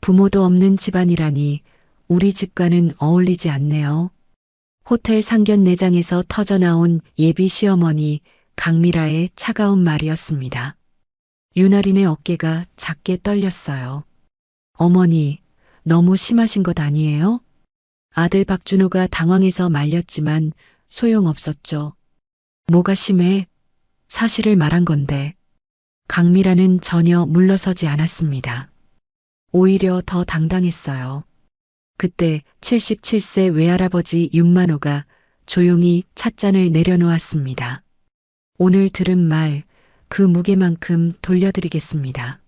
부모도 없는 집안이라니 우리 집과는 어울리지 않네요. 호텔 상견례장에서 터져나온 예비 시어머니 강미라의 차가운 말이었습니다. 윤아린의 어깨가 작게 떨렸어요. 어머니, 너무 심하신 것 아니에요? 아들 박준호가 당황해서 말렸지만 소용없었죠. 뭐가 심해? 사실을 말한 건데. 강미라는 전혀 물러서지 않았습니다. 오히려 더 당당했어요. 그때 77세 외할아버지 윤만호가 조용히 찻잔을 내려놓았습니다. 오늘 들은 말, 그 무게만큼 돌려드리겠습니다.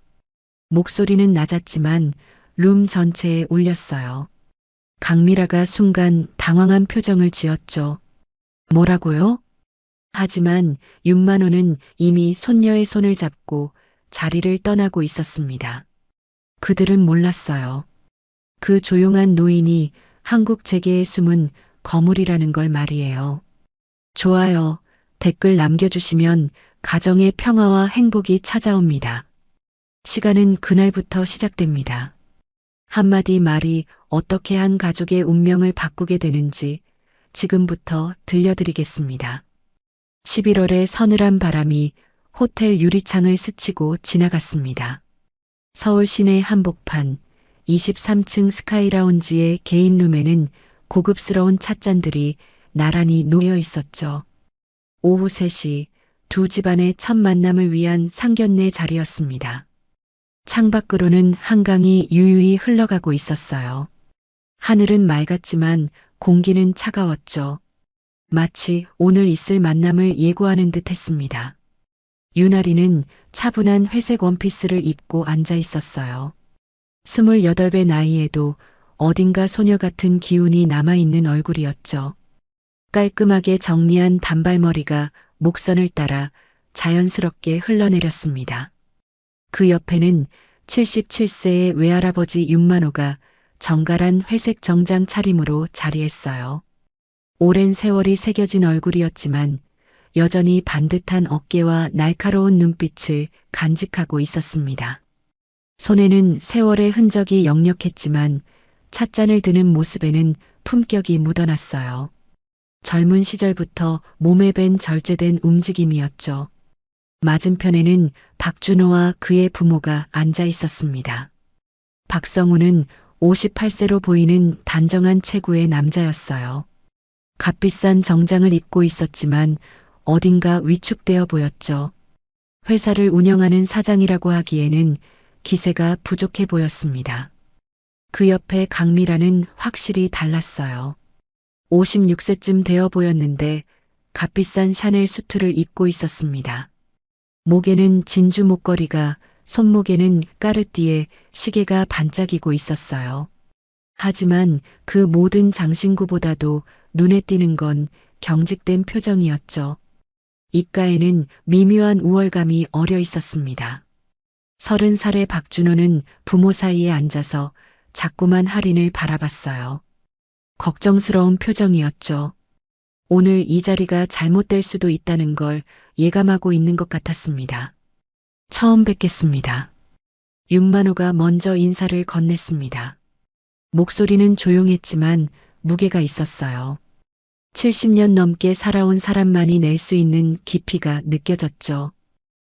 목소리는 낮았지만 룸 전체에 울렸어요. 강미라가 순간 당황한 표정을 지었죠. 뭐라고요? 하지만 윤만호는 이미 손녀의 손을 잡고 자리를 떠나고 있었습니다. 그들은 몰랐어요. 그 조용한 노인이 한국 재계에 숨은 거물이라는 걸 말이에요. 좋아요. 댓글 남겨주시면 가정의 평화와 행복이 찾아옵니다. 시간은 그날부터 시작됩니다. 한마디 말이 어떻게 한 가족의 운명을 바꾸게 되는지 지금부터 들려드리겠습니다. 11월의 서늘한 바람이 호텔 유리창을 스치고 지나갔습니다. 서울 시내 한복판 23층 스카이라운지의 개인 룸에는 고급스러운 찻잔들이 나란히 놓여 있었죠. 오후 3시 두 집안의 첫 만남을 위한 상견례 자리였습니다. 창밖으로는 한강이 유유히 흘러가고 있었어요. 하늘은 맑았지만 공기는 차가웠죠. 마치 오늘 있을 만남을 예고하는 듯 했습니다. 윤아리는 차분한 회색 원피스를 입고 앉아 있었어요. 28배 나이에도 어딘가 소녀 같은 기운이 남아있는 얼굴이었죠. 깔끔하게 정리한 단발머리가 목선을 따라 자연스럽게 흘러내렸습니다. 그 옆에는 77세의 외할아버지 윤만호가 정갈한 회색 정장 차림으로 자리했어요. 오랜 세월이 새겨진 얼굴이었지만 여전히 반듯한 어깨와 날카로운 눈빛을 간직하고 있었습니다. 손에는 세월의 흔적이 역력했지만 찻잔을 드는 모습에는 품격이 묻어났어요. 젊은 시절부터 몸에 밴 절제된 움직임이었죠. 맞은편에는 박준호와 그의 부모가 앉아 있었습니다. 박성우는 58세로 보이는 단정한 체구의 남자였어요. 값비싼 정장을 입고 있었지만 어딘가 위축되어 보였죠. 회사를 운영하는 사장이라고 하기에는 기세가 부족해 보였습니다. 그 옆에 강미라는 확실히 달랐어요. 56세쯤 되어 보였는데 값비싼 샤넬 수트를 입고 있었습니다. 목에는 진주 목걸이가, 손목에는 까르띠에 시계가 반짝이고 있었어요. 하지만 그 모든 장신구보다도 눈에 띄는 건 경직된 표정이었죠. 입가에는 미묘한 우월감이 어려 있었습니다. 30살의 박준호는 부모 사이에 앉아서 자꾸만 할인을 바라봤어요. 걱정스러운 표정이었죠. 오늘 이 자리가 잘못될 수도 있다는 걸 예감하고 있는 것 같았습니다. 처음 뵙겠습니다. 윤만호가 먼저 인사를 건넸습니다. 목소리는 조용했지만 무게가 있었어요. 70년 넘게 살아온 사람만이 낼 수 있는 깊이가 느껴졌죠.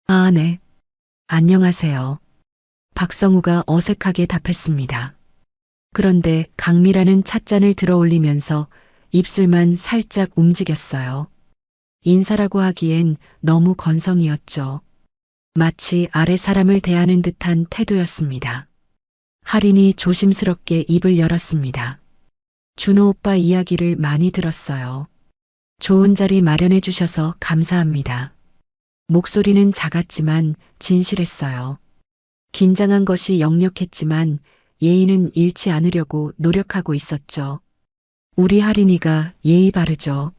아, 네. 안녕하세요. 박성우가 어색하게 답했습니다. 그런데 강미라는 찻잔을 들어 올리면서 입술만 살짝 움직였어요. 인사라고 하기엔 너무 건성이었죠. 마치 아래 사람을 대하는 듯한 태도였습니다. 할인이 조심스럽게 입을 열었습니다. 준호 오빠 이야기를 많이 들었어요. 좋은 자리 마련해 주셔서 감사합니다. 목소리는 작았지만 진실했어요. 긴장한 것이 역력했지만 예의는 잃지 않으려고 노력하고 있었죠. 우리 할인이가 예의 바르죠.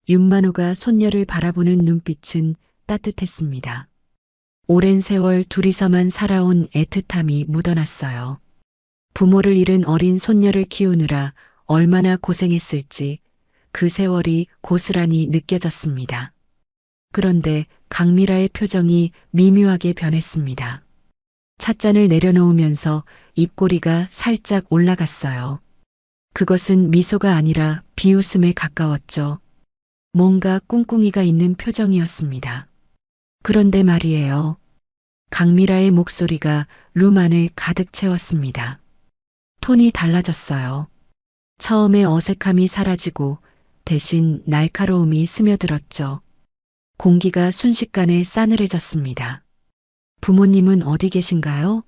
윤만호가 손녀를 바라보는 눈빛은 따뜻했습니다. 오랜 세월 둘이서만 살아온 애틋함이 묻어났어요. 부모를 잃은 어린 손녀를 키우느라 얼마나 고생했을지 그 세월이 고스란히 느껴졌습니다. 그런데 강미라의 표정이 미묘하게 변했습니다. 찻잔을 내려놓으면서 입꼬리가 살짝 올라갔어요. 그것은 미소가 아니라 비웃음에 가까웠죠. 뭔가 꿍꿍이가 있는 표정이었습니다. 그런데 말이에요. 강미라의 목소리가 룸 안을 가득 채웠습니다. 톤이 달라졌어요. 처음에 어색함이 사라지고 대신 날카로움이 스며들었죠. 공기가 순식간에 싸늘해졌습니다. 부모님은 어디 계신가요?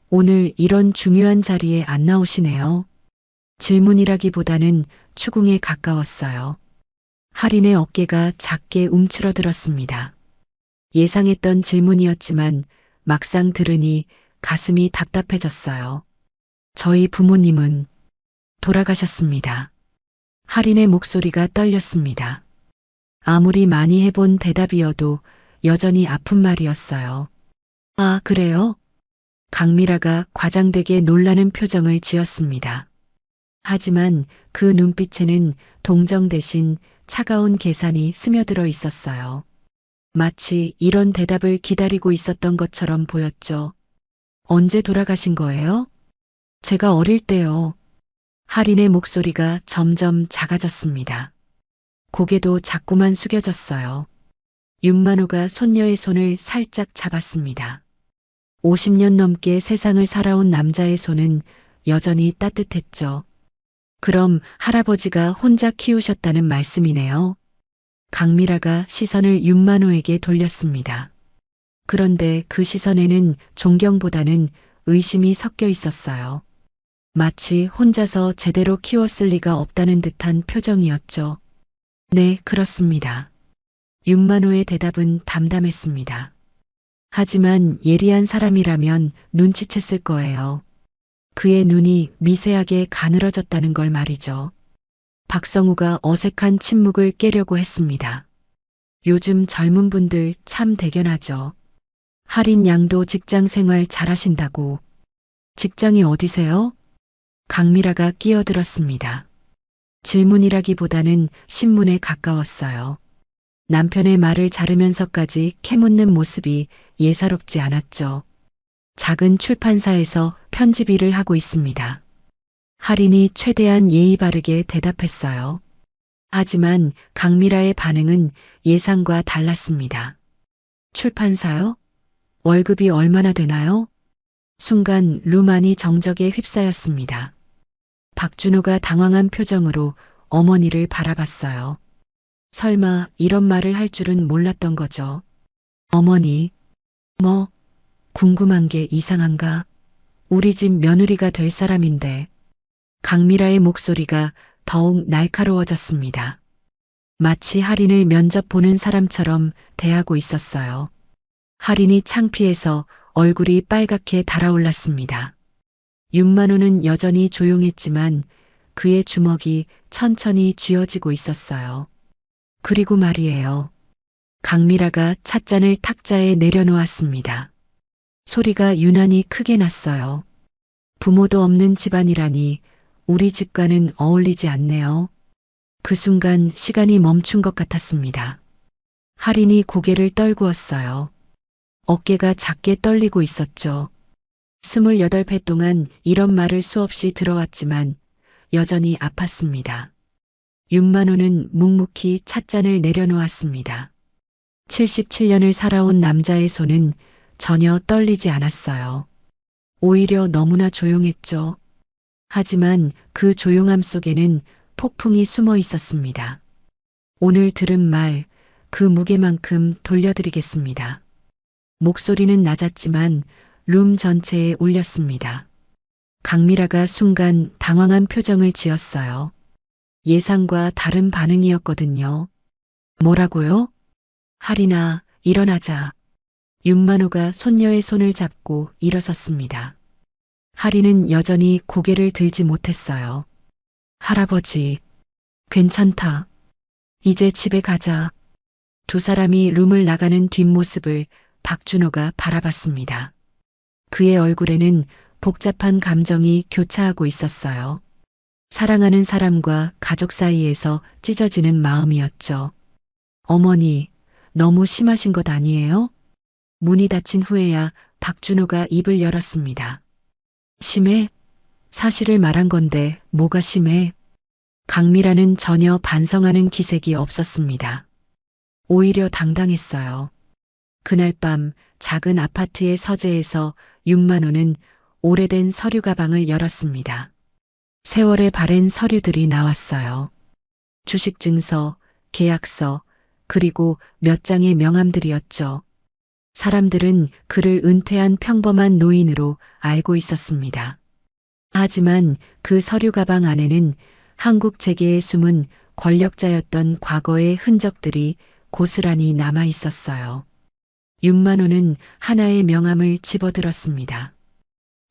오늘 이런 중요한 자리에 안 나오시네요. 질문이라기보다는 추궁에 가까웠어요. 할인의 어깨가 작게 움츠러들었습니다. 예상했던 질문이었지만 막상 들으니 가슴이 답답해졌어요. 저희 부모님은 돌아가셨습니다. 할인의 목소리가 떨렸습니다. 아무리 많이 해본 대답이어도 여전히 아픈 말이었어요. 아, 그래요? 강미라가 과장되게 놀라는 표정을 지었습니다. 하지만 그 눈빛에는 동정 대신 차가운 계산이 스며들어 있었어요. 마치 이런 대답을 기다리고 있었던 것처럼 보였죠. 언제 돌아가신 거예요? 제가 어릴 때요. 할인의 목소리가 점점 작아졌습니다. 고개도 자꾸만 숙여졌어요. 윤만호가 손녀의 손을 살짝 잡았습니다. 50년 넘게 세상을 살아온 남자의 손은 여전히 따뜻했죠. 그럼 할아버지가 혼자 키우셨다는 말씀이네요. 강미라가 시선을 윤만호에게 돌렸습니다. 그런데 그 시선에는 존경보다는 의심이 섞여 있었어요. 마치 혼자서 제대로 키웠을 리가 없다는 듯한 표정이었죠. 네, 그렇습니다. 윤만호의 대답은 담담했습니다. 하지만 예리한 사람이라면 눈치챘을 거예요. 그의 눈이 미세하게 가늘어졌다는 걸 말이죠. 박성우가 어색한 침묵을 깨려고 했습니다. 요즘 젊은 분들 참 대견하죠. 할인 양도 직장 생활 잘하신다고. 직장이 어디세요? 강미라가 끼어들었습니다. 질문이라기보다는 신문에 가까웠어요. 남편의 말을 자르면서까지 캐묻는 모습이 예사롭지 않았죠. 작은 출판사에서 편집 일을 하고 있습니다. 할인이 최대한 예의 바르게 대답했어요. 하지만 강미라의 반응은 예상과 달랐습니다. 출판사요? 월급이 얼마나 되나요? 순간 룸 안이 정적에 휩싸였습니다. 박준호가 당황한 표정으로 어머니를 바라봤어요. 설마 이런 말을 할 줄은 몰랐던 거죠. 어머니, 뭐, 궁금한 게 이상한가? 우리 집 며느리가 될 사람인데. 강미라의 목소리가 더욱 날카로워졌습니다. 마치 할인을 면접 보는 사람처럼 대하고 있었어요. 할인이 창피해서 얼굴이 빨갛게 달아올랐습니다. 윤만호는 여전히 조용했지만 그의 주먹이 천천히 쥐어지고 있었어요. 그리고 말이에요. 강미라가 찻잔을 탁자에 내려놓았습니다. 소리가 유난히 크게 났어요. 부모도 없는 집안이라니 우리 집과는 어울리지 않네요. 그 순간 시간이 멈춘 것 같았습니다. 할인이 고개를 떨구었어요. 어깨가 작게 떨리고 있었죠. 28회 동안 이런 말을 수없이 들어왔지만 여전히 아팠습니다. 윤만호는 묵묵히 찻잔을 내려놓았습니다. 77년을 살아온 남자의 손은 전혀 떨리지 않았어요. 오히려 너무나 조용했죠. 하지만 그 조용함 속에는 폭풍이 숨어 있었습니다. 오늘 들은 말, 그 무게만큼 돌려드리겠습니다. 목소리는 낮았지만 룸 전체에 울렸습니다. 강미라가 순간 당황한 표정을 지었어요. 예상과 다른 반응이었거든요. 뭐라고요? 할인아, 일어나자. 윤만호가 손녀의 손을 잡고 일어섰습니다. 할인은 여전히 고개를 들지 못했어요. 할아버지, 괜찮다. 이제 집에 가자. 두 사람이 룸을 나가는 뒷모습을 박준호가 바라봤습니다. 그의 얼굴에는 복잡한 감정이 교차하고 있었어요. 사랑하는 사람과 가족 사이에서 찢어지는 마음이었죠. 어머니, 너무 심하신 것 아니에요? 문이 닫힌 후에야 박준호가 입을 열었습니다. 심해? 사실을 말한 건데 뭐가 심해? 강미라는 전혀 반성하는 기색이 없었습니다. 오히려 당당했어요. 그날 밤 작은 아파트의 서재에서 윤만호는 오래된 서류 가방을 열었습니다. 세월에 바랜 서류들이 나왔어요. 주식 증서, 계약서, 그리고 몇 장의 명함들이었죠. 사람들은 그를 은퇴한 평범한 노인으로 알고 있었습니다. 하지만 그 서류 가방 안에는 한국 재계에 숨은 권력자였던 과거의 흔적들이 고스란히 남아 있었어요. 윤만호는 하나의 명함을 집어들었습니다.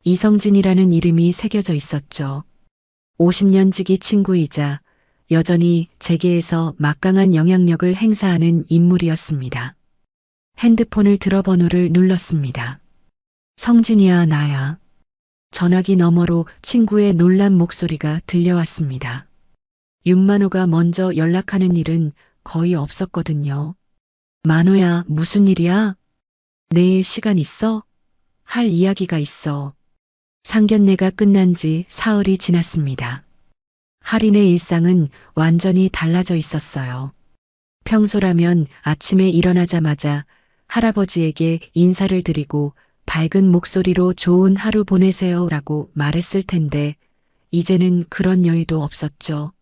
이성진이라는 이름이 새겨져 있었죠. 50년 지기 친구이자 여전히 재계에서 막강한 영향력을 행사하는 인물이었습니다. 핸드폰을 들어 번호를 눌렀습니다. 성진이야, 나야. 전화기 너머로 친구의 놀란 목소리가 들려왔습니다. 윤만호가 먼저 연락하는 일은 거의 없었거든요. 만호야, 무슨 일이야? 내일 시간 있어? 할 이야기가 있어. 상견례가 끝난 지 사흘이 지났습니다. 할인의 일상은 완전히 달라져 있었어요. 평소라면 아침에 일어나자마자 할아버지에게 인사를 드리고 밝은 목소리로 좋은 하루 보내세요라고 말했을 텐데 이제는 그런 여유도 없었죠.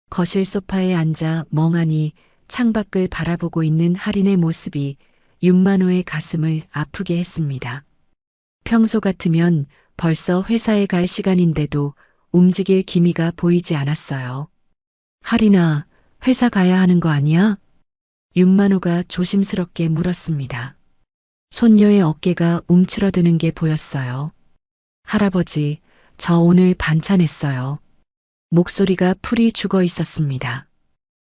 거실 소파에 앉아 멍하니 창밖을 바라보고 있는 할인의 모습이 윤만호의 가슴을 아프게 했습니다. 평소 같으면 벌써 회사에 갈 시간인데도 움직일 기미가 보이지 않았어요. 할인아, 회사 가야 하는 거 아니야? 윤만호가 조심스럽게 물었습니다. 손녀의 어깨가 움츠러드는 게 보였어요. 할아버지, 저 오늘 반찬했어요. 목소리가 풀이 죽어 있었습니다.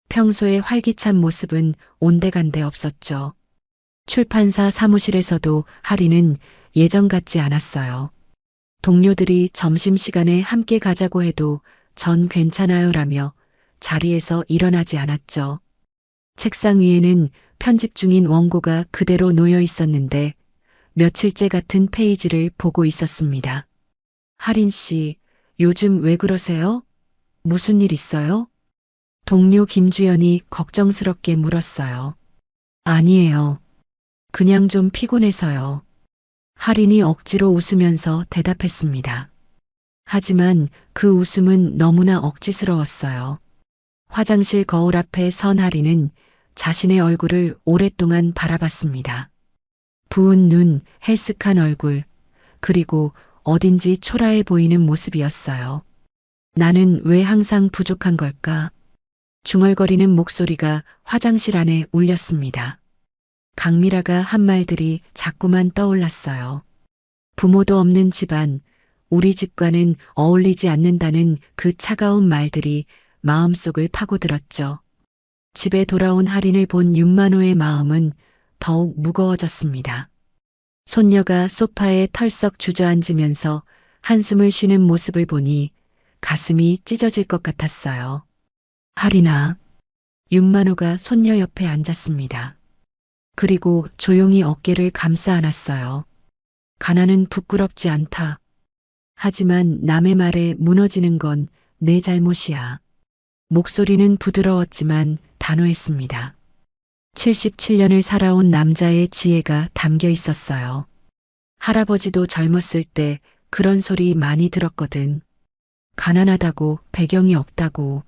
평소의 활기찬 모습은 온데간데 없었죠. 출판사 사무실에서도 할인은 예전 같지 않았어요. 동료들이 점심시간에 함께 가자고 해도 전 괜찮아요라며 자리에서 일어나지 않았죠. 책상 위에는 편집 중인 원고가 그대로 놓여 있었는데 며칠째 같은 페이지를 보고 있었습니다. 할인 씨, 요즘 왜 그러세요? 무슨 일 있어요? 동료 김주연이 걱정스럽게 물었어요. 아니에요. 그냥 좀 피곤해서요. 할인이 억지로 웃으면서 대답했습니다. 하지만 그 웃음은 너무나 억지스러웠어요. 화장실 거울 앞에 선 할인은 자신의 얼굴을 오랫동안 바라봤습니다. 부은 눈, 헬쓱한 얼굴, 그리고 어딘지 초라해 보이는 모습이었어요. 나는 왜 항상 부족한 걸까? 중얼거리는 목소리가 화장실 안에 울렸습니다. 강미라가 한 말들이 자꾸만 떠올랐어요. 부모도 없는 집안, 우리 집과는 어울리지 않는다는 그 차가운 말들이 마음속을 파고들었죠. 집에 돌아온 할인을 본 윤만호의 마음은 더욱 무거워졌습니다. 손녀가 소파에 털썩 주저앉으면서 한숨을 쉬는 모습을 보니 가슴이 찢어질 것 같았어요. 할인아, 윤만호가 손녀 옆에 앉았습니다. 그리고 조용히 어깨를 감싸 안았어요. 가난은 부끄럽지 않다. 하지만 남의 말에 무너지는 건 내 잘못이야. 목소리는 부드러웠지만 단호했습니다. 77년을 살아온 남자의 지혜가 담겨 있었어요. 할아버지도 젊었을 때 그런 소리 많이 들었거든. 가난하다고, 배경이 없다고.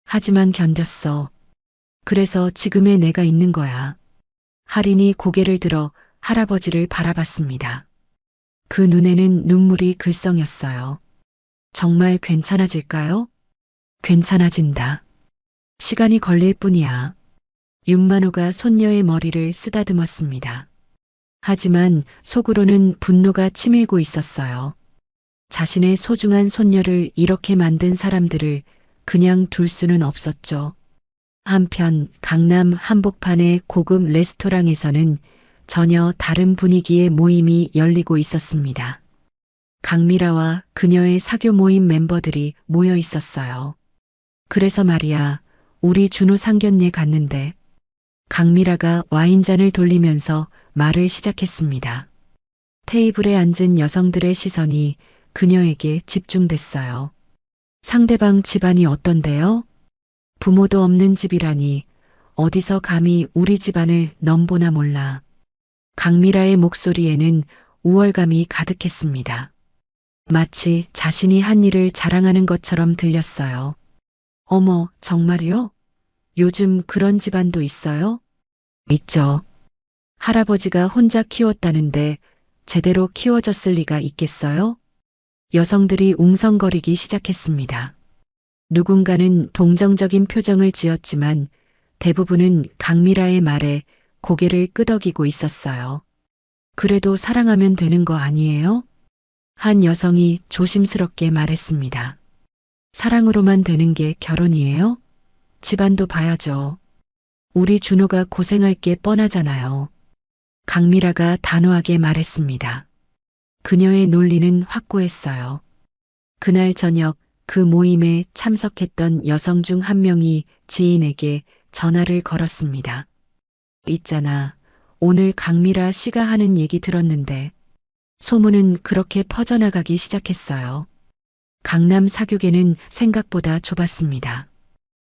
하지만 견뎠어. 그래서 지금의 내가 있는 거야. 할인이 고개를 들어 할아버지를 바라봤습니다. 그 눈에는 눈물이 글썽였어요. 정말 괜찮아질까요? 괜찮아진다. 시간이 걸릴 뿐이야. 윤만호가 손녀의 머리를 쓰다듬었습니다. 하지만 속으로는 분노가 치밀고 있었어요. 자신의 소중한 손녀를 이렇게 만든 사람들을 그냥 둘 수는 없었죠. 한편 강남 한복판의 고급 레스토랑에서는 전혀 다른 분위기의 모임이 열리고 있었습니다. 강미라와 그녀의 사교 모임 멤버들이 모여 있었어요. 그래서 말이야, 우리 준호 상견례 갔는데 강미라가 와인잔을 돌리면서 말을 시작했습니다. 테이블에 앉은 여성들의 시선이 그녀에게 집중됐어요. 상대방 집안이 어떤데요? 부모도 없는 집이라니 어디서 감히 우리 집안을 넘보나 몰라. 강미라의 목소리에는 우월감이 가득했습니다. 마치 자신이 한 일을 자랑하는 것처럼 들렸어요. 어머, 정말요? 요즘 그런 집안도 있어요? 있죠. 할아버지가 혼자 키웠다는데 제대로 키워졌을 리가 있겠어요? 여성들이 웅성거리기 시작했습니다. 누군가는 동정적인 표정을 지었지만 대부분은 강미라의 말에 고개를 끄덕이고 있었어요. 그래도 사랑하면 되는 거 아니에요? 한 여성이 조심스럽게 말했습니다. 사랑으로만 되는 게 결혼이에요? 집안도 봐야죠. 우리 준호가 고생할 게 뻔하잖아요. 강미라가 단호하게 말했습니다. 그녀의 논리는 확고했어요. 그날 저녁 그 모임에 참석했던 여성 중 한 명이 지인에게 전화를 걸었습니다. 있잖아. 오늘 강미라 씨가 하는 얘기 들었는데 소문은 그렇게 퍼져나가기 시작했어요. 강남 사교계는 생각보다 좁았습니다.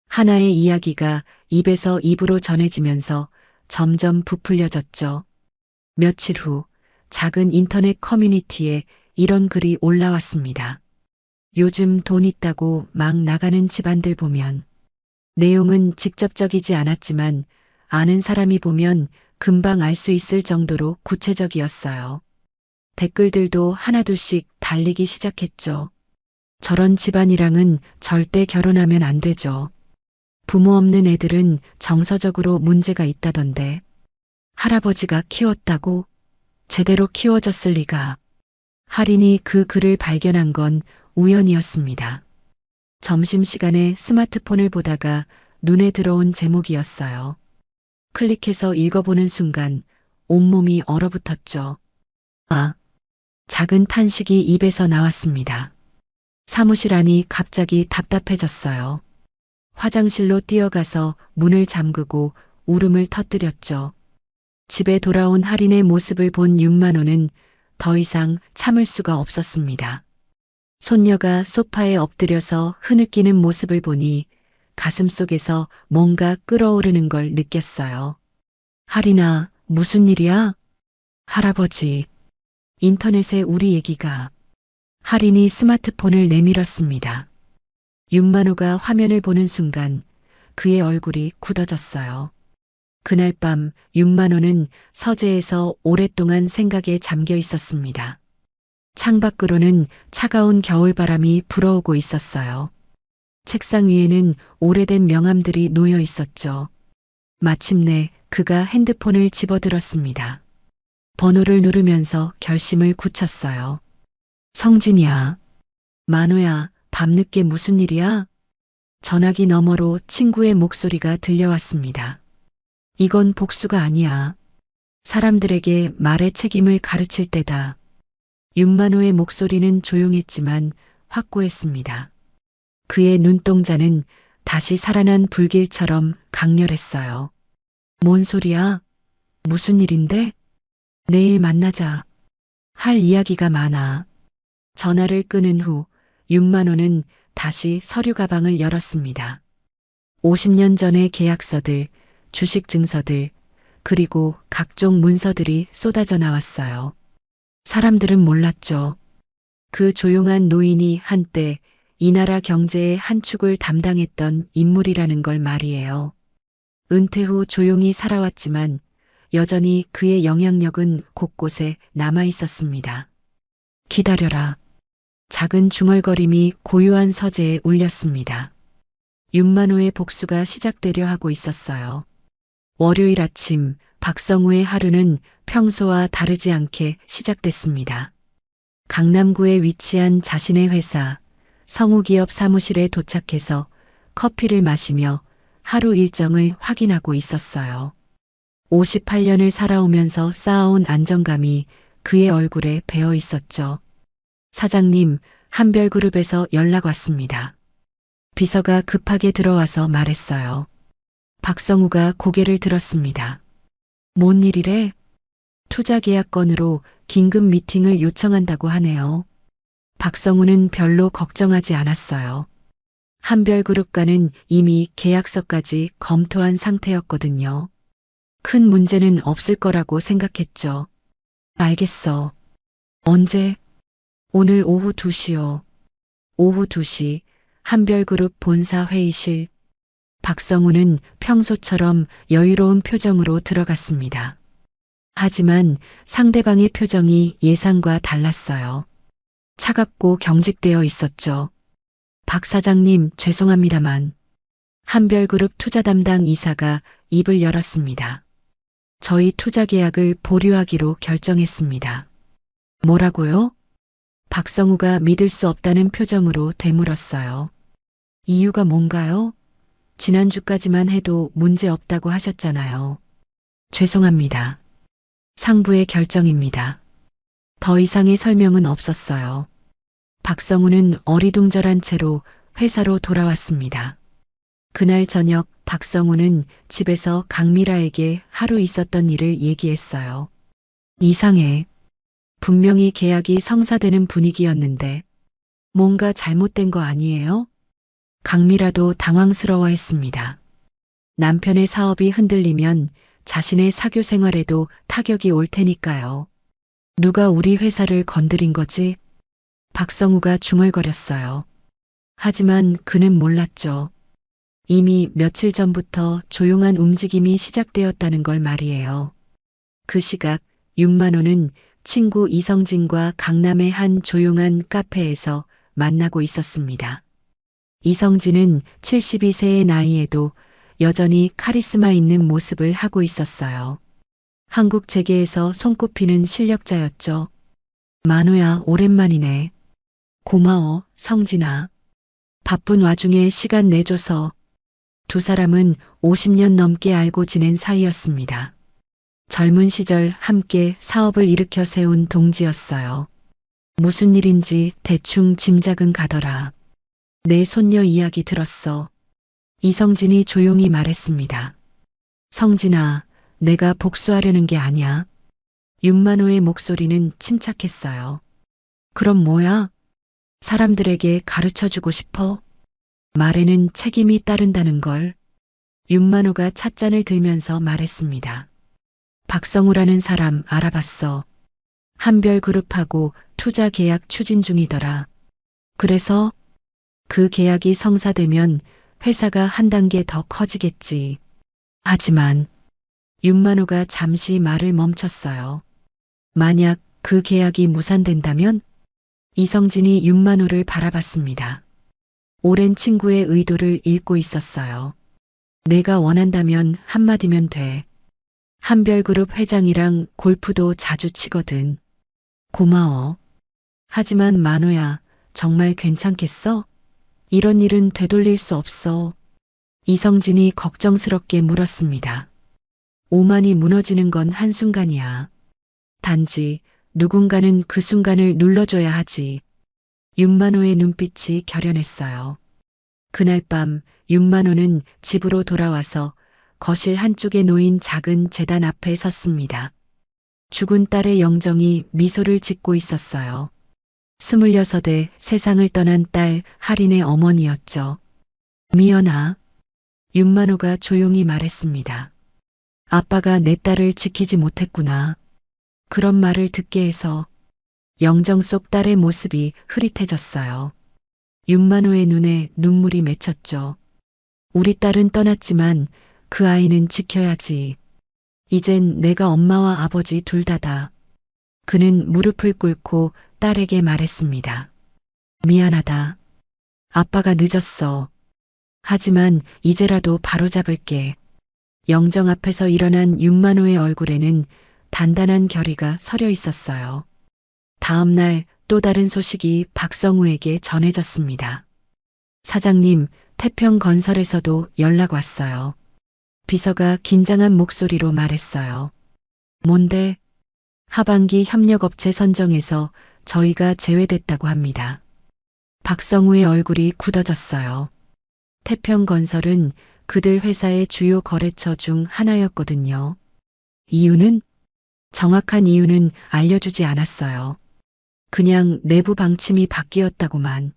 하나의 이야기가 입에서 입으로 전해지면서 점점 부풀려졌죠. 며칠 후 작은 인터넷 커뮤니티에 이런 글이 올라왔습니다. 요즘 돈 있다고 막 나가는 집안들 보면 내용은 직접적이지 않았지만 아는 사람이 보면 금방 알 수 있을 정도로 구체적이었어요. 댓글들도 하나둘씩 달리기 시작했죠. 저런 집안이랑은 절대 결혼하면 안 되죠. 부모 없는 애들은 정서적으로 문제가 있다던데 할아버지가 키웠다고 제대로 키워졌을 리가. 할인이 그 글을 발견한 건 우연이었습니다. 점심시간에 스마트폰을 보다가 눈에 들어온 제목이었어요. 클릭해서 읽어보는 순간 온몸이 얼어붙었죠. 아, 작은 탄식이 입에서 나왔습니다. 사무실 안이 갑자기 답답해졌어요. 화장실로 뛰어가서 문을 잠그고 울음을 터뜨렸죠. 집에 돌아온 할인의 모습을 본 윤만호는 더 이상 참을 수가 없었습니다. 손녀가 소파에 엎드려서 흐느끼는 모습을 보니 가슴속에서 뭔가 끓어오르는 걸 느꼈어요. 할인아, 무슨 일이야? 할아버지, 인터넷에 우리 얘기가. 할인이 스마트폰을 내밀었습니다. 윤만호가 화면을 보는 순간 그의 얼굴이 굳어졌어요. 그날 밤 윤만호는 서재에서 오랫동안 생각에 잠겨 있었습니다. 창밖으로는 차가운 겨울바람이 불어오고 있었어요. 책상 위에는 오래된 명함들이 놓여 있었죠. 마침내 그가 핸드폰을 집어들었습니다. 번호를 누르면서 결심을 굳혔어요. 성진이야. 만호야, 밤늦게 무슨 일이야? 전화기 너머로 친구의 목소리가 들려왔습니다. 이건 복수가 아니야. 사람들에게 말의 책임을 가르칠 때다. 윤만호의 목소리는 조용했지만 확고했습니다. 그의 눈동자는 다시 살아난 불길처럼 강렬했어요. 뭔 소리야? 무슨 일인데? 내일 만나자. 할 이야기가 많아. 전화를 끊은 후 윤만호는 다시 서류 가방을 열었습니다. 50년 전의 계약서들, 주식 증서들, 그리고 각종 문서들이 쏟아져 나왔어요. 사람들은 몰랐죠. 그 조용한 노인이 한때 이 나라 경제의 한 축을 담당했던 인물이라는 걸 말이에요. 은퇴 후 조용히 살아왔지만 여전히 그의 영향력은 곳곳에 남아 있었습니다. 기다려라. 작은 중얼거림이 고요한 서재에 울렸습니다. 윤만호의 복수가 시작되려 하고 있었어요. 월요일 아침 박성우의 하루는 평소와 다르지 않게 시작됐습니다. 강남구에 위치한 자신의 회사 성우기업 사무실에 도착해서 커피를 마시며 하루 일정을 확인하고 있었어요. 58년을 살아오면서 쌓아온 안정감이 그의 얼굴에 배어 있었죠. 사장님, 한별그룹에서 연락 왔습니다. 비서가 급하게 들어와서 말했어요. 박성우가 고개를 들었습니다. 뭔 일이래? 투자계약 건으로 긴급 미팅을 요청한다고 하네요. 박성우는 별로 걱정하지 않았어요. 한별그룹과는 이미 계약서까지 검토한 상태였거든요. 큰 문제는 없을 거라고 생각했죠. 알겠어. 언제? 오늘 오후 2시요. 오후 2시 한별그룹 본사 회의실. 박성우는 평소처럼 여유로운 표정으로 들어갔습니다. 하지만 상대방의 표정이 예상과 달랐어요. 차갑고 경직되어 있었죠. 박 사장님, 죄송합니다만. 한별그룹 투자 담당 이사가 입을 열었습니다. 저희 투자 계약을 보류하기로 결정했습니다. 뭐라고요? 박성우가 믿을 수 없다는 표정으로 되물었어요. 이유가 뭔가요? 지난주까지만 해도 문제 없다고 하셨잖아요. 죄송합니다. 상부의 결정입니다. 더 이상의 설명은 없었어요. 박성우는 어리둥절한 채로 회사로 돌아왔습니다. 그날 저녁 박성우는 집에서 강미라에게 하루 있었던 일을 얘기했어요. 이상해. 분명히 계약이 성사되는 분위기였는데 뭔가 잘못된 거 아니에요? 강미라도 당황스러워했습니다. 남편의 사업이 흔들리면 자신의 사교 생활에도 타격이 올 테니까요. 누가 우리 회사를 건드린 거지? 박성우가 중얼거렸어요. 하지만 그는 몰랐죠. 이미 며칠 전부터 조용한 움직임이 시작되었다는 걸 말이에요. 그 시각 윤만호는 친구 이성진과 강남의 한 조용한 카페에서 만나고 있었습니다. 이성진은 72세의 나이에도 여전히 카리스마 있는 모습을 하고 있었어요. 한국 재계에서 손꼽히는 실력자였죠. 만호야, 오랜만이네. 고마워, 성진아. 바쁜 와중에 시간 내줘서. 두 사람은 50년 넘게 알고 지낸 사이였습니다. 젊은 시절 함께 사업을 일으켜 세운 동지였어요. 무슨 일인지 대충 짐작은 가더라. 내 손녀 이야기 들었어. 이성진이 조용히 말했습니다. 성진아, 내가 복수하려는 게 아니야. 윤만호의 목소리는 침착했어요. 그럼 뭐야? 사람들에게 가르쳐주고 싶어? 말에는 책임이 따른다는 걸. 윤만호가 찻잔을 들면서 말했습니다. 박성우라는 사람 알아봤어. 한별그룹하고 투자 계약 추진 중이더라. 그래서 그 계약이 성사되면 회사가 한 단계 더 커지겠지. 하지만 윤만호가 잠시 말을 멈췄어요. 만약 그 계약이 무산된다면? 이성진이 윤만호를 바라봤습니다. 오랜 친구의 의도를 읽고 있었어요. 내가 원한다면 한마디면 돼. 한별그룹 회장이랑 골프도 자주 치거든. 고마워. 하지만 만호야, 정말 괜찮겠어? 이런 일은 되돌릴 수 없어. 이성진이 걱정스럽게 물었습니다. 오만이 무너지는 건 한순간이야. 단지 누군가는 그 순간을 눌러줘야 하지. 윤만호의 눈빛이 결연했어요. 그날 밤 윤만호는 집으로 돌아와서 거실 한쪽에 놓인 작은 제단 앞에 섰습니다. 죽은 딸의 영정이 미소를 짓고 있었어요. 26에 세상을 떠난 딸 할인의 어머니였죠. 미연아. 윤만호가 조용히 말했습니다. 아빠가 내 딸을 지키지 못했구나. 그런 말을 듣게 해서 영정 속 딸의 모습이 흐릿해졌어요. 윤만호의 눈에 눈물이 맺혔죠. 우리 딸은 떠났지만 그 아이는 지켜야지. 이젠 내가 엄마와 아버지 둘 다다. 그는 무릎을 꿇고 딸에게 말했습니다. 미안하다. 아빠가 늦었어. 하지만 이제라도 바로잡을게. 영정 앞에서 일어난 윤만호의 얼굴에는 단단한 결의가 서려 있었어요. 다음 날 또 다른 소식이 박성우에게 전해졌습니다. 사장님, 태평건설에서도 연락 왔어요. 비서가 긴장한 목소리로 말했어요. 뭔데? 하반기 협력업체 선정에서 저희가 제외됐다고 합니다. 박성우의 얼굴이 굳어졌어요. 태평건설은 그들 회사의 주요 거래처 중 하나였거든요. 이유는? 정확한 이유는 알려주지 않았어요. 그냥 내부 방침이 바뀌었다고만.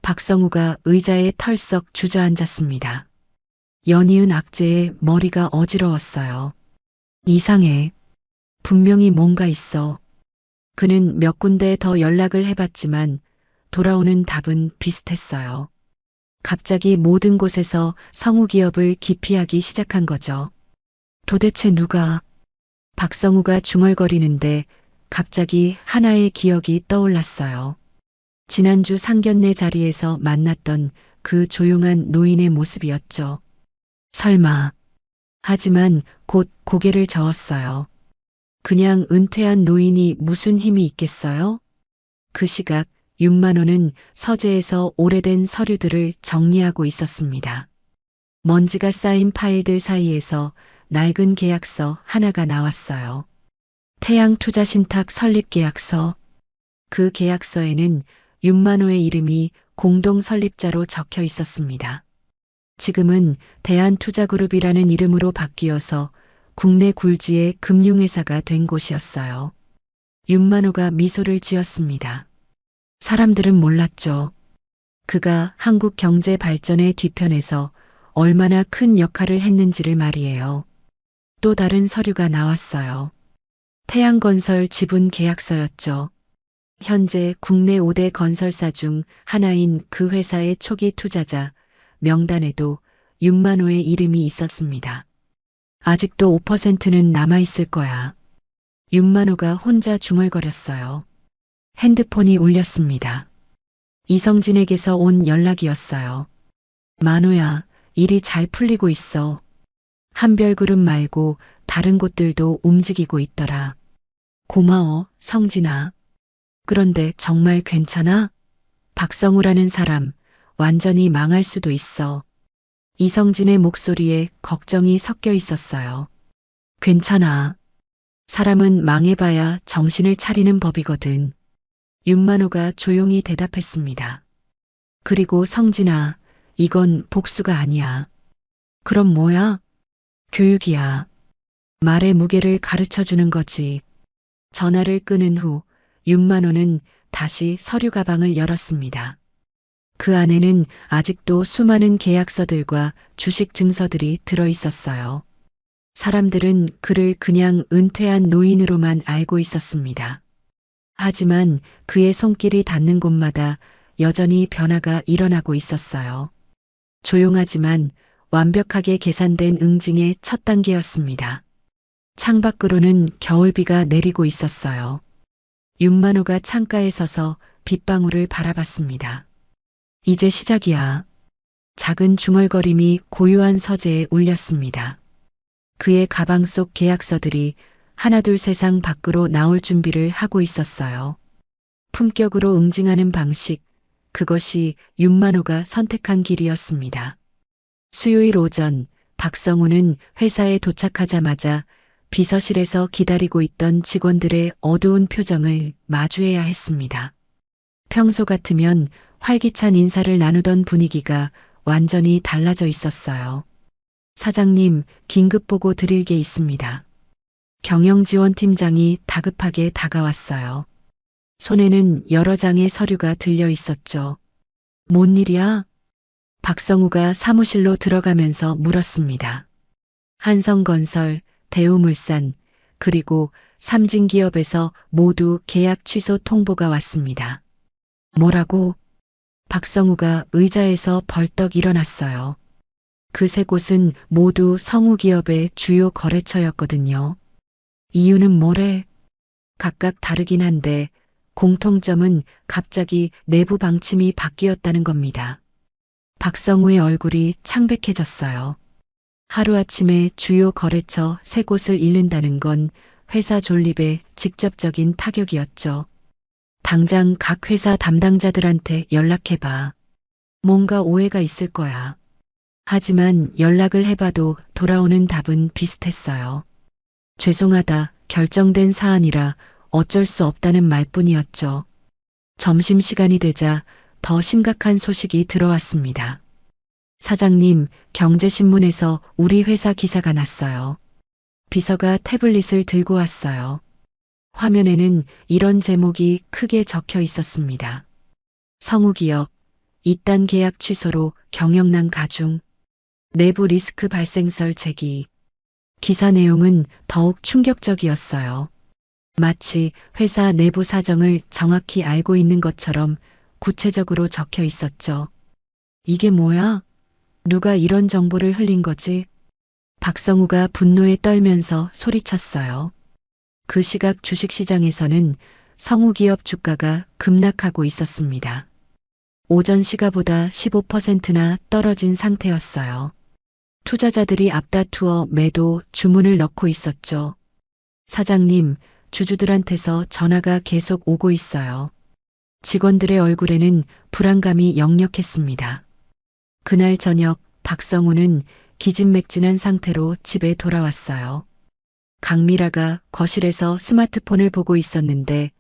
박성우가 의자에 털썩 주저앉았습니다. 연이은 악재에 머리가 어지러웠어요. 이상해. 분명히 뭔가 있어. 그는 몇 군데 더 연락을 해봤지만 돌아오는 답은 비슷했어요. 갑자기 모든 곳에서 성우 기업을 기피하기 시작한 거죠. 도대체 누가? 박성우가 중얼거리는데 갑자기 하나의 기억이 떠올랐어요. 지난주 상견례 자리에서 만났던 그 조용한 노인의 모습이었죠. 설마. 하지만 곧 고개를 저었어요. 그냥 은퇴한 노인이 무슨 힘이 있겠어요? 그 시각 윤만호는 서재에서 오래된 서류들을 정리하고 있었습니다. 먼지가 쌓인 파일들 사이에서 낡은 계약서 하나가 나왔어요. 태양투자신탁 설립계약서. 그 계약서에는 윤만호의 이름이 공동 설립자로 적혀 있었습니다. 지금은 대한투자그룹이라는 이름으로 바뀌어서 국내 굴지의 금융회사가 된 곳이었어요. 윤만호가 미소를 지었습니다. 사람들은 몰랐죠. 그가 한국 경제 발전의 뒤편에서 얼마나 큰 역할을 했는지를 말이에요. 또 다른 서류가 나왔어요. 태양건설 지분 계약서였죠. 현재 국내 5대 건설사 중 하나인 그 회사의 초기 투자자 명단에도 윤만호의 이름이 있었습니다. 아직도 5%는 남아있을 거야. 윤만호가 혼자 중얼거렸어요. 핸드폰이 울렸습니다. 이성진에게서 온 연락이었어요. 만호야, 일이 잘 풀리고 있어. 한별그룹 말고 다른 곳들도 움직이고 있더라. 고마워, 성진아. 그런데 정말 괜찮아? 박성우라는 사람, 완전히 망할 수도 있어. 이성진의 목소리에 걱정이 섞여 있었어요. 괜찮아. 사람은 망해봐야 정신을 차리는 법이거든. 윤만호가 조용히 대답했습니다. 그리고 성진아, 이건 복수가 아니야. 그럼 뭐야? 교육이야. 말의 무게를 가르쳐 주는 거지. 전화를 끊은 후 윤만호는 다시 서류 가방을 열었습니다. 그 안에는 아직도 수많은 계약서들과 주식 증서들이 들어 있었어요. 사람들은 그를 그냥 은퇴한 노인으로만 알고 있었습니다. 하지만 그의 손길이 닿는 곳마다 여전히 변화가 일어나고 있었어요. 조용하지만 완벽하게 계산된 응징의 첫 단계였습니다. 창밖으로는 겨울비가 내리고 있었어요. 윤만호가 창가에 서서 빗방울을 바라봤습니다. 이제 시작이야. 작은 중얼거림이 고요한 서재에 울렸습니다. 그의 가방 속 계약서들이 하나둘 세상 밖으로 나올 준비를 하고 있었어요. 품격으로 응징하는 방식, 그것이 윤만호가 선택한 길이었습니다. 수요일 오전, 박성우는 회사에 도착하자마자 비서실에서 기다리고 있던 직원들의 어두운 표정을 마주해야 했습니다. 평소 같으면 활기찬 인사를 나누던 분위기가 완전히 달라져 있었어요. 사장님, 긴급 보고 드릴 게 있습니다. 경영지원팀장이 다급하게 다가왔어요. 손에는 여러 장의 서류가 들려 있었죠. 뭔 일이야? 박성우가 사무실로 들어가면서 물었습니다. 한성건설, 대우물산, 그리고 삼진기업에서 모두 계약 취소 통보가 왔습니다. 뭐라고? 박성우가 의자에서 벌떡 일어났어요. 그 세 곳은 모두 성우기업의 주요 거래처였거든요. 이유는 뭐래? 각각 다르긴 한데 공통점은 갑자기 내부 방침이 바뀌었다는 겁니다. 박성우의 얼굴이 창백해졌어요. 하루아침에 주요 거래처 세 곳을 잃는다는 건 회사 존립에 직접적인 타격이었죠. 당장 각 회사 담당자들한테 연락해봐. 뭔가 오해가 있을 거야. 하지만 연락을 해봐도 돌아오는 답은 비슷했어요. 죄송하다, 결정된 사안이라 어쩔 수 없다는 말뿐이었죠. 점심시간이 되자 더 심각한 소식이 들어왔습니다. 사장님, 경제신문에서 우리 회사 기사가 났어요. 비서가 태블릿을 들고 왔어요. 화면에는 이런 제목이 크게 적혀 있었습니다. 성우기업, 이딴 계약 취소로 경영난 가중, 내부 리스크 발생설 제기. 기사 내용은 더욱 충격적이었어요. 마치 회사 내부 사정을 정확히 알고 있는 것처럼 구체적으로 적혀 있었죠. 이게 뭐야? 누가 이런 정보를 흘린 거지? 박성우가 분노에 떨면서 소리쳤어요. 그 시각 주식시장에서는 성우기업 주가가 급락하고 있었습니다. 오전 시가보다 15%나 떨어진 상태였어요. 투자자들이 앞다투어 매도 주문을 넣고 있었죠. 사장님, 주주들한테서 전화가 계속 오고 있어요. 직원들의 얼굴에는 불안감이 역력했습니다. 그날 저녁 박성우는 기진맥진한 상태로 집에 돌아왔어요. 강미라가 거실에서 스마트폰을 보고 있었는데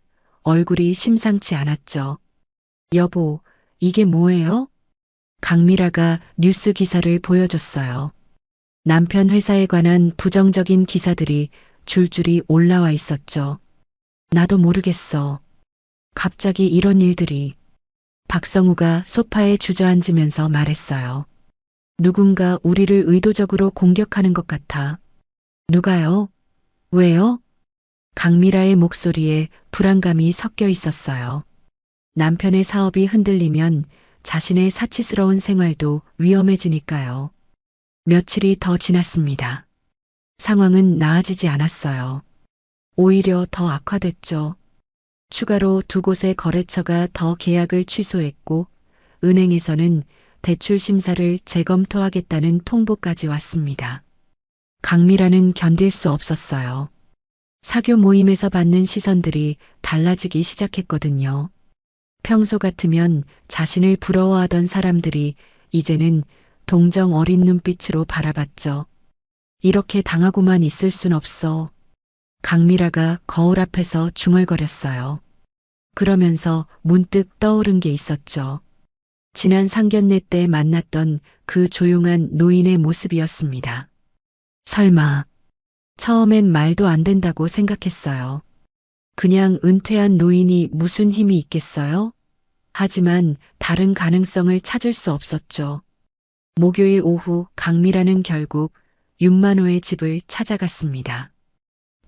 얼굴이 심상치 않았죠. 여보, 이게 뭐예요? 강미라가 뉴스 기사를 보여줬어요. 남편 회사에 관한 부정적인 기사들이 줄줄이 올라와 있었죠. 나도 모르겠어. 갑자기 이런 일들이. 박성우가 소파에 주저앉으면서 말했어요. 누군가 우리를 의도적으로 공격하는 것 같아. 누가요? 왜요? 강미라의 목소리에 불안감이 섞여 있었어요. 남편의 사업이 흔들리면 자신의 사치스러운 생활도 위험해지니까요. 며칠이 더 지났습니다. 상황은 나아지지 않았어요. 오히려 더 악화됐죠. 추가로 두 곳의 거래처가 더 계약을 취소했고 은행에서는 대출 심사를 재검토하겠다는 통보까지 왔습니다. 강미라는 견딜 수 없었어요. 사교 모임에서 받는 시선들이 달라지기 시작했거든요. 평소 같으면 자신을 부러워하던 사람들이 이제는 동정 어린 눈빛으로 바라봤죠. 이렇게 당하고만 있을 순 없어. 강미라가 거울 앞에서 중얼거렸어요. 그러면서 문득 떠오른 게 있었죠. 지난 상견례 때 만났던 그 조용한 노인의 모습이었습니다. 설마, 처음엔 말도 안 된다고 생각했어요. 그냥 은퇴한 노인이 무슨 힘이 있겠어요? 하지만 다른 가능성을 찾을 수 없었죠. 목요일 오후 강미라는 결국 윤만호의 집을 찾아갔습니다.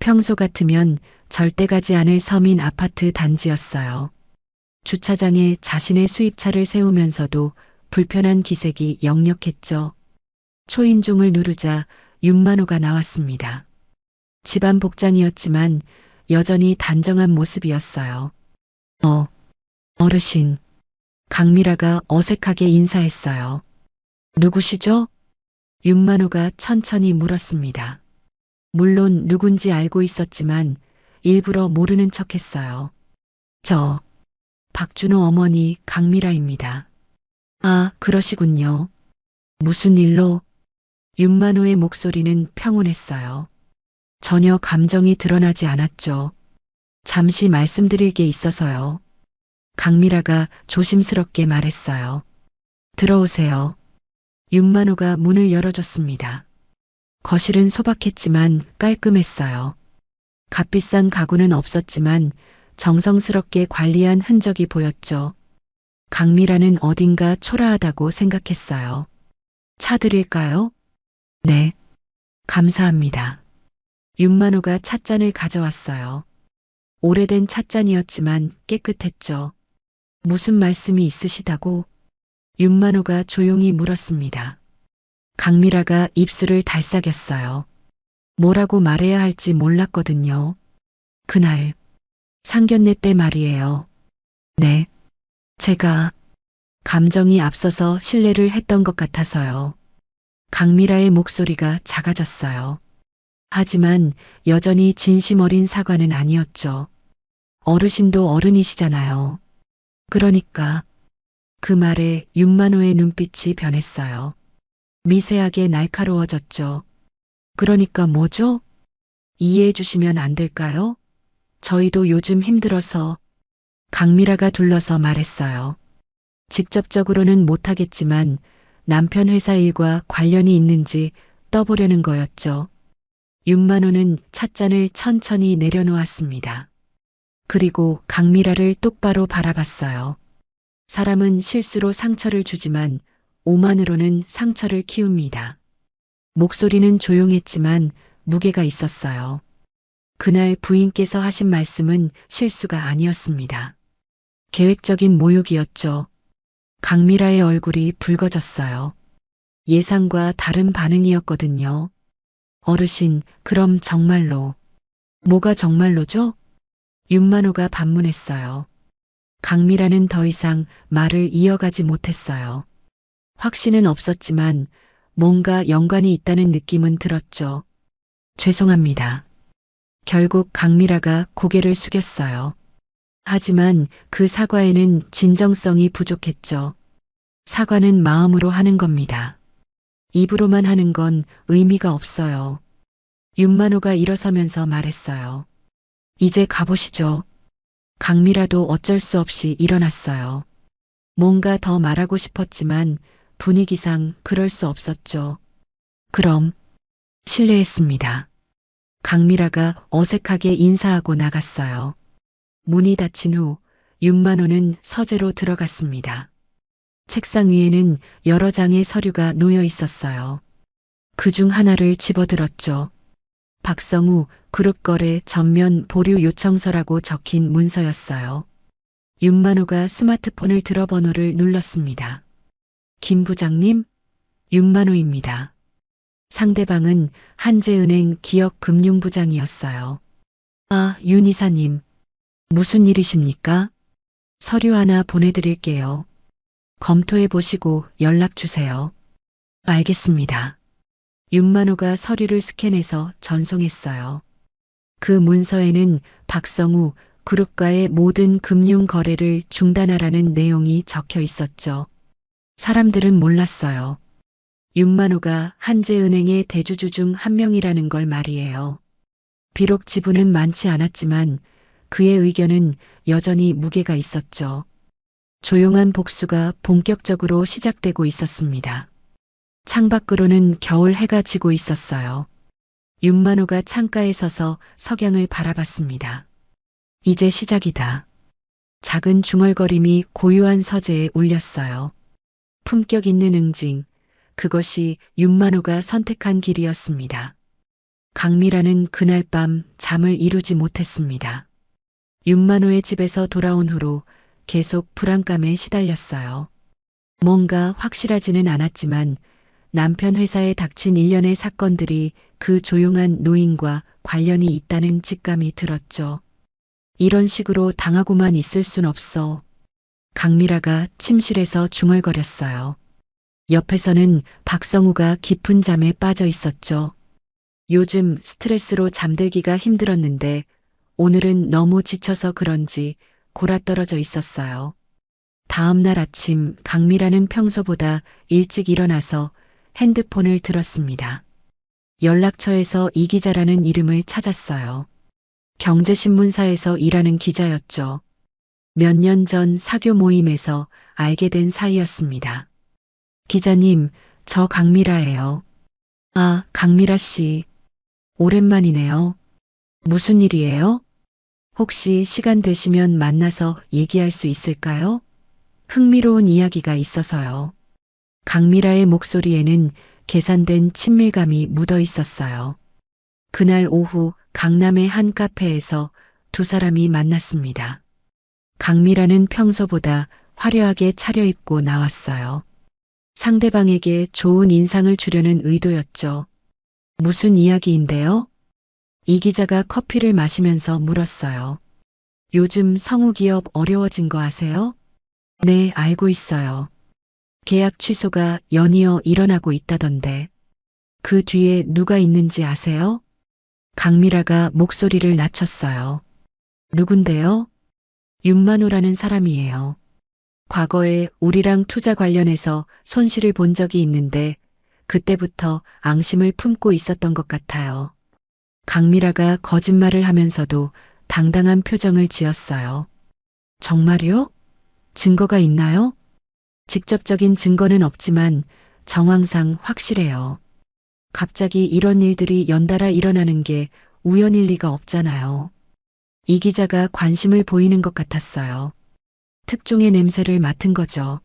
평소 같으면 절대 가지 않을 서민 아파트 단지였어요. 주차장에 자신의 수입차를 세우면서도 불편한 기색이 역력했죠. 초인종을 누르자 윤만호가 나왔습니다. 집안 복장이었지만 여전히 단정한 모습이었어요. 어르신. 강미라가 어색하게 인사했어요. 누구시죠? 윤만호가 천천히 물었습니다. 물론 누군지 알고 있었지만 일부러 모르는 척했어요. 저, 박준호 어머니 강미라입니다. 아, 그러시군요. 무슨 일로? 윤만호의 목소리는 평온했어요. 전혀 감정이 드러나지 않았죠. 잠시 말씀드릴 게 있어서요. 강미라가 조심스럽게 말했어요. 들어오세요. 윤만호가 문을 열어줬습니다. 거실은 소박했지만 깔끔했어요. 값비싼 가구는 없었지만 정성스럽게 관리한 흔적이 보였죠. 강미라는 어딘가 초라하다고 생각했어요. 차 드릴까요? 네. 감사합니다. 윤만호가 찻잔을 가져왔어요. 오래된 찻잔이었지만 깨끗했죠. 무슨 말씀이 있으시다고? 윤만호가 조용히 물었습니다. 강미라가 입술을 달싹였어요. 뭐라고 말해야 할지 몰랐거든요. 그날 상견례 때 말이에요. 네. 제가 감정이 앞서서 실례를 했던 것 같아서요. 강미라의 목소리가 작아졌어요. 하지만 여전히 진심 어린 사과는 아니었죠. 어르신도 어른이시잖아요. 그러니까 그 말에 윤만호의 눈빛이 변했어요. 미세하게 날카로워졌죠. 그러니까 뭐죠? 이해해 주시면 안 될까요? 저희도 요즘 힘들어서. 강미라가 둘러서 말했어요. 직접적으로는 못하겠지만 남편 회사 일과 관련이 있는지 떠보려는 거였죠. 윤만호는 찻잔을 천천히 내려놓았습니다. 그리고 강미라를 똑바로 바라봤어요. 사람은 실수로 상처를 주지만 오만으로는 상처를 키웁니다. 목소리는 조용했지만 무게가 있었어요. 그날 부인께서 하신 말씀은 실수가 아니었습니다. 계획적인 모욕이었죠. 강미라의 얼굴이 붉어졌어요. 예상과 다른 반응이었거든요. 어르신, 그럼 정말로. 뭐가 정말로죠? 윤만호가 반문했어요. 강미라는 더 이상 말을 이어가지 못했어요. 확신은 없었지만 뭔가 연관이 있다는 느낌은 들었죠. 죄송합니다. 결국 강미라가 고개를 숙였어요. 하지만 그 사과에는 진정성이 부족했죠. 사과는 마음으로 하는 겁니다. 입으로만 하는 건 의미가 없어요. 윤만호가 일어서면서 말했어요. 이제 가보시죠. 강미라도 어쩔 수 없이 일어났어요. 뭔가 더 말하고 싶었지만 분위기상 그럴 수 없었죠. 그럼 실례했습니다. 강미라가 어색하게 인사하고 나갔어요. 문이 닫힌 후 윤만호는 서재로 들어갔습니다. 책상 위에는 여러 장의 서류가 놓여 있었어요. 그중 하나를 집어들었죠. 박성우 그룹거래 전면 보류 요청서라고 적힌 문서였어요. 윤만호가 스마트폰을 들어 번호를 눌렀습니다. 김 부장님, 윤만호입니다. 상대방은 한재은행 기업금융부장이었어요. 아, 윤 이사님. 무슨 일이십니까? 서류 하나 보내드릴게요. 검토해 보시고 연락 주세요. 알겠습니다. 윤만호가 서류를 스캔해서 전송했어요. 그 문서에는 박성우 그룹과의 모든 금융 거래를 중단하라는 내용이 적혀 있었죠. 사람들은 몰랐어요. 윤만호가 한재은행의 대주주 중 한 명이라는 걸 말이에요. 비록 지분은 많지 않았지만 그의 의견은 여전히 무게가 있었죠. 조용한 복수가 본격적으로 시작되고 있었습니다. 창밖으로는 겨울 해가 지고 있었어요. 윤만호가 창가에 서서 석양을 바라봤습니다. 이제 시작이다. 작은 중얼거림이 고요한 서재에 울렸어요. 품격 있는 응징, 그것이 윤만호가 선택한 길이었습니다. 강미라는 그날 밤 잠을 이루지 못했습니다. 윤만호의 집에서 돌아온 후로 계속 불안감에 시달렸어요. 뭔가 확실하지는 않았지만 남편 회사에 닥친 일련의 사건들이 그 조용한 노인과 관련이 있다는 직감이 들었죠. 이런 식으로 당하고만 있을 순 없어. 강미라가 침실에서 중얼거렸어요. 옆에서는 박성우가 깊은 잠에 빠져 있었죠. 요즘 스트레스로 잠들기가 힘들었는데 오늘은 너무 지쳐서 그런지 골아떨어져 있었어요. 다음 날 아침 강미라는 평소보다 일찍 일어나서 핸드폰을 들었습니다. 연락처에서 이 기자라는 이름을 찾았어요. 경제신문사에서 일하는 기자였죠. 몇 년 전 사교 모임에서 알게 된 사이였습니다. 기자님, 저 강미라예요. 아, 강미라 씨. 오랜만이네요. 무슨 일이에요? 혹시 시간 되시면 만나서 얘기할 수 있을까요? 흥미로운 이야기가 있어서요. 강미라의 목소리에는 계산된 친밀감이 묻어 있었어요. 그날 오후 강남의 한 카페에서 두 사람이 만났습니다. 강미라는 평소보다 화려하게 차려입고 나왔어요. 상대방에게 좋은 인상을 주려는 의도였죠. 무슨 이야기인데요? 이 기자가 커피를 마시면서 물었어요. 요즘 성우기업 어려워진 거 아세요? 네, 알고 있어요. 계약 취소가 연이어 일어나고 있다던데. 그 뒤에 누가 있는지 아세요? 강미라가 목소리를 낮췄어요. 누군데요? 윤만호라는 사람이에요. 과거에 우리랑 투자 관련해서 손실을 본 적이 있는데 그때부터 앙심을 품고 있었던 것 같아요. 강미라가 거짓말을 하면서도 당당한 표정을 지었어요. 정말요? 증거가 있나요? 직접적인 증거는 없지만 정황상 확실해요. 갑자기 이런 일들이 연달아 일어나는 게 우연일 리가 없잖아요. 이 기자가 관심을 보이는 것 같았어요. 특종의 냄새를 맡은 거죠.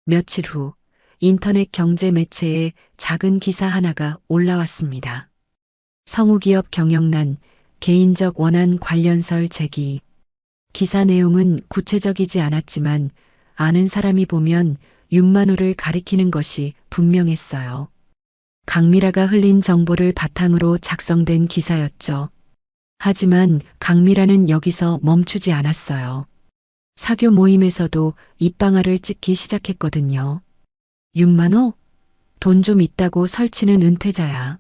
며칠 후 인터넷 경제 매체에 작은 기사 하나가 올라왔습니다. 성우기업 경영난, 개인적 원한 관련설 제기. 기사 내용은 구체적이지 않았지만 아는 사람이 보면 윤만호를 가리키는 것이 분명했어요. 강미라가 흘린 정보를 바탕으로 작성된 기사였죠. 하지만 강미라는 여기서 멈추지 않았어요. 사교 모임에서도 입방아를 찍기 시작했거든요. 윤만호? 돈 좀 있다고 설치는 은퇴자야.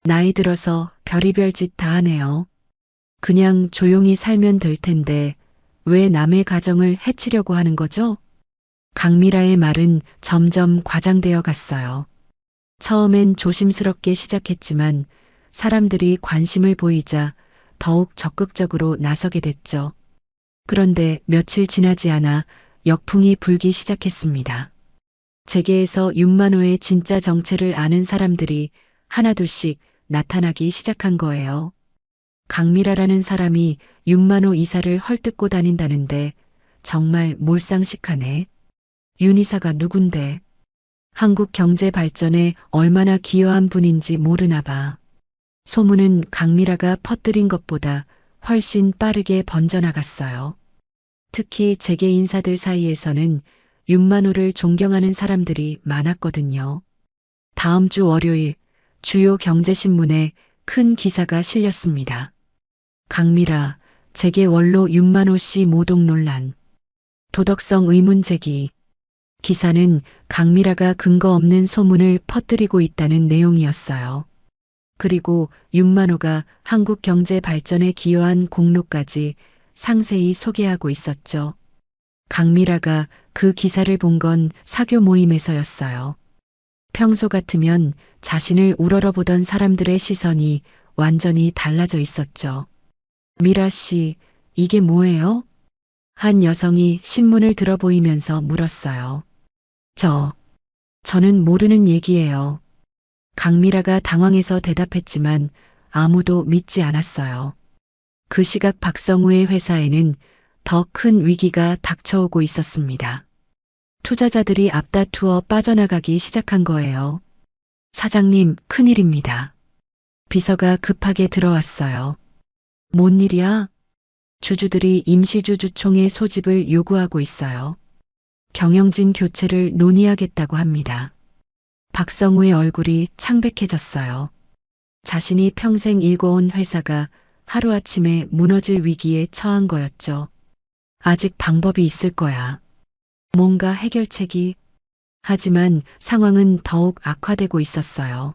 나이 들어서 별의별 짓 다 하네요. 그냥 조용히 살면 될 텐데 왜 남의 가정을 해치려고 하는 거죠? 강미라의 말은 점점 과장되어 갔어요. 처음엔 조심스럽게 시작했지만 사람들이 관심을 보이자 더욱 적극적으로 나서게 됐죠. 그런데 며칠 지나지 않아 역풍이 불기 시작했습니다. 재계에서 윤만호의 진짜 정체를 아는 사람들이 하나둘씩 나타나기 시작한 거예요. 강미라라는 사람이 윤만호 이사를 헐뜯고 다닌다는데 정말 몰상식하네. 윤 이사가 누군데? 한국 경제 발전에 얼마나 기여한 분인지 모르나 봐. 소문은 강미라가 퍼뜨린 것보다 훨씬 빠르게 번져나갔어요. 특히 재계 인사들 사이에서는 윤만호를 존경하는 사람들이 많았거든요. 다음 주 월요일 주요 경제신문에 큰 기사가 실렸습니다. 강미라, 재계 원로 윤만호 씨 모독 논란. 도덕성 의문 제기. 기사는 강미라가 근거 없는 소문을 퍼뜨리고 있다는 내용이었어요. 그리고 윤만호가 한국 경제 발전에 기여한 공로까지 상세히 소개하고 있었죠. 강미라가 그 기사를 본 건 사교 모임에서였어요. 평소 같으면 자신을 우러러보던 사람들의 시선이 완전히 달라져 있었죠. 미라 씨, 이게 뭐예요? 한 여성이 신문을 들어 보이면서 물었어요. 저는 모르는 얘기예요. 강미라가 당황해서 대답했지만 아무도 믿지 않았어요. 그 시각 박성우의 회사에는 더 큰 위기가 닥쳐오고 있었습니다. 투자자들이 앞다투어 빠져나가기 시작한 거예요. 사장님, 큰일입니다. 비서가 급하게 들어왔어요. 뭔 일이야? 주주들이 임시주 주총의 소집을 요구하고 있어요. 경영진 교체를 논의하겠다고 합니다. 박성우의 얼굴이 창백해졌어요. 자신이 평생 일궈온 회사가 하루아침에 무너질 위기에 처한 거였죠. 아직 방법이 있을 거야. 뭔가 해결책이. 하지만 상황은 더욱 악화되고 있었어요.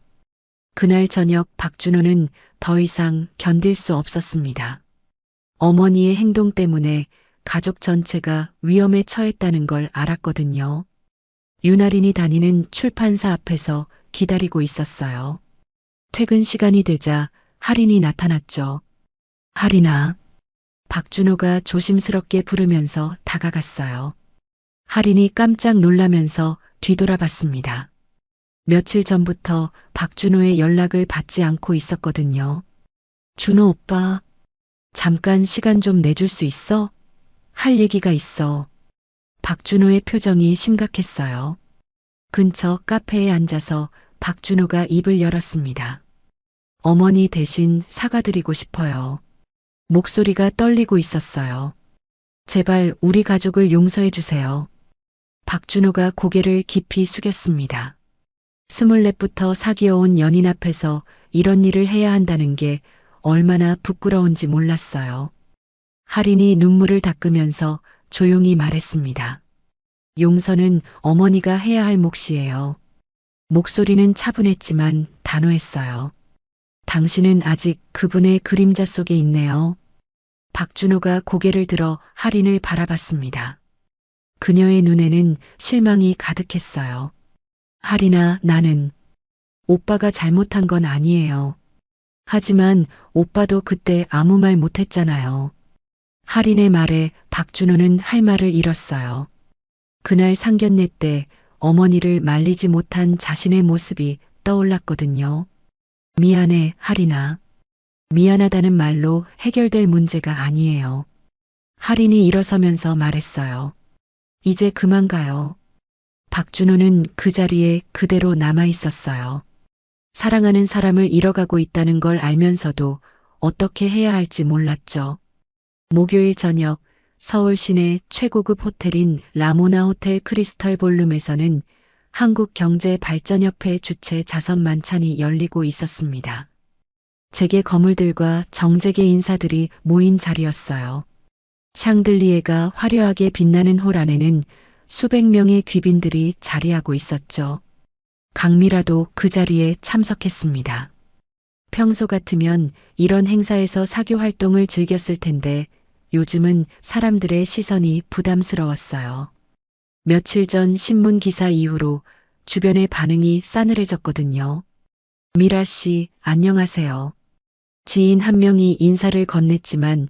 그날 저녁 박준호는 더 이상 견딜 수 없었습니다. 어머니의 행동 때문에 가족 전체가 위험에 처했다는 걸 알았거든요. 윤아린이 다니는 출판사 앞에서 기다리고 있었어요. 퇴근 시간이 되자 할인이 나타났죠. 할인아. 박준호가 조심스럽게 부르면서 다가갔어요. 할인이 깜짝 놀라면서 뒤돌아봤습니다. 며칠 전부터 박준호의 연락을 받지 않고 있었거든요. 준호 오빠, 잠깐 시간 좀 내줄 수 있어? 할 얘기가 있어. 박준호의 표정이 심각했어요. 근처 카페에 앉아서 박준호가 입을 열었습니다. 어머니 대신 사과드리고 싶어요. 목소리가 떨리고 있었어요. 제발 우리 가족을 용서해 주세요. 박준호가 고개를 깊이 숙였습니다. 24부터 사귀어온 연인 앞에서 이런 일을 해야 한다는 게 얼마나 부끄러운지 몰랐어요. 할인이 눈물을 닦으면서 조용히 말했습니다. 용서는 어머니가 해야 할 몫이에요. 목소리는 차분했지만 단호했어요. 당신은 아직 그분의 그림자 속에 있네요. 박준호가 고개를 들어 할인을 바라봤습니다. 그녀의 눈에는 실망이 가득했어요. 할인아, 나는 오빠가 잘못한 건 아니에요. 하지만 오빠도 그때 아무 말 못했잖아요. 할인의 말에 박준호는 할 말을 잃었어요. 그날 상견례 때 어머니를 말리지 못한 자신의 모습이 떠올랐거든요. 미안해, 할인아. 미안하다는 말로 해결될 문제가 아니에요. 할인이 일어서면서 말했어요. 이제 그만 가요. 박준호는 그 자리에 그대로 남아 있었어요. 사랑하는 사람을 잃어가고 있다는 걸 알면서도 어떻게 해야 할지 몰랐죠. 목요일 저녁 서울 시내 최고급 호텔인 라모나 호텔 크리스털 볼룸에서는 한국경제발전협회 주최 자선 만찬이 열리고 있었습니다. 재계 거물들과 정재계 인사들이 모인 자리였어요. 샹들리에가 화려하게 빛나는 홀 안에는 수백 명의 귀빈들이 자리하고 있었죠. 강미라도 그 자리에 참석했습니다. 평소 같으면 이런 행사에서 사교 활동을 즐겼을 텐데 요즘은 사람들의 시선이 부담스러웠어요. 며칠 전 신문 기사 이후로 주변의 반응이 싸늘해졌거든요. 미라 씨, 안녕하세요. 지인 한 명이 인사를 건넸지만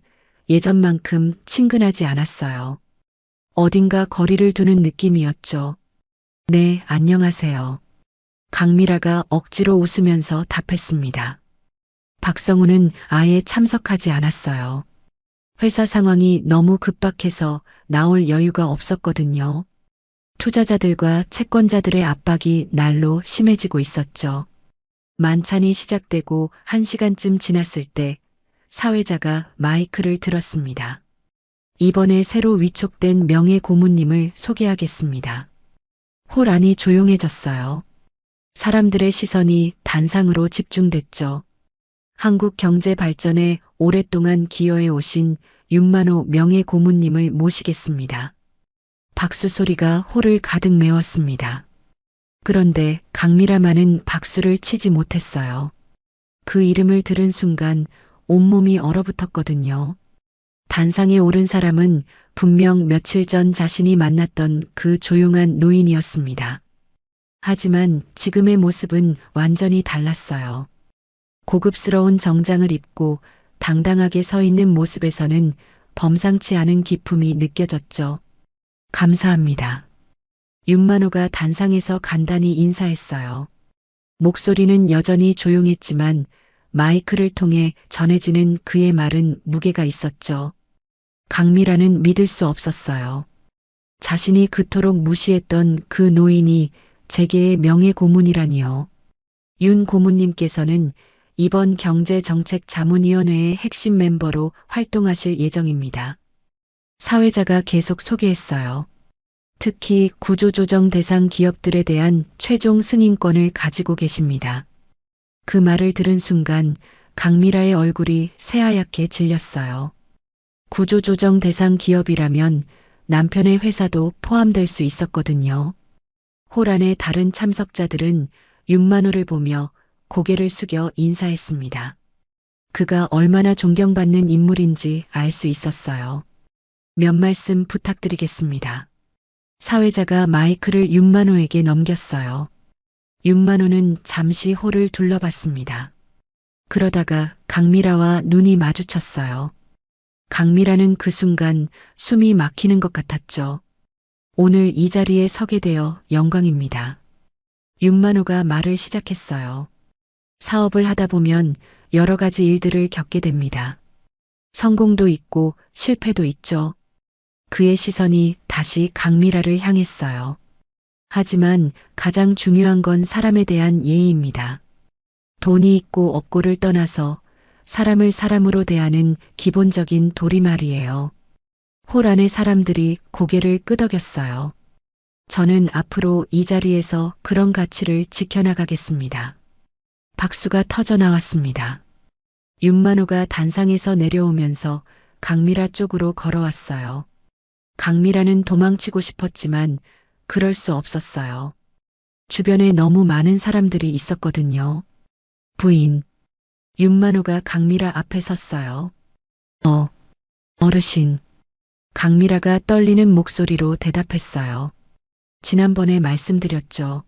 예전만큼 친근하지 않았어요. 어딘가 거리를 두는 느낌이었죠. 네, 안녕하세요. 강미라가 억지로 웃으면서 답했습니다. 박성우는 아예 참석하지 않았어요. 회사 상황이 너무 급박해서 나올 여유가 없었거든요. 투자자들과 채권자들의 압박이 날로 심해지고 있었죠. 만찬이 시작되고 1시간쯤 지났을 때 사회자가 마이크를 들었습니다. 이번에 새로 위촉된 명예 고문님을 소개하겠습니다. 홀 안이 조용해졌어요. 사람들의 시선이 단상으로 집중됐죠. 한국 경제 발전에 오랫동안 기여해 오신 윤만호 명예 고문님을 모시겠습니다. 박수 소리가 홀을 가득 메웠습니다. 그런데 강미라만은 박수를 치지 못했어요. 그 이름을 들은 순간 온몸이 얼어붙었거든요. 단상에 오른 사람은 분명 며칠 전 자신이 만났던 그 조용한 노인이었습니다. 하지만 지금의 모습은 완전히 달랐어요. 고급스러운 정장을 입고 당당하게 서 있는 모습에서는 범상치 않은 기품이 느껴졌죠. 감사합니다. 윤만호가 단상에서 간단히 인사했어요. 목소리는 여전히 조용했지만 마이크를 통해 전해지는 그의 말은 무게가 있었죠. 강미라는 믿을 수 없었어요. 자신이 그토록 무시했던 그 노인이 재계의 명예 고문이라니요. 윤 고문님께서는 이번 경제정책자문위원회의 핵심 멤버로 활동하실 예정입니다. 사회자가 계속 소개했어요. 특히 구조조정 대상 기업들에 대한 최종 승인권을 가지고 계십니다. 그 말을 들은 순간 강미라의 얼굴이 새하얗게 질렸어요. 구조조정 대상 기업이라면 남편의 회사도 포함될 수 있었거든요. 홀 안의 다른 참석자들은 윤만호를 보며 고개를 숙여 인사했습니다. 그가 얼마나 존경받는 인물인지 알 수 있었어요. 몇 말씀 부탁드리겠습니다. 사회자가 마이크를 윤만호에게 넘겼어요. 윤만호는 잠시 홀을 둘러봤습니다. 그러다가 강미라와 눈이 마주쳤어요. 강미라는 그 순간 숨이 막히는 것 같았죠. 오늘 이 자리에 서게 되어 영광입니다. 윤만호가 말을 시작했어요. 사업을 하다 보면 여러 가지 일들을 겪게 됩니다. 성공도 있고 실패도 있죠. 그의 시선이 다시 강미라를 향했어요. 하지만 가장 중요한 건 사람에 대한 예의입니다. 돈이 있고 없고를 떠나서 사람을 사람으로 대하는 기본적인 도리말이에요. 홀 안의 사람들이 고개를 끄덕였어요. 저는 앞으로 이 자리에서 그런 가치를 지켜나가겠습니다. 박수가 터져 나왔습니다. 윤만호가 단상에서 내려오면서 강미라 쪽으로 걸어왔어요. 강미라는 도망치고 싶었지만 그럴 수 없었어요. 주변에 너무 많은 사람들이 있었거든요. 부인. 윤만호가 강미라 앞에 섰어요. 어르신. 강미라가 떨리는 목소리로 대답했어요. 지난번에 말씀드렸죠.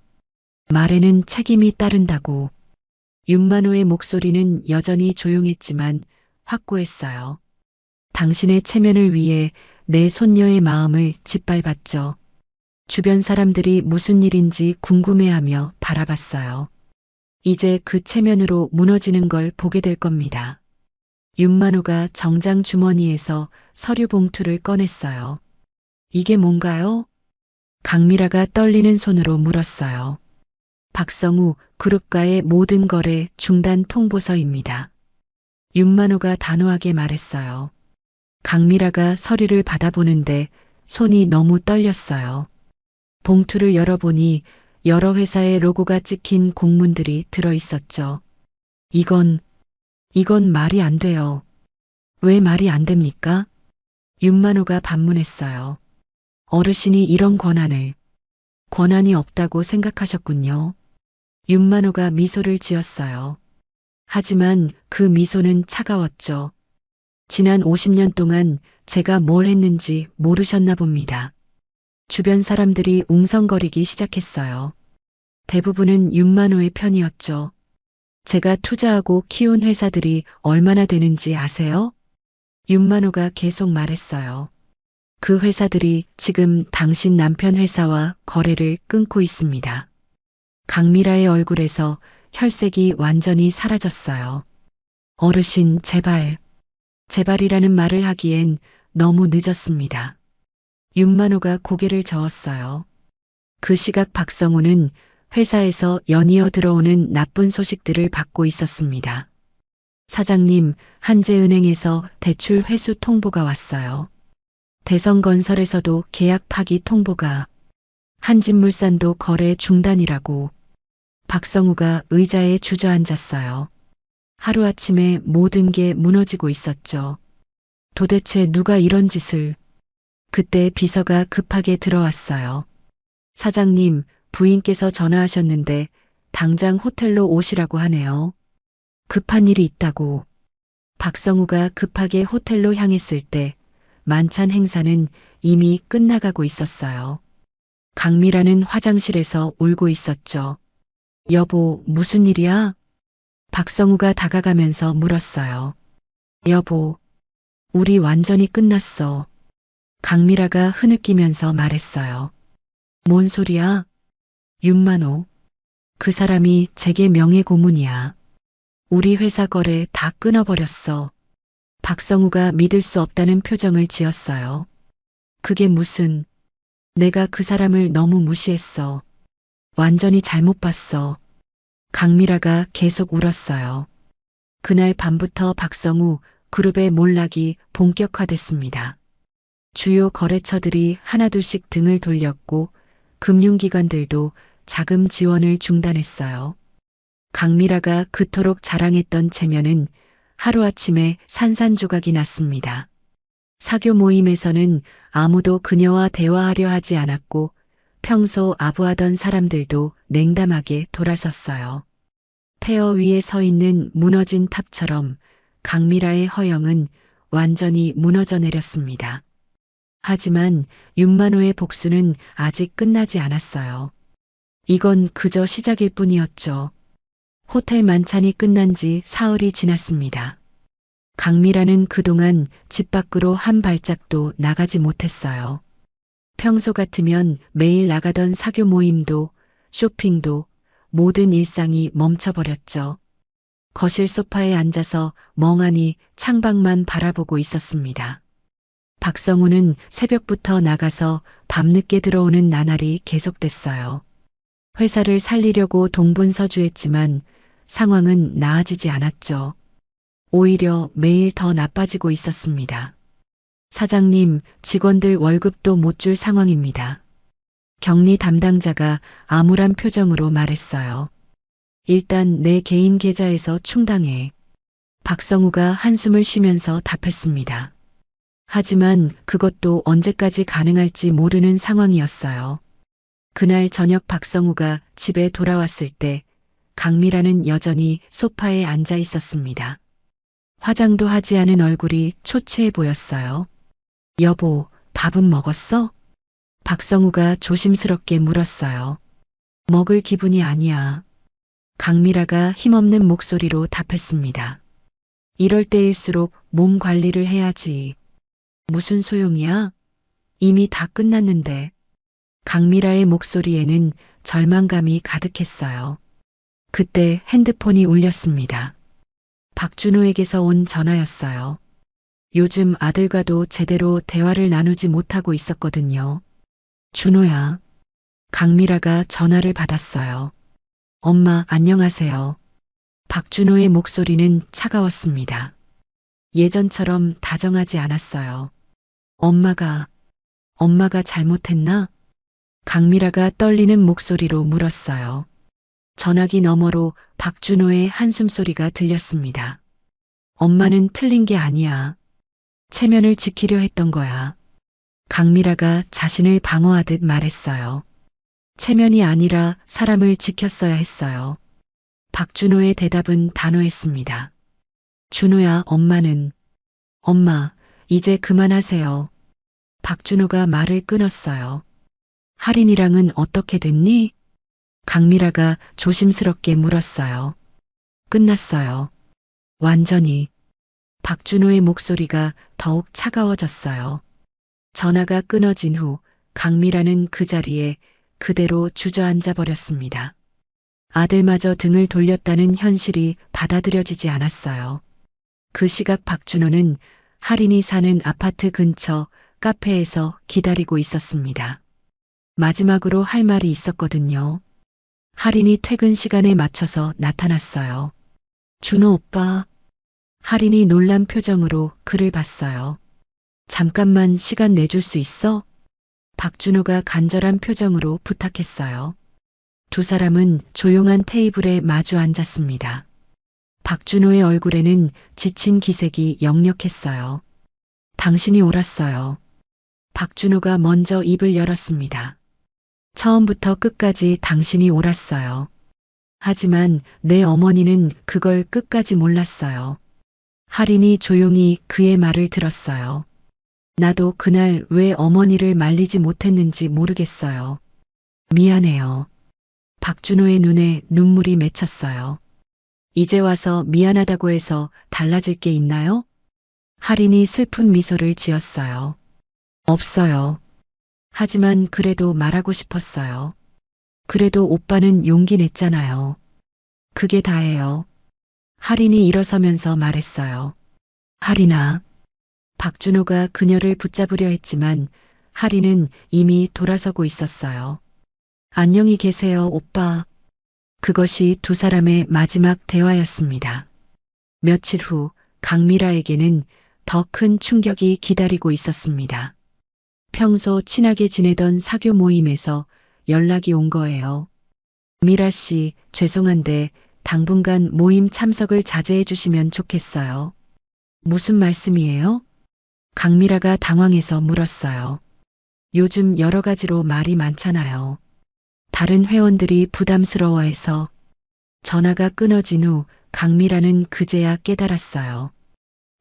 말에는 책임이 따른다고. 윤만호의 목소리는 여전히 조용했지만 확고했어요. 당신의 체면을 위해 내 손녀의 마음을 짓밟았죠. 주변 사람들이 무슨 일인지 궁금해하며 바라봤어요. 이제 그 체면으로 무너지는 걸 보게 될 겁니다. 윤만호가 정장 주머니에서 서류 봉투를 꺼냈어요. 이게 뭔가요? 강미라가 떨리는 손으로 물었어요. 박성우 그룹과의 모든 거래 중단 통보서입니다. 윤만호가 단호하게 말했어요. 강미라가 서류를 받아보는데 손이 너무 떨렸어요. 봉투를 열어보니 여러 회사의 로고가 찍힌 공문들이 들어있었죠. 이건 말이 안 돼요. 왜 말이 안 됩니까? 윤만호가 반문했어요. 어르신이 이런 권한이 없다고 생각하셨군요. 윤만호가 미소를 지었어요. 하지만 그 미소는 차가웠죠. 지난 50년 동안 제가 뭘 했는지 모르셨나 봅니다. 주변 사람들이 웅성거리기 시작했어요. 대부분은 윤만호의 편이었죠. 제가 투자하고 키운 회사들이 얼마나 되는지 아세요? 윤만호가 계속 말했어요. 그 회사들이 지금 당신 남편 회사와 거래를 끊고 있습니다. 강미라의 얼굴에서 혈색이 완전히 사라졌어요. 어르신, 제발이라는 말을 하기엔 너무 늦었습니다. 윤만호가 고개를 저었어요. 그 시각 박성우는 회사에서 연이어 들어오는 나쁜 소식들을 받고 있었습니다. 사장님, 한재은행에서 대출 회수 통보가 왔어요. 대성건설에서도 계약 파기 통보가, 한진물산도 거래 중단이라고. 박성우가 의자에 주저앉았어요. 하루아침에 모든 게 무너지고 있었죠. 도대체 누가 이런 짓을. 그때 비서가 급하게 들어왔어요. 사장님, 부인께서 전화하셨는데 당장 호텔로 오시라고 하네요. 급한 일이 있다고. 박성우가 급하게 호텔로 향했을 때 만찬 행사는 이미 끝나가고 있었어요. 강미라는 화장실에서 울고 있었죠. 여보, 무슨 일이야? 박성우가 다가가면서 물었어요. 여보, 우리 완전히 끝났어. 강미라가 흐느끼면서 말했어요. 뭔 소리야? 윤만호. 그 사람이 제게 명예고문이야. 우리 회사 거래 다 끊어버렸어. 박성우가 믿을 수 없다는 표정을 지었어요. 그게 무슨, 내가 그 사람을 너무 무시했어. 완전히 잘못 봤어. 강미라가 계속 울었어요. 그날 밤부터 박성우 그룹의 몰락이 본격화됐습니다. 주요 거래처들이 하나둘씩 등을 돌렸고 금융기관들도 자금 지원을 중단했어요. 강미라가 그토록 자랑했던 체면은 하루아침에 산산조각이 났습니다. 사교 모임에서는 아무도 그녀와 대화하려 하지 않았고 평소 아부하던 사람들도 냉담하게 돌아섰어요. 폐허 위에 서 있는 무너진 탑처럼 강미라의 허영은 완전히 무너져 내렸습니다. 하지만 윤만호의 복수는 아직 끝나지 않았어요. 이건 그저 시작일 뿐이었죠. 호텔 만찬이 끝난 지 사흘이 지났습니다. 강미라는 그동안 집 밖으로 한 발짝도 나가지 못했어요. 평소 같으면 매일 나가던 사교 모임도 쇼핑도 모든 일상이 멈춰버렸죠. 거실 소파에 앉아서 멍하니 창밖만 바라보고 있었습니다. 박성우는 새벽부터 나가서 밤늦게 들어오는 나날이 계속됐어요. 회사를 살리려고 동분서주했지만 상황은 나아지지 않았죠. 오히려 매일 더 나빠지고 있었습니다. 사장님, 직원들 월급도 못 줄 상황입니다. 격리 담당자가 암울한 표정으로 말했어요. 일단 내 개인 계좌에서 충당해. 박성우가 한숨을 쉬면서 답했습니다. 하지만 그것도 언제까지 가능할지 모르는 상황이었어요. 그날 저녁 박성우가 집에 돌아왔을 때 강미라는 여전히 소파에 앉아 있었습니다. 화장도 하지 않은 얼굴이 초췌해 보였어요. 여보, 밥은 먹었어? 박성우가 조심스럽게 물었어요. 먹을 기분이 아니야. 강미라가 힘없는 목소리로 답했습니다. 이럴 때일수록 몸 관리를 해야지. 무슨 소용이야? 이미 다 끝났는데. 강미라의 목소리에는 절망감이 가득했어요. 그때 핸드폰이 울렸습니다. 박준호에게서 온 전화였어요. 요즘 아들과도 제대로 대화를 나누지 못하고 있었거든요. 준호야. 강미라가 전화를 받았어요. 엄마, 안녕하세요. 박준호의 목소리는 차가웠습니다. 예전처럼 다정하지 않았어요. 엄마가 잘못했나? 강미라가 떨리는 목소리로 물었어요. 전화기 너머로 박준호의 한숨소리가 들렸습니다. 엄마는 틀린 게 아니야. 체면을 지키려 했던 거야. 강미라가 자신을 방어하듯 말했어요. 체면이 아니라 사람을 지켰어야 했어요. 박준호의 대답은 단호했습니다. 준호야, 엄마, 이제 그만하세요. 박준호가 말을 끊었어요. 할인이랑은 어떻게 됐니? 강미라가 조심스럽게 물었어요. 끝났어요. 완전히. 박준호의 목소리가 더욱 차가워졌어요. 전화가 끊어진 후 강미라는 그 자리에 그대로 주저앉아 버렸습니다. 아들마저 등을 돌렸다는 현실이 받아들여지지 않았어요. 그 시각 박준호는 할인이 사는 아파트 근처 카페에서 기다리고 있었습니다. 마지막으로 할 말이 있었거든요. 할인이 퇴근 시간에 맞춰서 나타났어요. 준호 오빠. 할인이 놀란 표정으로 그를 봤어요. 잠깐만 시간 내줄 수 있어? 박준호가 간절한 표정으로 부탁했어요. 두 사람은 조용한 테이블에 마주 앉았습니다. 박준호의 얼굴에는 지친 기색이 역력했어요. 당신이 옳았어요. 박준호가 먼저 입을 열었습니다. 처음부터 끝까지 당신이 옳았어요. 하지만 내 어머니는 그걸 끝까지 몰랐어요. 할인이 조용히 그의 말을 들었어요. 나도 그날 왜 어머니를 말리지 못했는지 모르겠어요. 미안해요. 박준호의 눈에 눈물이 맺혔어요. 이제 와서 미안하다고 해서 달라질 게 있나요? 할인이 슬픈 미소를 지었어요. 없어요. 하지만 그래도 말하고 싶었어요. 그래도 오빠는 용기 냈잖아요. 그게 다예요. 할인이 일어서면서 말했어요. 할인아. 박준호가 그녀를 붙잡으려 했지만 할인은 이미 돌아서고 있었어요. 안녕히 계세요, 오빠. 그것이 두 사람의 마지막 대화였습니다. 며칠 후 강미라에게는 더 큰 충격이 기다리고 있었습니다. 평소 친하게 지내던 사교 모임에서 연락이 온 거예요. 미라 씨, 죄송한데 당분간 모임 참석을 자제해 주시면 좋겠어요. 무슨 말씀이에요? 강미라가 당황해서 물었어요. 요즘 여러 가지로 말이 많잖아요. 다른 회원들이 부담스러워해서. 전화가 끊어진 후 강미라는 그제야 깨달았어요.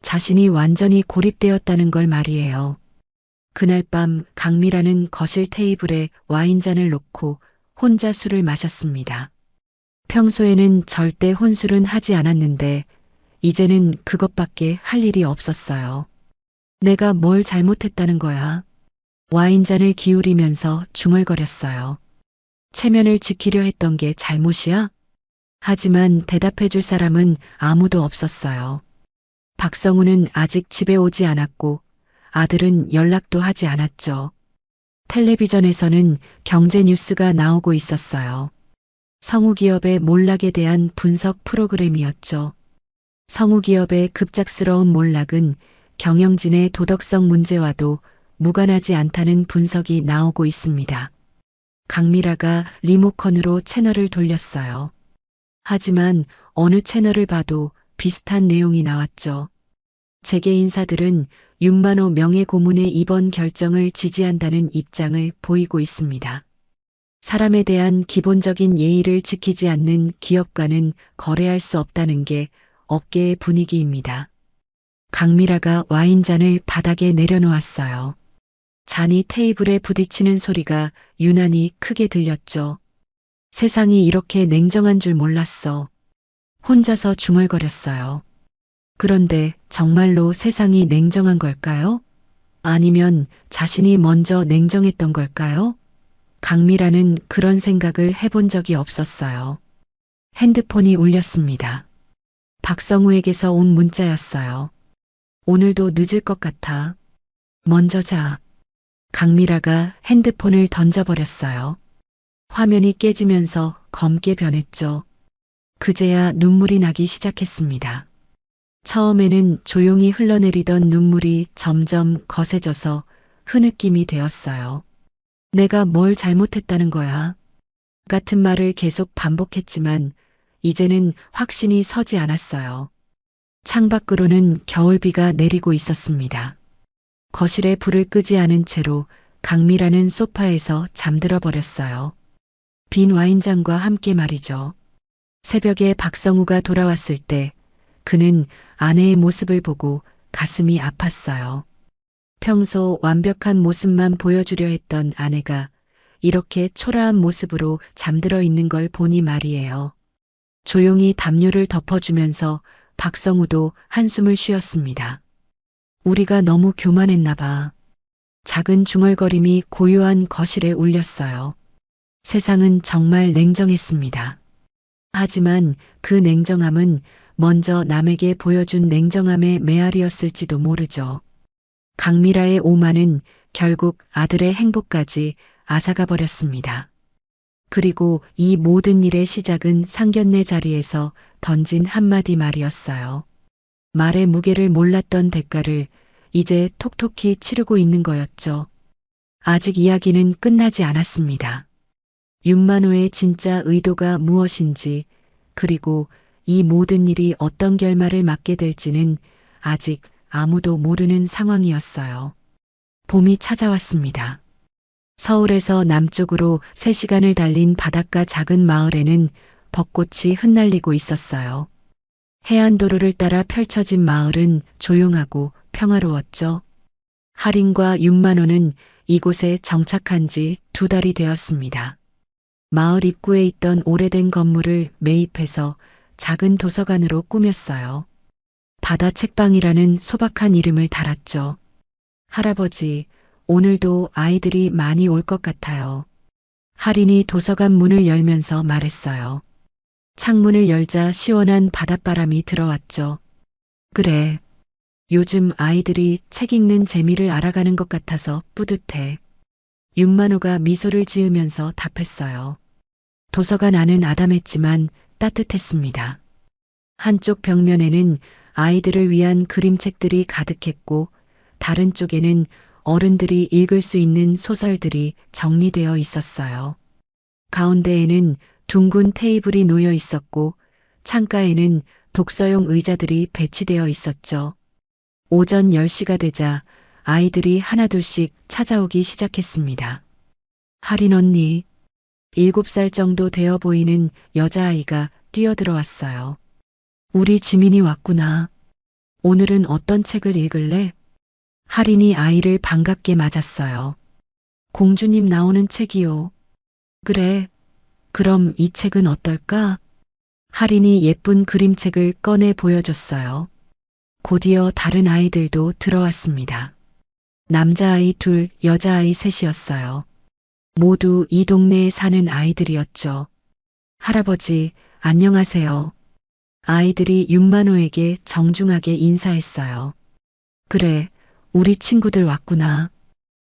자신이 완전히 고립되었다는 걸 말이에요. 그날 밤 강미라는 거실 테이블에 와인잔을 놓고 혼자 술을 마셨습니다. 평소에는 절대 혼술은 하지 않았는데 이제는 그것밖에 할 일이 없었어요. 내가 뭘 잘못했다는 거야? 와인잔을 기울이면서 중얼거렸어요. 체면을 지키려 했던 게 잘못이야? 하지만 대답해 줄 사람은 아무도 없었어요. 박성우는 아직 집에 오지 않았고 아들은 연락도 하지 않았죠. 텔레비전에서는 경제 뉴스가 나오고 있었어요. 성우기업의 몰락에 대한 분석 프로그램이었죠. 성우기업의 급작스러운 몰락은 경영진의 도덕성 문제와도 무관하지 않다는 분석이 나오고 있습니다. 강미라가 리모컨으로 채널을 돌렸어요. 하지만 어느 채널을 봐도 비슷한 내용이 나왔죠. 재계 인사들은 윤만호 명예고문의 이번 결정을 지지한다는 입장을 보이고 있습니다. 사람에 대한 기본적인 예의를 지키지 않는 기업과는 거래할 수 없다는 게 업계의 분위기입니다. 강미라가 와인잔을 바닥에 내려놓았어요. 잔이 테이블에 부딪히는 소리가 유난히 크게 들렸죠. 세상이 이렇게 냉정한 줄 몰랐어. 혼자서 중얼거렸어요. 그런데 정말로 세상이 냉정한 걸까요? 아니면 자신이 먼저 냉정했던 걸까요? 강미라는 그런 생각을 해본 적이 없었어요. 핸드폰이 울렸습니다. 박성우에게서 온 문자였어요. 오늘도 늦을 것 같아. 먼저 자. 강미라가 핸드폰을 던져버렸어요. 화면이 깨지면서 검게 변했죠. 그제야 눈물이 나기 시작했습니다. 처음에는 조용히 흘러내리던 눈물이 점점 거세져서 흐느낌이 되었어요. 내가 뭘 잘못했다는 거야? 같은 말을 계속 반복했지만 이제는 확신이 서지 않았어요. 창밖으로는 겨울비가 내리고 있었습니다. 거실에 불을 끄지 않은 채로 강미라는 소파에서 잠들어 버렸어요. 빈 와인잔과 함께 말이죠. 새벽에 박성우가 돌아왔을 때 그는 아내의 모습을 보고 가슴이 아팠어요. 평소 완벽한 모습만 보여주려 했던 아내가 이렇게 초라한 모습으로 잠들어 있는 걸 보니 말이에요. 조용히 담요를 덮어주면서 박성우도 한숨을 쉬었습니다. 우리가 너무 교만했나 봐. 작은 중얼거림이 고요한 거실에 울렸어요. 세상은 정말 냉정했습니다. 하지만 그 냉정함은 먼저 남에게 보여준 냉정함의 메아리였을지도 모르죠. 강미라의 오만은 결국 아들의 행복까지 앗아가 버렸습니다. 그리고 이 모든 일의 시작은 상견례 자리에서 던진 한마디 말이었어요. 말의 무게를 몰랐던 대가를 이제 톡톡히 치르고 있는 거였죠. 아직 이야기는 끝나지 않았습니다. 윤만호의 진짜 의도가 무엇인지, 그리고 이 모든 일이 어떤 결말을 맞게 될지는 아직 아무도 모르는 상황이었어요. 봄이 찾아왔습니다. 서울에서 남쪽으로 3시간을 달린 바닷가 작은 마을에는 벚꽃이 흩날리고 있었어요. 해안도로를 따라 펼쳐진 마을은 조용하고 평화로웠죠. 할인과 윤만호는 이곳에 정착한 지 2달이 되었습니다. 마을 입구에 있던 오래된 건물을 매입해서 작은 도서관으로 꾸몄어요. 바다 책방이라는 소박한 이름을 달았죠. 할아버지, 오늘도 아이들이 많이 올 것 같아요. 할인이 도서관 문을 열면서 말했어요. 창문을 열자 시원한 바닷바람이 들어왔죠. 그래. 요즘 아이들이 책 읽는 재미를 알아가는 것 같아서 뿌듯해. 윤만호가 미소를 지으면서 답했어요. 도서관 안은 아담했지만 따뜻했습니다. 한쪽 벽면에는 아이들을 위한 그림책들이 가득했고 다른 쪽에는 어른들이 읽을 수 있는 소설들이 정리되어 있었어요. 가운데에는 둥근 테이블이 놓여 있었고 창가에는 독서용 의자들이 배치되어 있었죠. 오전 10시가 되자 아이들이 하나둘씩 찾아오기 시작했습니다. 할인 언니, 7살 정도 되어 보이는 여자아이가 뛰어들어왔어요. 우리 지민이 왔구나. 오늘은 어떤 책을 읽을래? 할인이 아이를 반갑게 맞았어요. 공주님 나오는 책이요. 그래. 그럼 이 책은 어떨까? 할인이 예쁜 그림책을 꺼내 보여줬어요. 곧이어 다른 아이들도 들어왔습니다. 남자아이 2, 여자아이 3이었어요. 모두 이 동네에 사는 아이들이었죠. 할아버지, 안녕하세요. 아이들이 윤만호에게 정중하게 인사했어요. 그래, 우리 친구들 왔구나.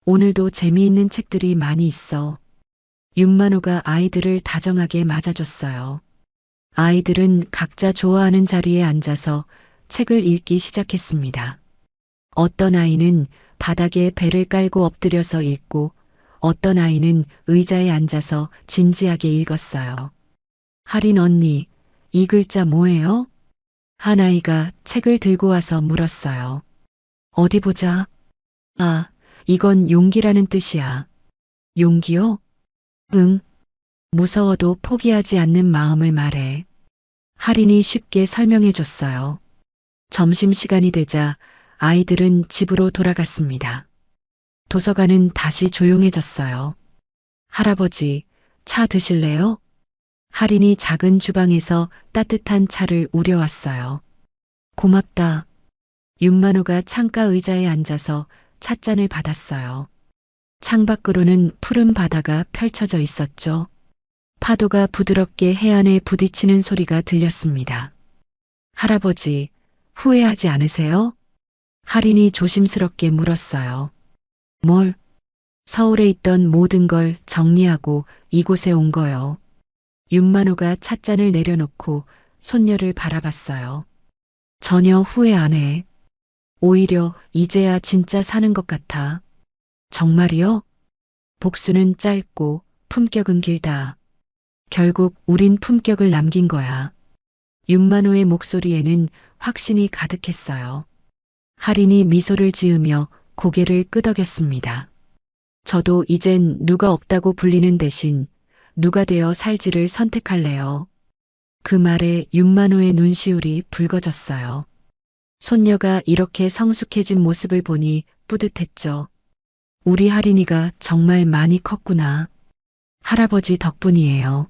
오늘도 재미있는 책들이 많이 있어. 윤만호가 아이들을 다정하게 맞아줬어요. 아이들은 각자 좋아하는 자리에 앉아서 책을 읽기 시작했습니다. 어떤 아이는 바닥에 배를 깔고 엎드려서 읽고 어떤 아이는 의자에 앉아서 진지하게 읽었어요. 할인 언니, 이 글자 뭐예요? 한 아이가 책을 들고 와서 물었어요. 어디 보자. 아, 이건 용기라는 뜻이야. 용기요? 응. 무서워도 포기하지 않는 마음을 말해. 할인이 쉽게 설명해 줬어요. 점심시간이 되자 아이들은 집으로 돌아갔습니다. 도서관은 다시 조용해졌어요. 할아버지, 차 드실래요? 할인이 작은 주방에서 따뜻한 차를 우려왔어요. 고맙다. 윤만호가 창가 의자에 앉아서 찻잔을 받았어요. 창밖으로는 푸른 바다가 펼쳐져 있었죠. 파도가 부드럽게 해안에 부딪히는 소리가 들렸습니다. 할아버지, 후회하지 않으세요? 할인이 조심스럽게 물었어요. 뭘? 서울에 있던 모든 걸 정리하고 이곳에 온 거요. 윤만호가 찻잔을 내려놓고 손녀를 바라봤어요. 전혀 후회 안 해. 오히려 이제야 진짜 사는 것 같아. 정말이요? 복수는 짧고 품격은 길다. 결국 우린 품격을 남긴 거야. 윤만호의 목소리에는 확신이 가득했어요. 할인이 미소를 지으며 고개를 끄덕였습니다. 저도 이젠 누가 없다고 불리는 대신 누가 되어 살지를 선택할래요. 그 말에 윤만호의 눈시울이 붉어졌어요. 손녀가 이렇게 성숙해진 모습을 보니 뿌듯했죠. 우리 할인이가 정말 많이 컸구나. 할아버지 덕분이에요.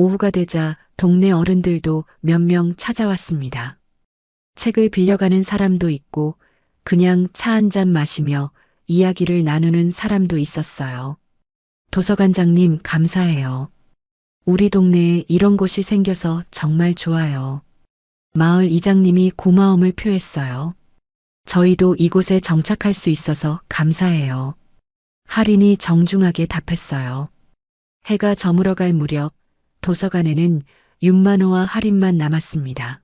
오후가 되자 동네 어른들도 몇 명 찾아왔습니다. 책을 빌려가는 사람도 있고 그냥 차 한 잔 마시며 이야기를 나누는 사람도 있었어요. 도서관장님 감사해요. 우리 동네에 이런 곳이 생겨서 정말 좋아요. 마을 이장님이 고마움을 표했어요. 저희도 이곳에 정착할 수 있어서 감사해요. 할인이 정중하게 답했어요. 해가 저물어갈 무렵 도서관에는 윤만호와 할인만 남았습니다.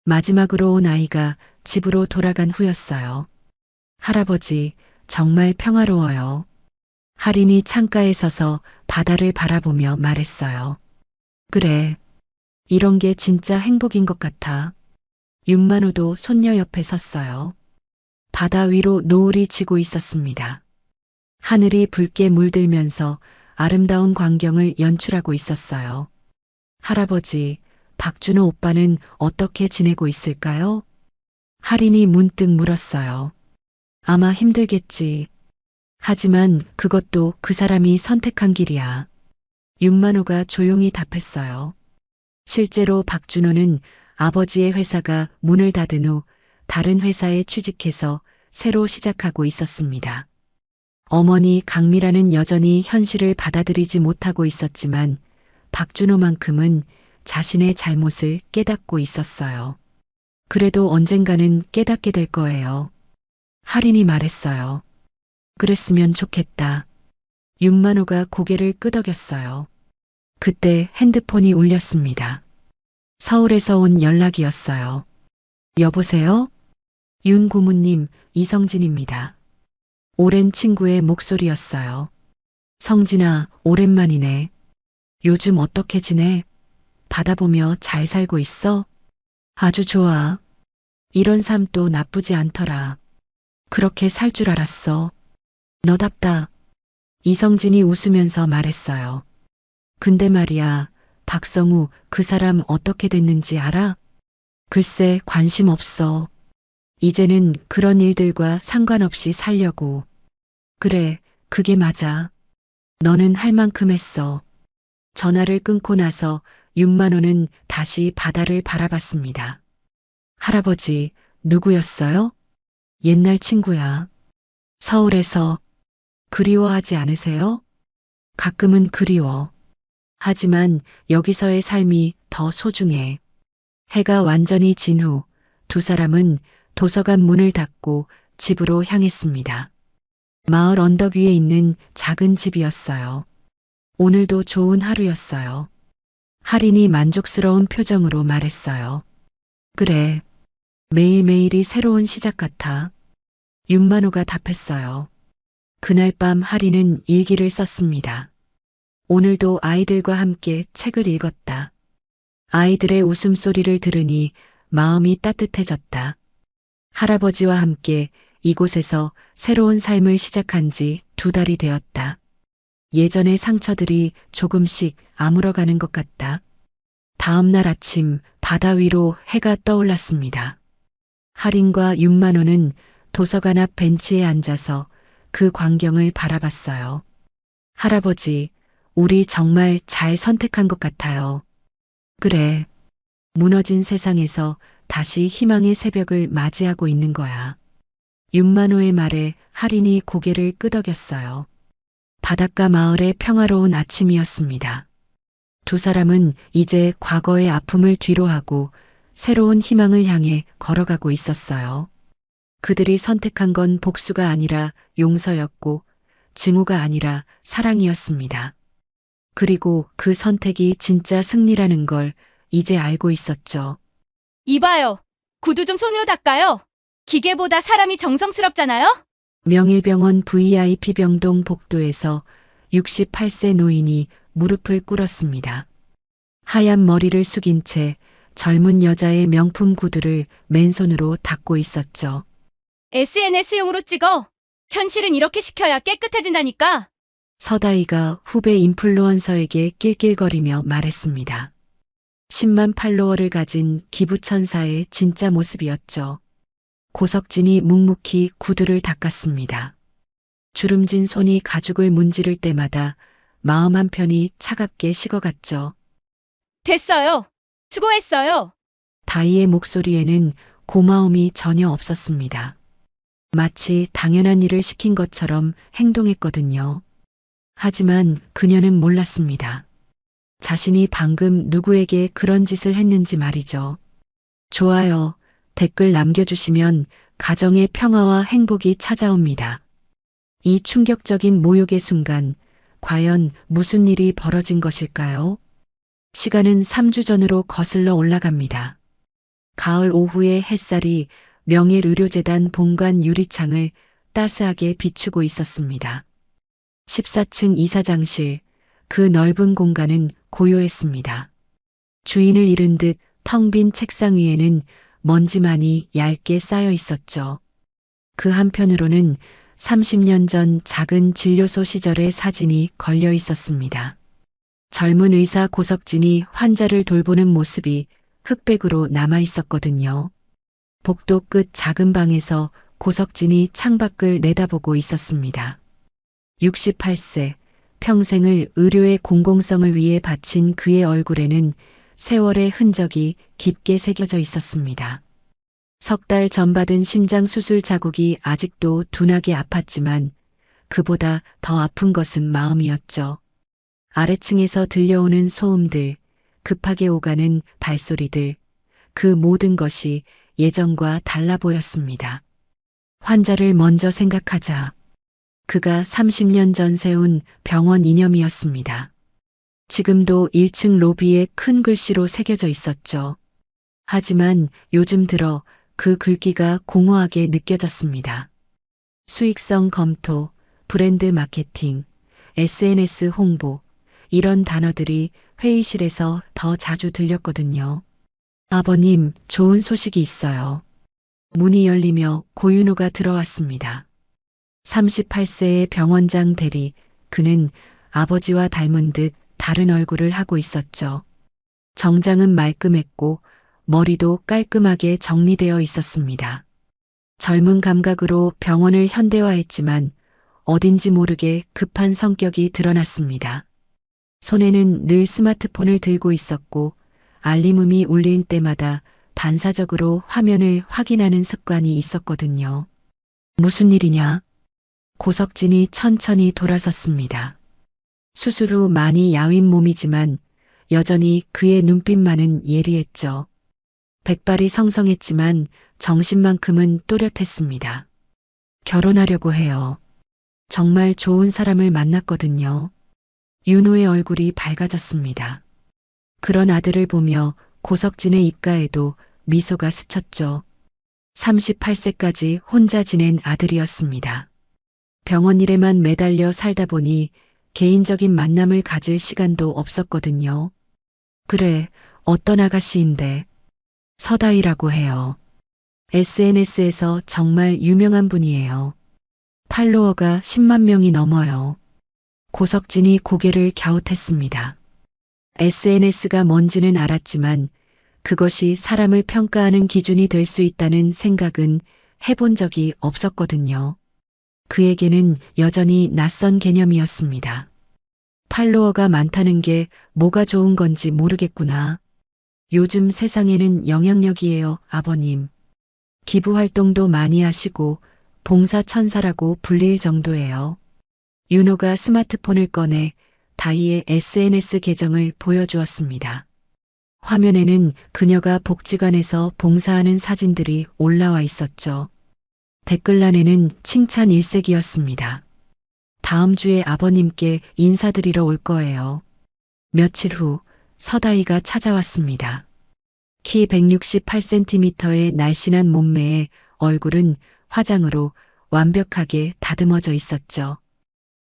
마지막으로 온 아이가 집으로 돌아간 후였어요. 할아버지, 정말 평화로워요. 할인이 창가에 서서 바다를 바라보며 말했어요. 그래. 이런 게 진짜 행복인 것 같아. 윤만호도 손녀 옆에 섰어요. 바다 위로 노을이 지고 있었습니다. 하늘이 붉게 물들면서 아름다운 광경을 연출하고 있었어요. 할아버지, 박준호 오빠는 어떻게 지내고 있을까요? 할인이 문득 물었어요. 아마 힘들겠지. 하지만 그것도 그 사람이 선택한 길이야. 윤만호가 조용히 답했어요. 실제로 박준호는 아버지의 회사가 문을 닫은 후 다른 회사에 취직해서 새로 시작하고 있었습니다. 어머니 강미라는 여전히 현실을 받아들이지 못하고 있었지만 박준호만큼은 자신의 잘못을 깨닫고 있었어요. 그래도 언젠가는 깨닫게 될 거예요. 할인이 말했어요. 그랬으면 좋겠다. 윤만호가 고개를 끄덕였어요. 그때 핸드폰이 울렸습니다. 서울에서 온 연락이었어요. 여보세요? 윤 고모님, 이성진입니다. 오랜 친구의 목소리였어요. 성진아, 오랜만이네. 요즘 어떻게 지내? 바다 보며 잘 살고 있어? 아주 좋아. 이런 삶도 나쁘지 않더라. 그렇게 살 줄 알았어. 너답다. 이성진이 웃으면서 말했어요. 근데 말이야, 박성우 그 사람 어떻게 됐는지 알아? 글쎄 관심 없어. 이제는 그런 일들과 상관없이 살려고. 그래, 그게 맞아. 너는 할 만큼 했어. 전화를 끊고 나서 윤만호는 다시 바다를 바라봤습니다. 할아버지, 누구였어요? 옛날 친구야. 서울에서. 그리워하지 않으세요? 가끔은 그리워. 하지만 여기서의 삶이 더 소중해. 해가 완전히 진 후 두 사람은 도서관 문을 닫고 집으로 향했습니다. 마을 언덕 위에 있는 작은 집이었어요. 오늘도 좋은 하루였어요. 할인이 만족스러운 표정으로 말했어요. 그래. 매일매일이 새로운 시작 같아. 윤만호가 답했어요. 그날 밤 할인은 일기를 썼습니다. 오늘도 아이들과 함께 책을 읽었다. 아이들의 웃음소리를 들으니 마음이 따뜻해졌다. 할아버지와 함께 이곳에서 새로운 삶을 시작한 지 2달이 되었다. 예전의 상처들이 조금씩 아물어가는 것 같다. 다음 날 아침 바다 위로 해가 떠올랐습니다. 할인과 윤만호는 도서관 앞 벤치에 앉아서 그 광경을 바라봤어요. 할아버지, 우리 정말 잘 선택한 것 같아요. 그래. 무너진 세상에서 다시 희망의 새벽을 맞이하고 있는 거야. 윤만호의 말에 할인이 고개를 끄덕였어요. 바닷가 마을의 평화로운 아침이었습니다. 두 사람은 이제 과거의 아픔을 뒤로하고 새로운 희망을 향해 걸어가고 있었어요. 그들이 선택한 건 복수가 아니라 용서였고 증오가 아니라 사랑이었습니다. 그리고 그 선택이 진짜 승리라는 걸 이제 알고 있었죠. 이봐요. 구두 좀 손으로 닦아요. 기계보다 사람이 정성스럽잖아요? 명일병원 VIP 병동 복도에서 68세 노인이 무릎을 꿇었습니다. 하얀 머리를 숙인 채 젊은 여자의 명품 구두를 맨손으로 닦고 있었죠. SNS용으로 찍어. 현실은 이렇게 시켜야 깨끗해진다니까. 서다이가 후배 인플루언서에게 낄낄거리며 말했습니다. 10만 팔로워를 가진 기부천사의 진짜 모습이었죠. 고석진이 묵묵히 구두를 닦았습니다. 주름진 손이 가죽을 문지를 때마다 마음 한편이 차갑게 식어갔죠. 됐어요. 수고했어요. 다이의 목소리에는 고마움이 전혀 없었습니다. 마치 당연한 일을 시킨 것처럼 행동했거든요. 하지만 그녀는 몰랐습니다. 자신이 방금 누구에게 그런 짓을 했는지 말이죠. 좋아요. 댓글 남겨주시면 가정의 평화와 행복이 찾아옵니다. 이 충격적인 모욕의 순간, 과연 무슨 일이 벌어진 것일까요? 시간은 3주 전으로 거슬러 올라갑니다. 가을 오후의 햇살이 명일의료재단 본관 유리창을 따스하게 비추고 있었습니다. 14층 이사장실, 그 넓은 공간은 고요했습니다. 주인을 잃은 듯 텅 빈 책상 위에는 먼지만이 얇게 쌓여 있었죠. 그 한편으로는 30년 전 작은 진료소 시절의 사진이 걸려 있었습니다. 젊은 의사 고석진이 환자를 돌보는 모습이 흑백으로 남아 있었거든요. 복도 끝 작은 방에서 고석진이 창밖을 내다보고 있었습니다. 68세, 평생을 의료의 공공성을 위해 바친 그의 얼굴에는 세월의 흔적이 깊게 새겨져 있었습니다. 석 달 전 받은 심장 수술 자국이 아직도 둔하게 아팠지만 그보다 더 아픈 것은 마음이었죠. 아래층에서 들려오는 소음들, 급하게 오가는 발소리들, 그 모든 것이 예전과 달라 보였습니다. 환자를 먼저 생각하자. 그가 30년 전 세운 병원 이념이었습니다. 지금도 1층 로비에 큰 글씨로 새겨져 있었죠. 하지만 요즘 들어 그 글귀가 공허하게 느껴졌습니다. 수익성 검토, 브랜드 마케팅, SNS 홍보, 이런 단어들이 회의실에서 더 자주 들렸거든요. 아버님, 좋은 소식이 있어요. 문이 열리며 고윤호가 들어왔습니다. 38세의 병원장 대리, 그는 아버지와 닮은 듯 다른 얼굴을 하고 있었죠. 정장은 말끔했고 머리도 깔끔하게 정리되어 있었습니다. 젊은 감각으로 병원을 현대화했지만 어딘지 모르게 급한 성격이 드러났습니다. 손에는 늘 스마트폰을 들고 있었고 알림음이 울릴 때마다 반사적으로 화면을 확인하는 습관이 있었거든요. 무슨 일이냐? 고석진이 천천히 돌아섰습니다. 수술 후 많이 야윈 몸이지만 여전히 그의 눈빛만은 예리했죠. 백발이 성성했지만 정신만큼은 또렷했습니다. 결혼하려고 해요. 정말 좋은 사람을 만났거든요. 윤호의 얼굴이 밝아졌습니다. 그런 아들을 보며 고석진의 입가에도 미소가 스쳤죠. 38세까지 혼자 지낸 아들이었습니다. 병원 일에만 매달려 살다 보니 개인적인 만남을 가질 시간도 없었거든요. 그래, 어떤 아가씨인데. 서다이라고 해요. SNS에서 정말 유명한 분이에요. 팔로워가 10만 명이 넘어요. 고석진이 고개를 갸웃했습니다. SNS가 뭔지는 알았지만 그것이 사람을 평가하는 기준이 될 수 있다는 생각은 해본 적이 없었거든요. 그에게는 여전히 낯선 개념이었습니다. 팔로워가 많다는 게 뭐가 좋은 건지 모르겠구나. 요즘 세상에는 영향력이에요, 아버님. 기부 활동도 많이 하시고 봉사천사라고 불릴 정도예요. 윤호가 스마트폰을 꺼내 다희의 SNS 계정을 보여주었습니다. 화면에는 그녀가 복지관에서 봉사하는 사진들이 올라와 있었죠. 댓글란에는 칭찬 일색이었습니다. 다음 주에 아버님께 인사드리러 올 거예요. 며칠 후 서다희가 찾아왔습니다. 키 168cm의 날씬한 몸매에 얼굴은 화장으로 완벽하게 다듬어져 있었죠.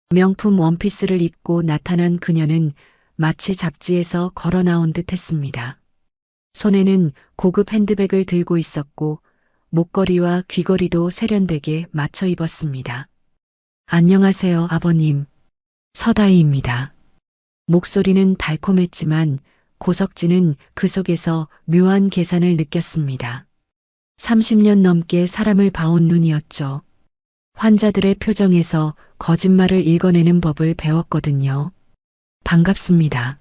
명품 원피스를 입고 나타난 그녀는 마치 잡지에서 걸어 나온 듯 했습니다. 손에는 고급 핸드백을 들고 있었고 목걸이와 귀걸이도 세련되게 맞춰 입었습니다. 안녕하세요, 아버님. 서다희입니다. 목소리는 달콤했지만 고석진은 그 속에서 묘한 계산을 느꼈습니다. 30년 넘게 사람을 봐온 눈이었죠. 환자들의 표정에서 거짓말을 읽어내는 법을 배웠거든요. 반갑습니다.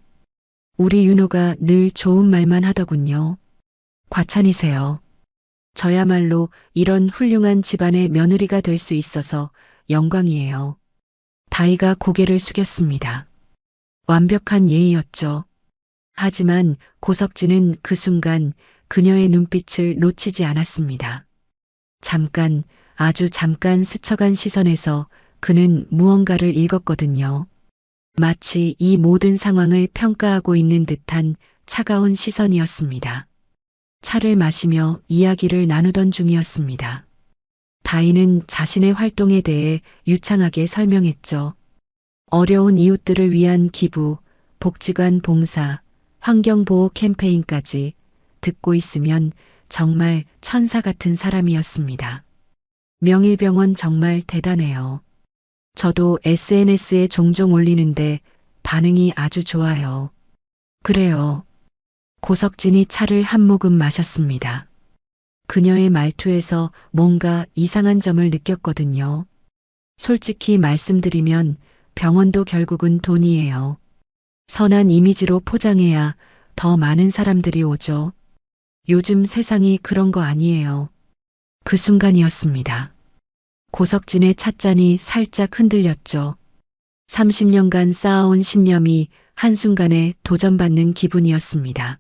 우리 윤호가 늘 좋은 말만 하더군요. 과찬이세요. 저야말로 이런 훌륭한 집안의 며느리가 될 수 있어서 영광이에요. 다희가 고개를 숙였습니다. 완벽한 예의였죠. 하지만 고석진은 그 순간 그녀의 눈빛을 놓치지 않았습니다. 잠깐, 아주 잠깐 스쳐간 시선에서 그는 무언가를 읽었거든요. 마치 이 모든 상황을 평가하고 있는 듯한 차가운 시선이었습니다. 차를 마시며 이야기를 나누던 중이었습니다. 다희는 자신의 활동에 대해 유창하게 설명했죠. 어려운 이웃들을 위한 기부, 복지관 봉사, 환경보호 캠페인까지 듣고 있으면 정말 천사 같은 사람이었습니다. 명일병원 정말 대단해요. 저도 SNS에 종종 올리는데 반응이 아주 좋아요. 그래요. 고석진이 차를 한 모금 마셨습니다. 그녀의 말투에서 뭔가 이상한 점을 느꼈거든요. 솔직히 말씀드리면 병원도 결국은 돈이에요. 선한 이미지로 포장해야 더 많은 사람들이 오죠. 요즘 세상이 그런 거 아니에요. 그 순간이었습니다. 고석진의 찻잔이 살짝 흔들렸죠. 30년간 쌓아온 신념이 한순간에 도전받는 기분이었습니다.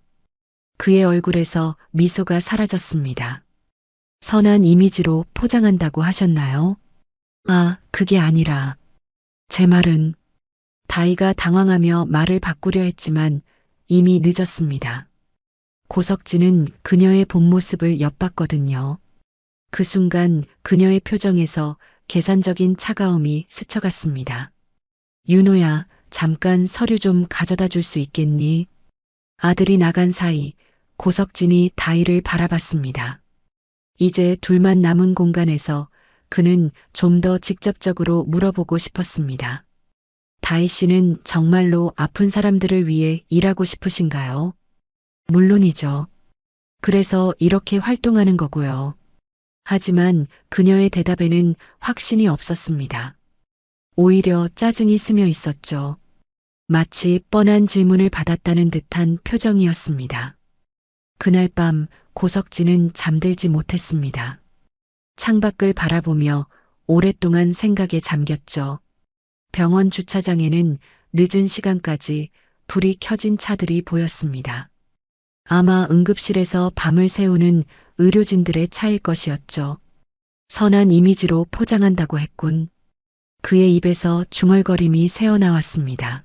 그의 얼굴에서 미소가 사라졌습니다. 선한 이미지로 포장한다고 하셨나요? 아, 그게 아니라. 제 말은. 다희가 당황하며 말을 바꾸려 했지만 이미 늦었습니다. 고석진은 그녀의 본 모습을 엿봤거든요. 그 순간 그녀의 표정에서 계산적인 차가움이 스쳐갔습니다. 윤호야, 잠깐 서류 좀 가져다 줄 수 있겠니? 아들이 나간 사이 고석진이 다희를 바라봤습니다. 이제 둘만 남은 공간에서 그는 좀 더 직접적으로 물어보고 싶었습니다. 다희 씨는 정말로 아픈 사람들을 위해 일하고 싶으신가요? 물론이죠. 그래서 이렇게 활동하는 거고요. 하지만 그녀의 대답에는 확신이 없었습니다. 오히려 짜증이 스며 있었죠. 마치 뻔한 질문을 받았다는 듯한 표정이었습니다. 그날 밤 고석진은 잠들지 못했습니다. 창밖을 바라보며 오랫동안 생각에 잠겼죠. 병원 주차장에는 늦은 시간까지 불이 켜진 차들이 보였습니다. 아마 응급실에서 밤을 새우는 의료진들의 차일 것이었죠. 선한 이미지로 포장한다고 했군. 그의 입에서 중얼거림이 새어나왔습니다.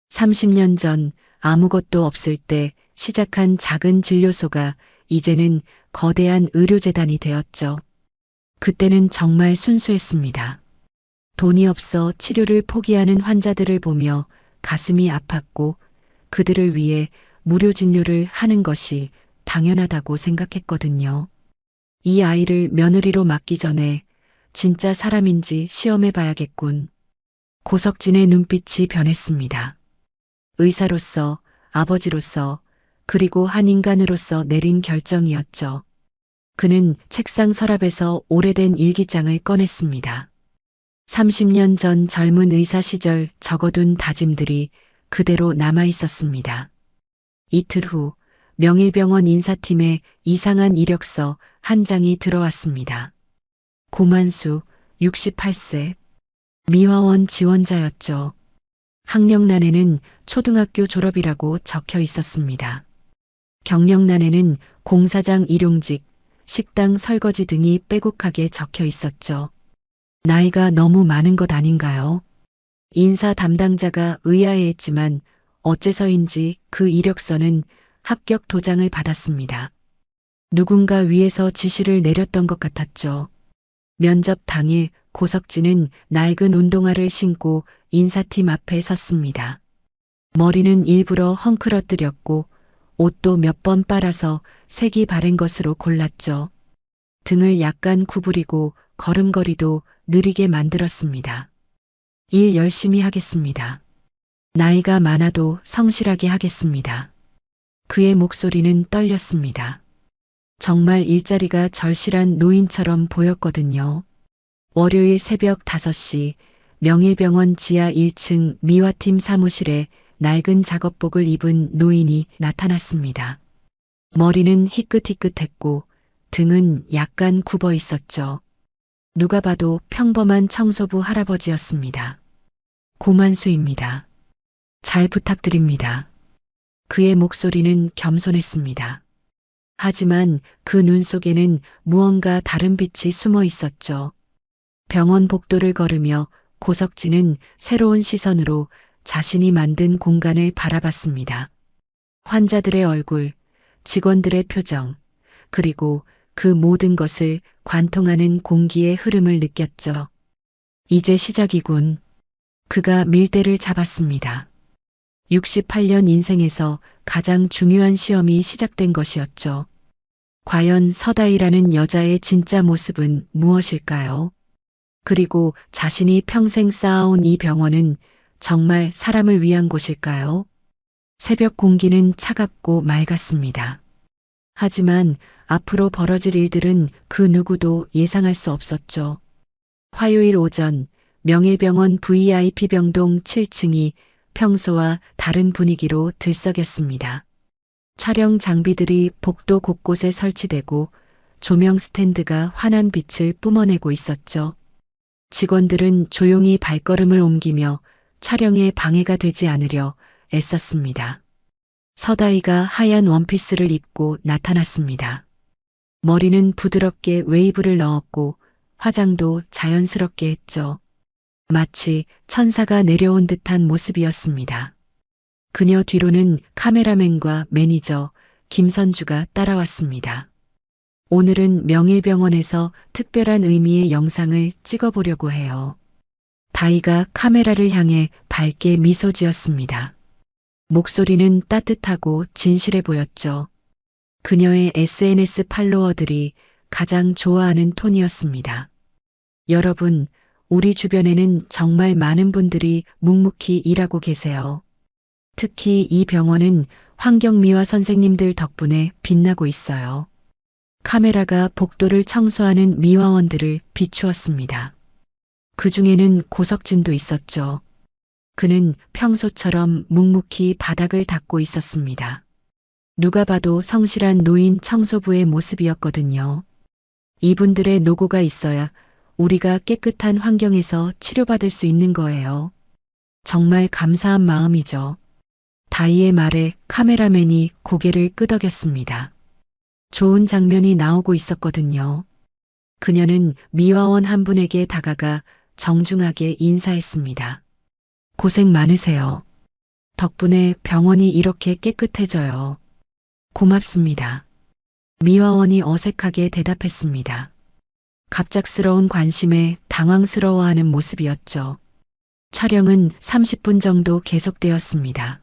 30년 전 아무것도 없을 때 시작한 작은 진료소가 이제는 거대한 의료재단이 되었죠. 그때는 정말 순수했습니다. 돈이 없어 치료를 포기하는 환자들을 보며 가슴이 아팠고 그들을 위해 무료 진료를 하는 것이 당연하다고 생각했거든요. 이 아이를 며느리로 맡기 전에 진짜 사람인지 시험해 봐야겠군. 고석진의 눈빛이 변했습니다. 의사로서, 아버지로서, 그리고 한 인간으로서 내린 결정이었죠. 그는 책상 서랍에서 오래된 일기장을 꺼냈습니다. 30년 전 젊은 의사 시절 적어둔 다짐들이 그대로 남아 있었습니다. 이틀 후 명일병원 인사팀에 이상한 이력서 한 장이 들어왔습니다. 고만수, 68세. 미화원 지원자였죠. 학력란에는 초등학교 졸업이라고 적혀 있었습니다. 경력란에는 공사장 일용직, 식당 설거지 등이 빼곡하게 적혀 있었죠. 나이가 너무 많은 것 아닌가요? 인사 담당자가 의아해했지만 어째서인지 그 이력서는 합격 도장을 받았습니다. 누군가 위에서 지시를 내렸던 것 같았죠. 면접 당일 고석진은 낡은 운동화를 신고 인사팀 앞에 섰습니다. 머리는 일부러 헝클어뜨렸고 옷도 몇 번 빨아서 색이 바랜 것으로 골랐죠. 등을 약간 구부리고 걸음걸이도 느리게 만들었습니다. 일 열심히 하겠습니다. 나이가 많아도 성실하게 하겠습니다. 그의 목소리는 떨렸습니다. 정말 일자리가 절실한 노인처럼 보였거든요. 월요일 새벽 5시 명일병원 지하 1층 미화팀 사무실에 낡은 작업복을 입은 노인이 나타났습니다. 머리는 희끗희끗했고 등은 약간 굽어 있었죠. 누가 봐도 평범한 청소부 할아버지였습니다. 고만수입니다. 잘 부탁드립니다. 그의 목소리는 겸손했습니다. 하지만 그 눈 속에는 무언가 다른 빛이 숨어 있었죠. 병원 복도를 걸으며 고석진은 새로운 시선으로 자신이 만든 공간을 바라봤습니다. 환자들의 얼굴, 직원들의 표정, 그리고 그 모든 것을 관통하는 공기의 흐름을 느꼈죠. 이제 시작이군. 그가 밀대를 잡았습니다. 68년 인생에서 가장 중요한 시험이 시작된 것이었죠. 과연 서다이라는 여자의 진짜 모습은 무엇일까요? 그리고 자신이 평생 쌓아온 이 병원은 정말 사람을 위한 곳일까요? 새벽 공기는 차갑고 맑았습니다. 하지만 앞으로 벌어질 일들은 그 누구도 예상할 수 없었죠. 화요일 오전 명일병원 VIP 병동 7층이 평소와 다른 분위기로 들썩였습니다. 촬영 장비들이 복도 곳곳에 설치되고 조명 스탠드가 환한 빛을 뿜어내고 있었죠. 직원들은 조용히 발걸음을 옮기며 촬영에 방해가 되지 않으려 애썼습니다. 서다이가 하얀 원피스를 입고 나타났습니다. 머리는 부드럽게 웨이브를 넣었고 화장도 자연스럽게 했죠. 마치 천사가 내려온 듯한 모습이었습니다. 그녀 뒤로는 카메라맨과 매니저 김선주가 따라왔습니다. 오늘은 명일병원에서 특별한 의미의 영상을 찍어보려고 해요. 다이가 카메라를 향해 밝게 미소 지었습니다. 목소리는 따뜻하고 진실해 보였죠. 그녀의 SNS 팔로워들이 가장 좋아하는 톤이었습니다. 여러분, 우리 주변에는 정말 많은 분들이 묵묵히 일하고 계세요. 특히 이 병원은 환경미화 선생님들 덕분에 빛나고 있어요. 카메라가 복도를 청소하는 미화원들을 비추었습니다. 그 중에는 고석진도 있었죠. 그는 평소처럼 묵묵히 바닥을 닦고 있었습니다. 누가 봐도 성실한 노인 청소부의 모습이었거든요. 이분들의 노고가 있어야 우리가 깨끗한 환경에서 치료받을 수 있는 거예요. 정말 감사한 마음이죠. 다이의 말에 카메라맨이 고개를 끄덕였습니다. 좋은 장면이 나오고 있었거든요. 그녀는 미화원 한 분에게 다가가 정중하게 인사했습니다. 고생 많으세요. 덕분에 병원이 이렇게 깨끗해져요. 고맙습니다. 미화원이 어색하게 대답했습니다. 갑작스러운 관심에 당황스러워하는 모습이었죠. 촬영은 30분 정도 계속되었습니다.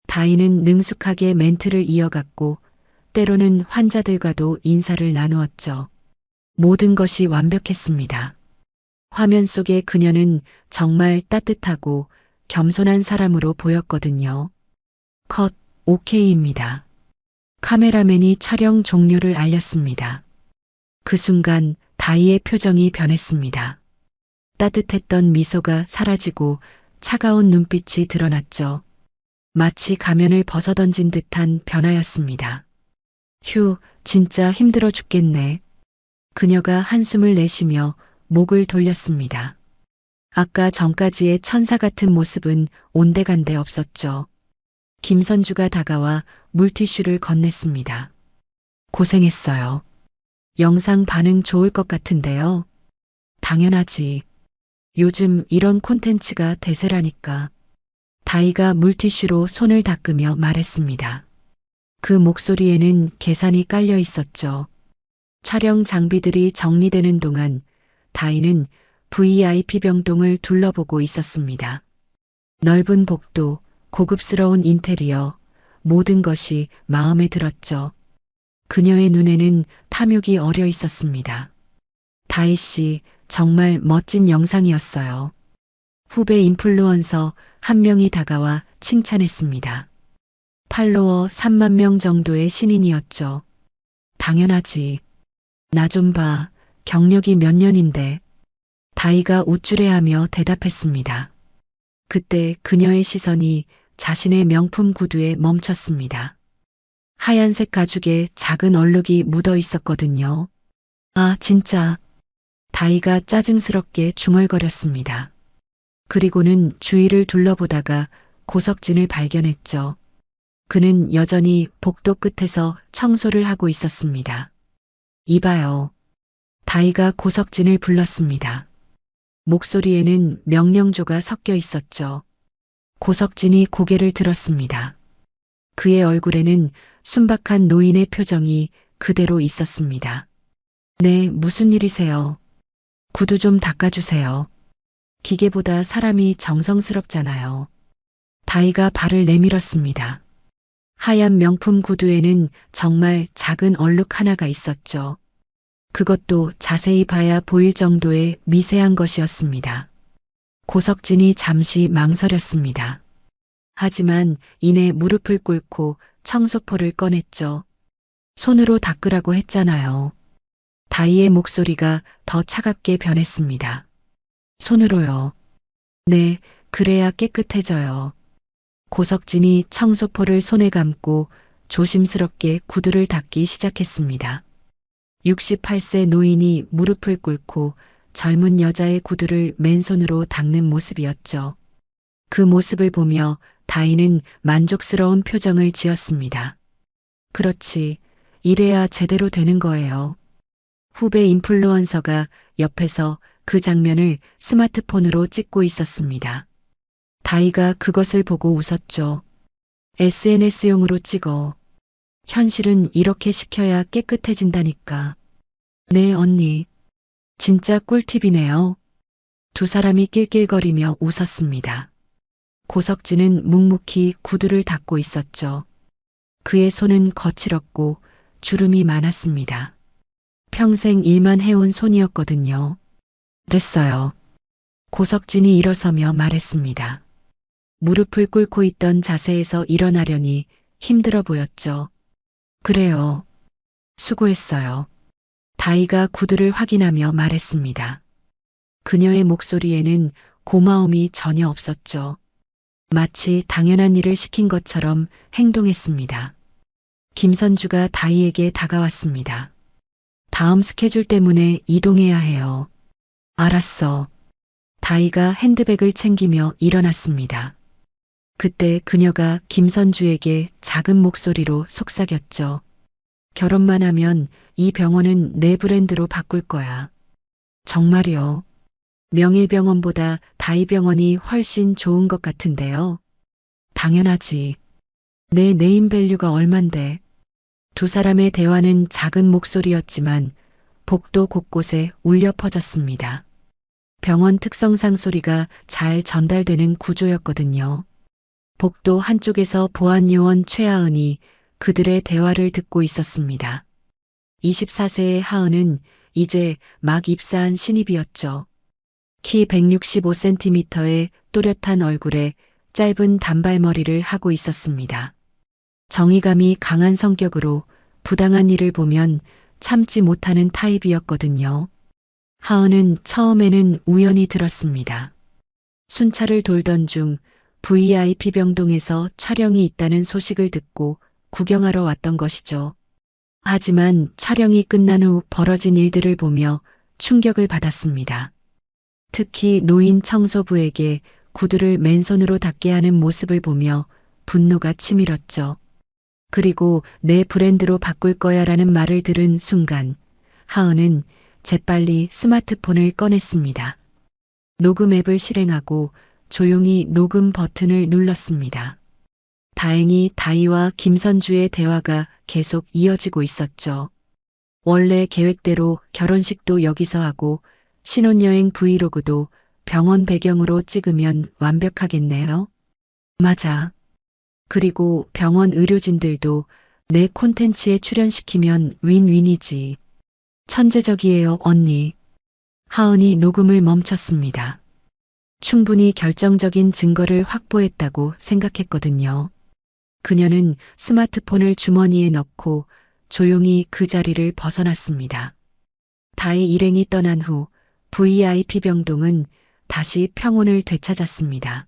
다이는 능숙하게 멘트를 이어갔고 때로는 환자들과도 인사를 나누었죠. 모든 것이 완벽했습니다. 화면 속의 그녀는 정말 따뜻하고 겸손한 사람으로 보였거든요. 컷, 오케이입니다. 카메라맨이 촬영 종료를 알렸습니다. 그 순간 다이의 표정이 변했습니다. 따뜻했던 미소가 사라지고 차가운 눈빛이 드러났죠. 마치 가면을 벗어던진 듯한 변화였습니다. 휴, 진짜 힘들어 죽겠네. 그녀가 한숨을 내쉬며 목을 돌렸습니다. 아까 전까지의 천사 같은 모습은 온데간데 없었죠. 김선주가 다가와 물티슈를 건넸습니다. 고생했어요. 영상 반응 좋을 것 같은데요. 당연하지. 요즘 이런 콘텐츠가 대세라니까. 다이가 물티슈로 손을 닦으며 말했습니다. 그 목소리에는 계산이 깔려 있었죠. 촬영 장비들이 정리되는 동안 다이는 VIP 병동을 둘러보고 있었습니다. 넓은 복도, 고급스러운 인테리어, 모든 것이 마음에 들었죠. 그녀의 눈에는 탐욕이 어려 있었습니다. 다이 씨, 정말 멋진 영상이었어요. 후배 인플루언서 한 명이 다가와 칭찬했습니다. 팔로워 3만 명 정도의 신인이었죠. 당연하지. 나 좀 봐. 경력이 몇 년인데. 다이가 우쭐해하며 대답했습니다. 그때 그녀의 시선이 자신의 명품 구두에 멈췄습니다. 하얀색 가죽에 작은 얼룩이 묻어 있었거든요. 아, 진짜. 다이가 짜증스럽게 중얼거렸습니다. 그리고는 주위를 둘러보다가 고석진을 발견했죠. 그는 여전히 복도 끝에서 청소를 하고 있었습니다. 이봐요. 다이가 고석진을 불렀습니다. 목소리에는 명령조가 섞여 있었죠. 고석진이 고개를 들었습니다. 그의 얼굴에는 순박한 노인의 표정이 그대로 있었습니다. 네, 무슨 일이세요? 구두 좀 닦아주세요. 기계보다 사람이 정성스럽잖아요. 다이가 발을 내밀었습니다. 하얀 명품 구두에는 정말 작은 얼룩 하나가 있었죠. 그것도 자세히 봐야 보일 정도의 미세한 것이었습니다. 고석진이 잠시 망설였습니다. 하지만 이내 무릎을 꿇고 청소포를 꺼냈죠. 손으로 닦으라고 했잖아요. 다이의 목소리가 더 차갑게 변했습니다. 손으로요. 네, 그래야 깨끗해져요. 고석진이 청소포를 손에 감고 조심스럽게 구두를 닦기 시작했습니다. 68세 노인이 무릎을 꿇고 젊은 여자의 구두를 맨손으로 닦는 모습이었죠. 그 모습을 보며 다이는 만족스러운 표정을 지었습니다. 그렇지, 이래야 제대로 되는 거예요. 후배 인플루언서가 옆에서 그 장면을 스마트폰으로 찍고 있었습니다. 다이가 그것을 보고 웃었죠. SNS용으로 찍어. 현실은 이렇게 시켜야 깨끗해진다니까. 네, 언니. 진짜 꿀팁이네요. 두 사람이 낄낄거리며 웃었습니다. 고석진은 묵묵히 구두를 닦고 있었죠. 그의 손은 거칠었고 주름이 많았습니다. 평생 일만 해온 손이었거든요. 됐어요. 고석진이 일어서며 말했습니다. 무릎을 꿇고 있던 자세에서 일어나려니 힘들어 보였죠. 그래요. 수고했어요. 다이가 구두를 확인하며 말했습니다. 그녀의 목소리에는 고마움이 전혀 없었죠. 마치 당연한 일을 시킨 것처럼 행동했습니다. 김선주가 다이에게 다가왔습니다. 다음 스케줄 때문에 이동해야 해요. 알았어. 다이가 핸드백을 챙기며 일어났습니다. 그때 그녀가 김선주에게 작은 목소리로 속삭였죠. 결혼만 하면 이 병원은 내 브랜드로 바꿀 거야. 정말요? 명일병원보다 다이병원이 훨씬 좋은 것 같은데요. 당연하지. 내 네임밸류가 얼만데. 두 사람의 대화는 작은 목소리였지만 복도 곳곳에 울려 퍼졌습니다. 병원 특성상 소리가 잘 전달되는 구조였거든요. 복도 한쪽에서 보안요원 최하은이 그들의 대화를 듣고 있었습니다. 24세의 하은은 이제 막 입사한 신입이었죠. 키 165cm의 또렷한 얼굴에 짧은 단발머리를 하고 있었습니다. 정의감이 강한 성격으로 부당한 일을 보면 참지 못하는 타입이었거든요. 하은은 처음에는 우연히 들었습니다. 순찰을 돌던 중 VIP 병동에서 촬영이 있다는 소식을 듣고 구경하러 왔던 것이죠. 하지만 촬영이 끝난 후 벌어진 일들을 보며 충격을 받았습니다. 특히 노인 청소부에게 구두를 맨손으로 닦게 하는 모습을 보며 분노가 치밀었죠. 그리고 내 브랜드로 바꿀 거야 라는 말을 들은 순간 하은은 재빨리 스마트폰을 꺼냈습니다. 녹음 앱을 실행하고 조용히 녹음 버튼을 눌렀습니다. 다행히 다희와 김선주의 대화가 계속 이어지고 있었죠. 원래 계획대로 결혼식도 여기서 하고 신혼여행 브이로그도 병원 배경으로 찍으면 완벽하겠네요. 맞아. 그리고 병원 의료진들도 내 콘텐츠에 출연시키면 윈윈이지. 천재적이에요, 언니. 하은이 녹음을 멈췄습니다. 충분히 결정적인 증거를 확보했다고 생각했거든요. 그녀는 스마트폰을 주머니에 넣고 조용히 그 자리를 벗어났습니다. 다희 일행이 떠난 후 VIP 병동은 다시 평온을 되찾았습니다.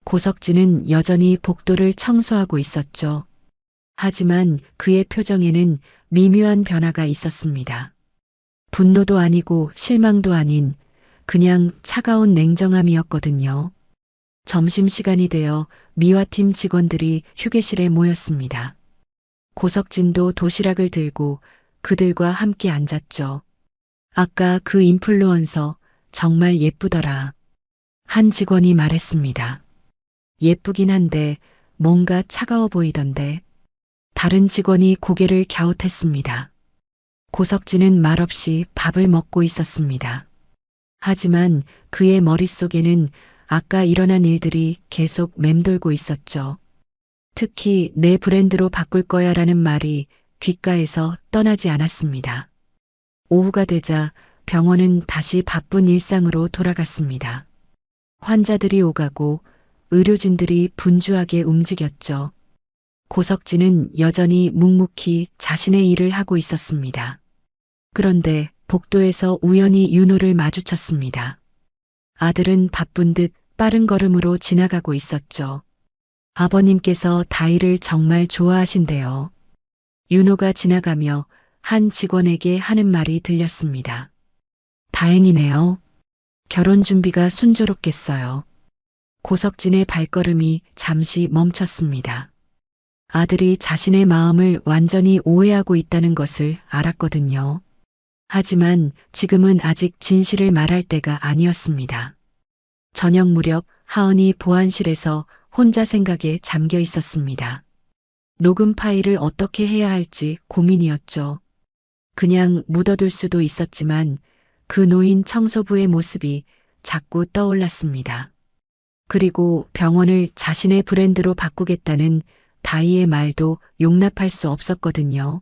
고석진은 여전히 복도를 청소하고 있었죠. 하지만 그의 표정에는 미묘한 변화가 있었습니다. 분노도 아니고 실망도 아닌 그냥 차가운 냉정함이었거든요. 점심시간이 되어 미화팀 직원들이 휴게실에 모였습니다. 고석진도 도시락을 들고 그들과 함께 앉았죠. 아까 그 인플루언서 정말 예쁘더라. 한 직원이 말했습니다. 예쁘긴 한데 뭔가 차가워 보이던데. 다른 직원이 고개를 갸웃했습니다. 고석진은 말없이 밥을 먹고 있었습니다. 하지만 그의 머릿속에는 아까 일어난 일들이 계속 맴돌고 있었죠. 특히 내 브랜드로 바꿀 거야 라는 말이 귓가에서 떠나지 않았습니다. 오후가 되자 병원은 다시 바쁜 일상으로 돌아갔습니다. 환자들이 오가고 의료진들이 분주하게 움직였죠. 고석진은 여전히 묵묵히 자신의 일을 하고 있었습니다. 그런데 복도에서 우연히 윤호를 마주쳤습니다. 아들은 바쁜 듯 빠른 걸음으로 지나가고 있었죠. 아버님께서 다희를 정말 좋아하신대요. 윤호가 지나가며 한 직원에게 하는 말이 들렸습니다. 다행이네요. 결혼 준비가 순조롭겠어요. 고석진의 발걸음이 잠시 멈췄습니다. 아들이 자신의 마음을 완전히 오해하고 있다는 것을 알았거든요. 하지만 지금은 아직 진실을 말할 때가 아니었습니다. 저녁 무렵 하은이 보안실에서 혼자 생각에 잠겨 있었습니다. 녹음 파일을 어떻게 해야 할지 고민이었죠. 그냥 묻어둘 수도 있었지만 그 노인 청소부의 모습이 자꾸 떠올랐습니다. 그리고 병원을 자신의 브랜드로 바꾸겠다는 다희의 말도 용납할 수 없었거든요.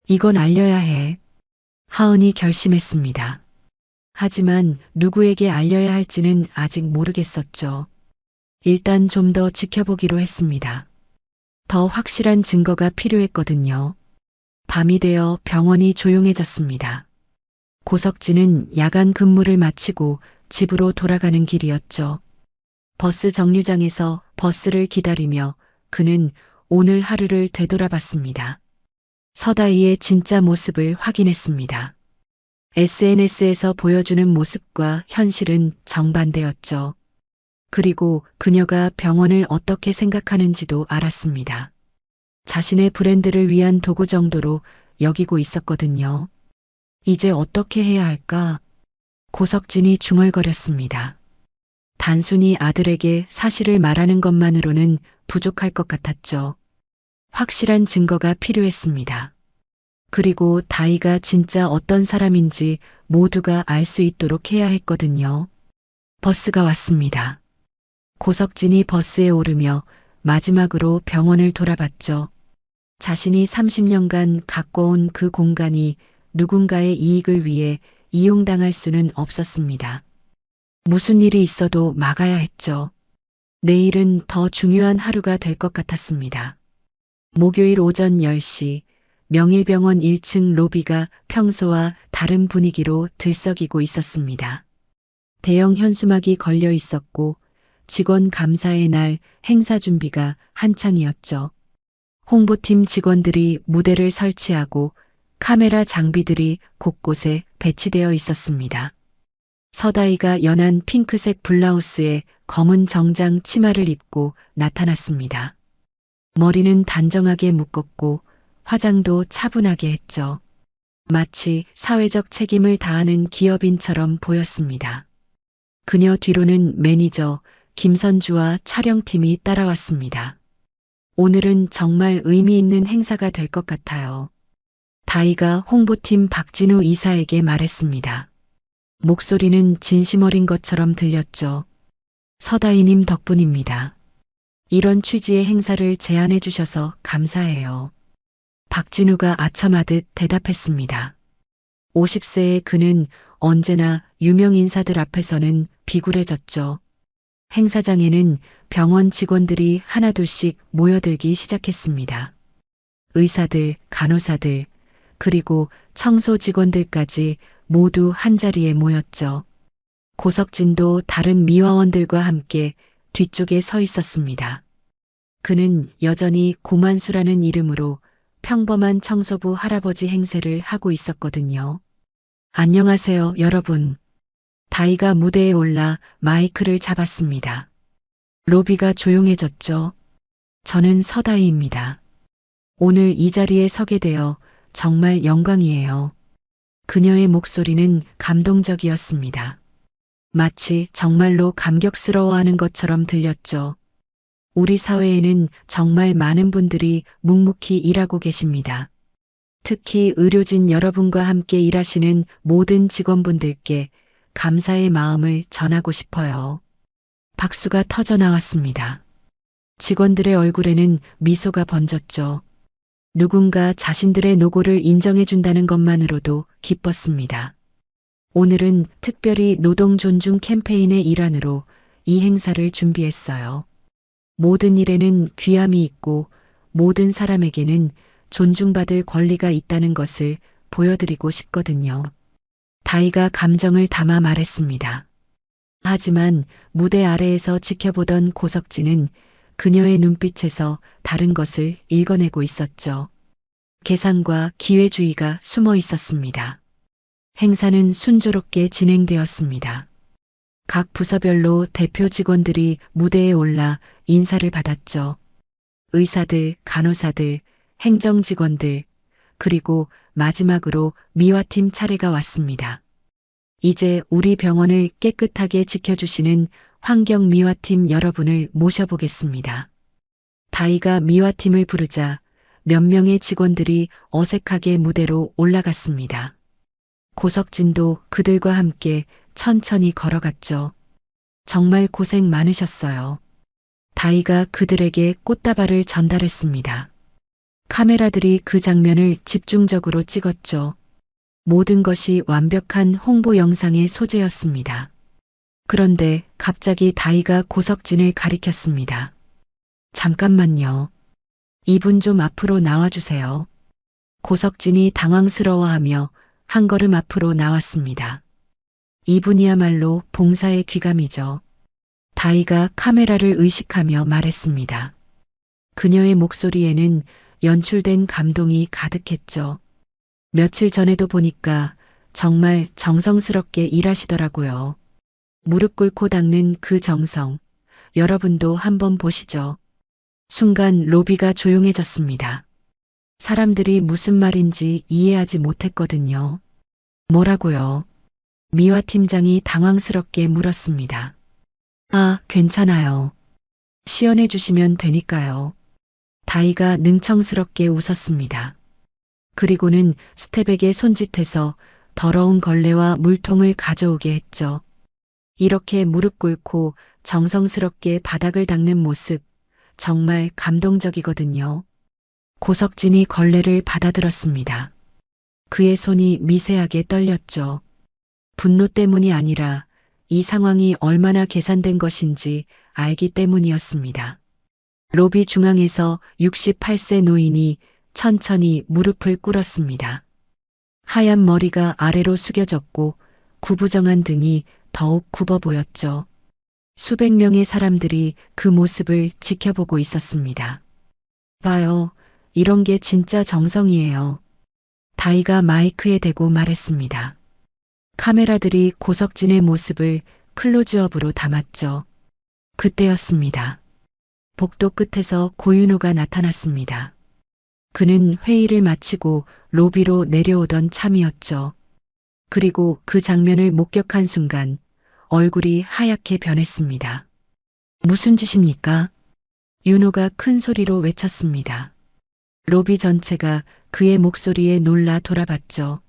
이건 알려야 해. 하은이 결심했습니다. 하지만 누구에게 알려야 할지는 아직 모르겠었죠. 일단 좀 더 지켜보기로 했습니다. 더 확실한 증거가 필요했거든요. 밤이 되어 병원이 조용해졌습니다. 고석진은 야간 근무를 마치고 집으로 돌아가는 길이었죠. 버스 정류장에서 버스를 기다리며 그는 오늘 하루를 되돌아봤습니다. 서다희의 진짜 모습을 확인했습니다. SNS에서 보여주는 모습과 현실은 정반대였죠. 그리고 그녀가 병원을 어떻게 생각하는지도 알았습니다. 자신의 브랜드를 위한 도구 정도로 여기고 있었거든요. 이제 어떻게 해야 할까? 고석진이 중얼거렸습니다. 단순히 아들에게 사실을 말하는 것만으로는 부족할 것 같았죠. 확실한 증거가 필요했습니다. 그리고 다희가 진짜 어떤 사람인지 모두가 알 수 있도록 해야 했거든요. 버스가 왔습니다. 고석진이 버스에 오르며 마지막으로 병원을 돌아봤죠. 자신이 30년간 가꿔온 그 공간이 누군가의 이익을 위해 이용당할 수는 없었습니다. 무슨 일이 있어도 막아야 했죠. 내일은 더 중요한 하루가 될 것 같았습니다. 목요일 오전 10시 명일병원 1층 로비가 평소와 다른 분위기로 들썩이고 있었습니다. 대형 현수막이 걸려 있었고 직원 감사의 날 행사 준비가 한창이었죠. 홍보팀 직원들이 무대를 설치하고 카메라 장비들이 곳곳에 배치되어 있었습니다. 서다이가 연한 핑크색 블라우스에 검은 정장 치마를 입고 나타났습니다. 머리는 단정하게 묶었고 화장도 차분하게 했죠. 마치 사회적 책임을 다하는 기업인처럼 보였습니다. 그녀 뒤로는 매니저 김선주와 촬영팀이 따라왔습니다. 오늘은 정말 의미 있는 행사가 될 것 같아요. 다이가 홍보팀 박진우 이사에게 말했습니다. 목소리는 진심 어린 것처럼 들렸죠. 서다이님 덕분입니다. 이런 취지의 행사를 제안해 주셔서 감사해요. 박진우가 아첨하듯 대답했습니다. 50세의 그는 언제나 유명 인사들 앞에서는 비굴해졌죠. 행사장에는 병원 직원들이 하나둘씩 모여들기 시작했습니다. 의사들, 간호사들, 그리고 청소 직원들까지 모두 한자리에 모였죠. 고석진도 다른 미화원들과 함께 뒤쪽에 서 있었습니다. 그는 여전히 고만수라는 이름으로 평범한 청소부 할아버지 행세를 하고 있었거든요. 안녕하세요, 여러분. 다이가 무대에 올라 마이크를 잡았습니다. 로비가 조용해졌죠. 저는 서다이입니다. 오늘 이 자리에 서게 되어 정말 영광이에요. 그녀의 목소리는 감동적이었습니다. 마치 정말로 감격스러워하는 것처럼 들렸죠. 우리 사회에는 정말 많은 분들이 묵묵히 일하고 계십니다. 특히 의료진 여러분과 함께 일하시는 모든 직원분들께 감사의 마음을 전하고 싶어요. 박수가 터져 나왔습니다. 직원들의 얼굴에는 미소가 번졌죠. 누군가 자신들의 노고를 인정해준다는 것만으로도 기뻤습니다. 오늘은 특별히 노동 존중 캠페인의 일환으로 이 행사를 준비했어요. 모든 일에는 귀함이 있고 모든 사람에게는 존중받을 권리가 있다는 것을 보여드리고 싶거든요. 다이가 감정을 담아 말했습니다. 하지만 무대 아래에서 지켜보던 고석진은 그녀의 눈빛에서 다른 것을 읽어내고 있었죠. 계산과 기회주의가 숨어 있었습니다. 행사는 순조롭게 진행되었습니다. 각 부서별로 대표 직원들이 무대에 올라 인사를 받았죠. 의사들, 간호사들, 행정직원들, 그리고 마지막으로 미화팀 차례가 왔습니다. 이제 우리 병원을 깨끗하게 지켜주시는 환경미화팀 여러분을 모셔보겠습니다. 다이가 미화팀을 부르자 몇 명의 직원들이 어색하게 무대로 올라갔습니다. 고석진도 그들과 함께 천천히 걸어갔죠. 정말 고생 많으셨어요. 다이가 그들에게 꽃다발을 전달했습니다. 카메라들이 그 장면을 집중적으로 찍었죠. 모든 것이 완벽한 홍보 영상의 소재였습니다. 그런데 갑자기 다이가 고석진을 가리켰습니다. 잠깐만요. 이분 좀 앞으로 나와주세요. 고석진이 당황스러워하며 한 걸음 앞으로 나왔습니다. 이분이야말로 봉사의 귀감이죠. 다이가 카메라를 의식하며 말했습니다. 그녀의 목소리에는 연출된 감동이 가득했죠. 며칠 전에도 보니까 정말 정성스럽게 일하시더라고요. 무릎 꿇고 닦는 그 정성, 여러분도 한번 보시죠. 순간 로비가 조용해졌습니다. 사람들이 무슨 말인지 이해하지 못했거든요. 뭐라고요? 미화 팀장이 당황스럽게 물었습니다. 아, 괜찮아요. 시연해 주시면 되니까요. 다이가 능청스럽게 웃었습니다. 그리고는 스텝에게 손짓해서 더러운 걸레와 물통을 가져오게 했죠. 이렇게 무릎 꿇고 정성스럽게 바닥을 닦는 모습, 정말 감동적이거든요. 고석진이 걸레를 받아들었습니다. 그의 손이 미세하게 떨렸죠. 분노 때문이 아니라 이 상황이 얼마나 계산된 것인지 알기 때문이었습니다. 로비 중앙에서 68세 노인이 천천히 무릎을 꿇었습니다. 하얀 머리가 아래로 숙여졌고 구부정한 등이 더욱 굽어 보였죠. 수백 명의 사람들이 그 모습을 지켜보고 있었습니다. 봐요, 이런 게 진짜 정성이에요. 다이가 마이크에 대고 말했습니다. 카메라들이 고석진의 모습을 클로즈업으로 담았죠. 그때였습니다. 복도 끝에서 고윤호가 나타났습니다. 그는 회의를 마치고 로비로 내려오던 참이었죠. 그리고 그 장면을 목격한 순간 얼굴이 하얗게 변했습니다. 무슨 짓입니까? 윤호가 큰 소리로 외쳤습니다. 로비 전체가 그의 목소리에 놀라 돌아봤죠.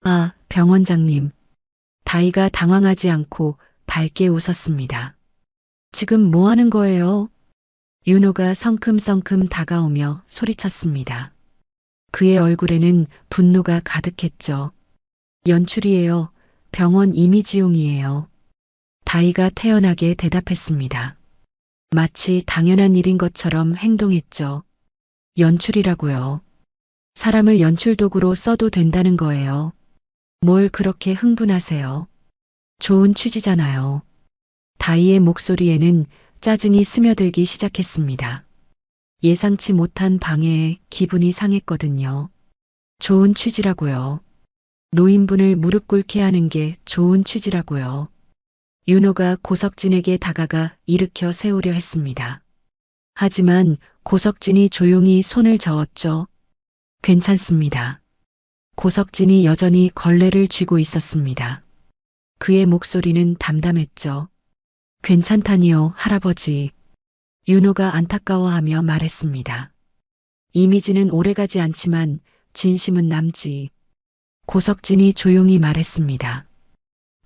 아, 병원장님. 다이가 당황하지 않고 밝게 웃었습니다. 지금 뭐 하는 거예요? 윤호가 성큼성큼 다가오며 소리쳤습니다. 그의 얼굴에는 분노가 가득했죠. 연출이에요. 병원 이미지용이에요. 다이가 태연하게 대답했습니다. 마치 당연한 일인 것처럼 행동했죠. 연출이라고요. 사람을 연출도구로 써도 된다는 거예요. 뭘 그렇게 흥분하세요? 좋은 취지잖아요. 다이의 목소리에는 짜증이 스며들기 시작했습니다. 예상치 못한 방해에 기분이 상했거든요. 좋은 취지라고요. 노인분을 무릎 꿇게 하는 게 좋은 취지라고요. 윤호가 고석진에게 다가가 일으켜 세우려 했습니다. 하지만 고석진이 조용히 손을 저었죠. 괜찮습니다. 고석진이 여전히 걸레를 쥐고 있었습니다. 그의 목소리는 담담했죠. 괜찮다니요, 할아버지. 윤호가 안타까워하며 말했습니다. 이미지는 오래가지 않지만 진심은 남지. 고석진이 조용히 말했습니다.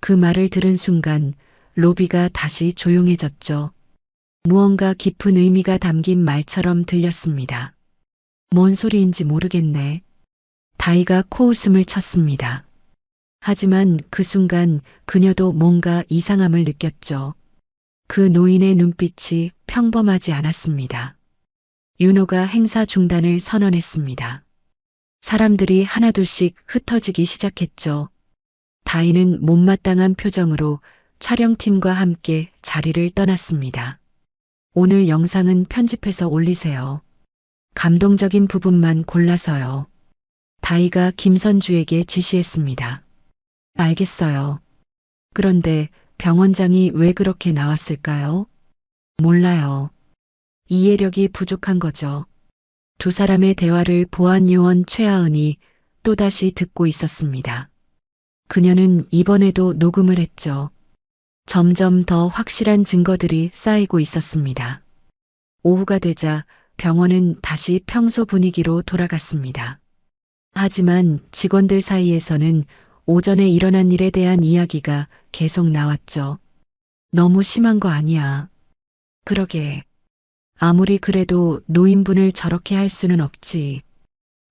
그 말을 들은 순간 로비가 다시 조용해졌죠. 무언가 깊은 의미가 담긴 말처럼 들렸습니다. 뭔 소리인지 모르겠네. 다이가 코웃음을 쳤습니다. 하지만 그 순간 그녀도 뭔가 이상함을 느꼈죠. 그 노인의 눈빛이 평범하지 않았습니다. 윤호가 행사 중단을 선언했습니다. 사람들이 하나둘씩 흩어지기 시작했죠. 다이는 못마땅한 표정으로 촬영팀과 함께 자리를 떠났습니다. 오늘 영상은 편집해서 올리세요. 감동적인 부분만 골라서요. 다이가 김선주에게 지시했습니다. 알겠어요. 그런데 병원장이 왜 그렇게 나왔을까요? 몰라요. 이해력이 부족한 거죠. 두 사람의 대화를 보안요원 최하은이 또다시 듣고 있었습니다. 그녀는 이번에도 녹음을 했죠. 점점 더 확실한 증거들이 쌓이고 있었습니다. 오후가 되자 병원은 다시 평소 분위기로 돌아갔습니다. 하지만 직원들 사이에서는 오전에 일어난 일에 대한 이야기가 계속 나왔죠. 너무 심한 거 아니야. 그러게. 아무리 그래도 노인분을 저렇게 할 수는 없지.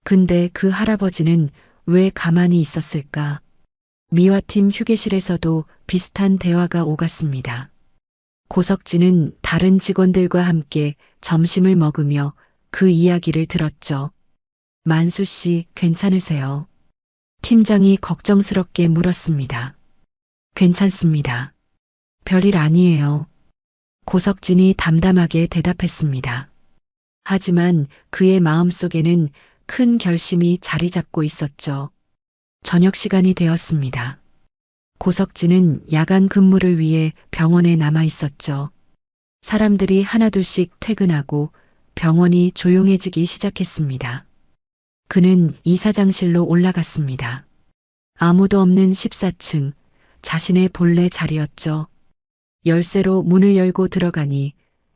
근데 그 할아버지는 왜 가만히 있었을까? 미화팀 휴게실에서도 비슷한 대화가 오갔습니다. 고석진은 다른 직원들과 함께 점심을 먹으며 그 이야기를 들었죠. 만수 씨, 괜찮으세요? 팀장이 걱정스럽게 물었습니다. 괜찮습니다. 별일 아니에요. 고석진이 담담하게 대답했습니다. 하지만 그의 마음속에는 큰 결심이 자리 잡고 있었죠. 저녁 시간이 되었습니다. 고석진은 야간 근무를 위해 병원에 남아 있었죠. 사람들이 하나둘씩 퇴근하고 병원이 조용해지기 시작했습니다. 그는 이사장실로 올라갔습니다. 아무도 없는 14층, 자신의 본래 자리였죠. 열쇠로 문을 열고 들어가니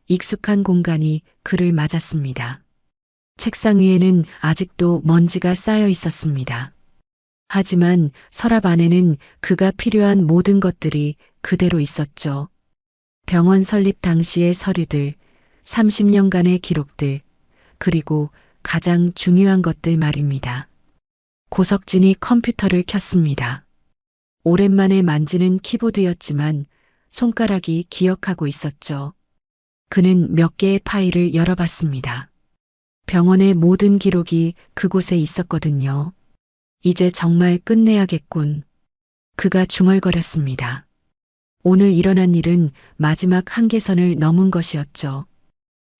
익숙한 공간이 그를 맞았습니다. 책상 위에는 아직도 먼지가 쌓여 있었습니다. 하지만 서랍 안에는 그가 필요한 모든 것들이 그대로 있었죠. 병원 설립 당시의 서류들, 30년간의 기록들, 그리고 가장 중요한 것들 말입니다. 고석진이 컴퓨터를 켰습니다. 오랜만에 만지는 키보드였지만 손가락이 기억하고 있었죠. 그는 몇 개의 파일을 열어봤습니다. 병원의 모든 기록이 그곳에 있었거든요. 이제 정말 끝내야겠군. 그가 중얼거렸습니다. 오늘 일어난 일은 마지막 한계선을 넘은 것이었죠.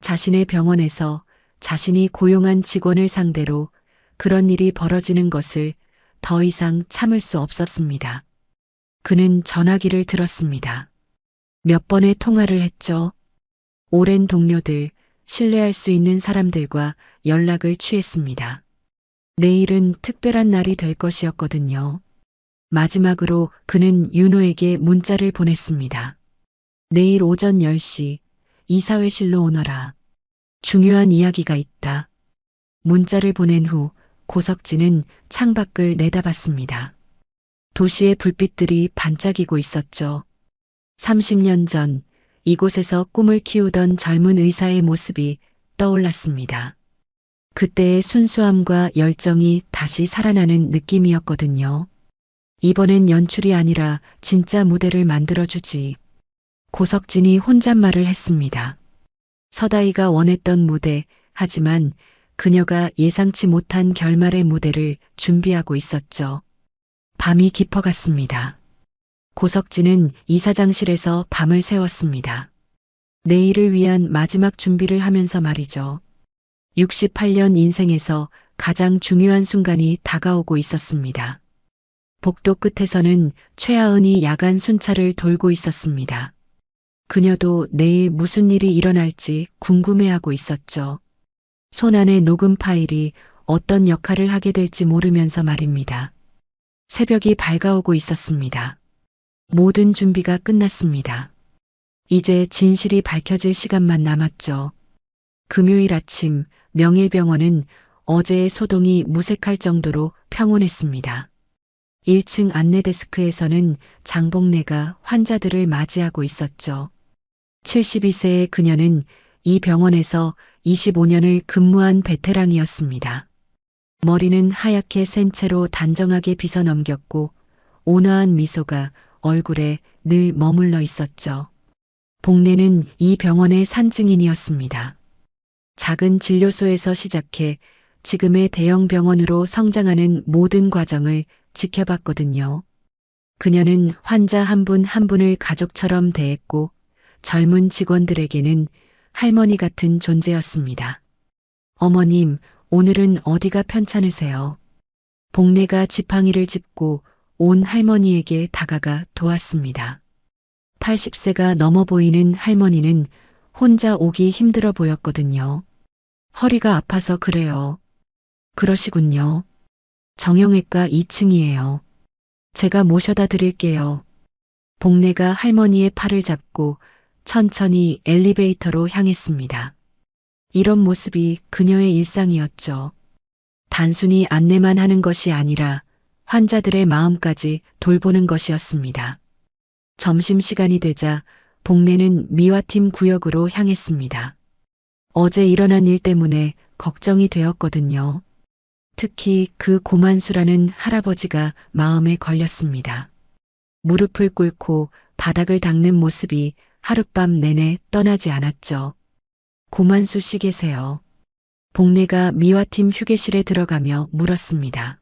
자신의 병원에서 자신이 고용한 직원을 상대로 그런 일이 벌어지는 것을 더 이상 참을 수 없었습니다. 그는 전화기를 들었습니다. 몇 번의 통화를 했죠. 오랜 동료들, 신뢰할 수 있는 사람들과 연락을 취했습니다. 내일은 특별한 날이 될 것이었거든요. 마지막으로 그는 윤호에게 문자를 보냈습니다. 내일 오전 10시 이사회실로 오너라. 중요한 이야기가 있다. 문자를 보낸 후 고석진은 창밖을 내다봤습니다. 도시의 불빛들이 반짝이고 있었죠. 30년 전 이곳에서 꿈을 키우던 젊은 의사의 모습이 떠올랐습니다. 그때의 순수함과 열정이 다시 살아나는 느낌이었거든요. 이번엔 연출이 아니라 진짜 무대를 만들어주지. 고석진이 혼잣말을 했습니다. 서다이가 원했던 무대, 하지만 그녀가 예상치 못한 결말의 무대를 준비하고 있었죠. 밤이 깊어갔습니다. 고석진은 이사장실에서 밤을 새웠습니다. 내일을 위한 마지막 준비를 하면서 말이죠. 68년 인생에서 가장 중요한 순간이 다가오고 있었습니다. 복도 끝에서는 최하은이 야간 순찰을 돌고 있었습니다. 그녀도 내일 무슨 일이 일어날지 궁금해하고 있었죠. 손안의 녹음 파일이 어떤 역할을 하게 될지 모르면서 말입니다. 새벽이 밝아오고 있었습니다. 모든 준비가 끝났습니다. 이제 진실이 밝혀질 시간만 남았죠. 금요일 아침 명일병원은 어제의 소동이 무색할 정도로 평온했습니다. 1층 안내데스크에서는 장복래가 환자들을 맞이하고 있었죠. 72세의 그녀는 이 병원에서 25년을 근무한 베테랑이었습니다. 머리는 하얗게 센 채로 단정하게 빗어 넘겼고 온화한 미소가 얼굴에 늘 머물러 있었죠. 복래는 이 병원의 산증인이었습니다. 작은 진료소에서 시작해 지금의 대형 병원으로 성장하는 모든 과정을 지켜봤거든요. 그녀는 환자 한 분 한 분을 가족처럼 대했고 젊은 직원들에게는 할머니 같은 존재였습니다. 어머님, 오늘은 어디가 편찮으세요? 복래가 지팡이를 짚고 온 할머니에게 다가가 도왔습니다. 80세가 넘어 보이는 할머니는 혼자 오기 힘들어 보였거든요. 허리가 아파서 그래요. 그러시군요. 정형외과 2층이에요. 제가 모셔다 드릴게요. 복래가 할머니의 팔을 잡고 천천히 엘리베이터로 향했습니다. 이런 모습이 그녀의 일상이었죠. 단순히 안내만 하는 것이 아니라 환자들의 마음까지 돌보는 것이었습니다. 점심시간이 되자 복래는 미화팀 구역으로 향했습니다. 어제 일어난 일 때문에 걱정이 되었거든요. 특히 그 고만수라는 할아버지가 마음에 걸렸습니다. 무릎을 꿇고 바닥을 닦는 모습이 하룻밤 내내 떠나지 않았죠. 고만수 씨 계세요. 복래가 미화팀 휴게실에 들어가며 물었습니다.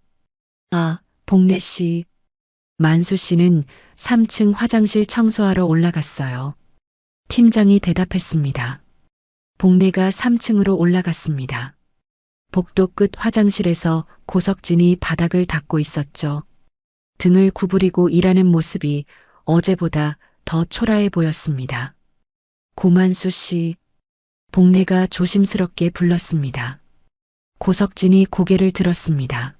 아, 복래 씨. 만수 씨는 3층 화장실 청소하러 올라갔어요. 팀장이 대답했습니다. 복래가 3층으로 올라갔습니다. 복도 끝 화장실에서 고석진이 바닥을 닦고 있었죠. 등을 구부리고 일하는 모습이 어제보다 더 초라해 보였습니다. 고만수 씨, 복래가 조심스럽게 불렀습니다. 고석진이 고개를 들었습니다.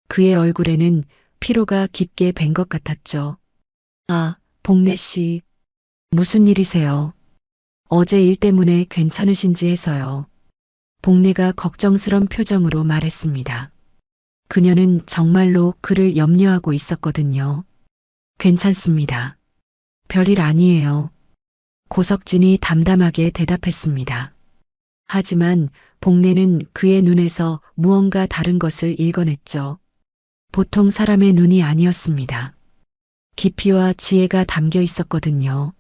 그의 얼굴에는 피로가 깊게 밴 것 같았죠. 아, 복래 씨, 무슨 일이세요? 어제 일 때문에 괜찮으신지 해서요. 복래가 걱정스런 표정으로 말했습니다. 그녀는 정말로 그를 염려하고 있었거든요. 괜찮습니다. 별일 아니에요. 고석진이 담담하게 대답했습니다. 하지만 복래는 그의 눈에서 무언가 다른 것을 읽어냈죠. 보통 사람의 눈이 아니었습니다. 깊이와 지혜가 담겨 있었거든요.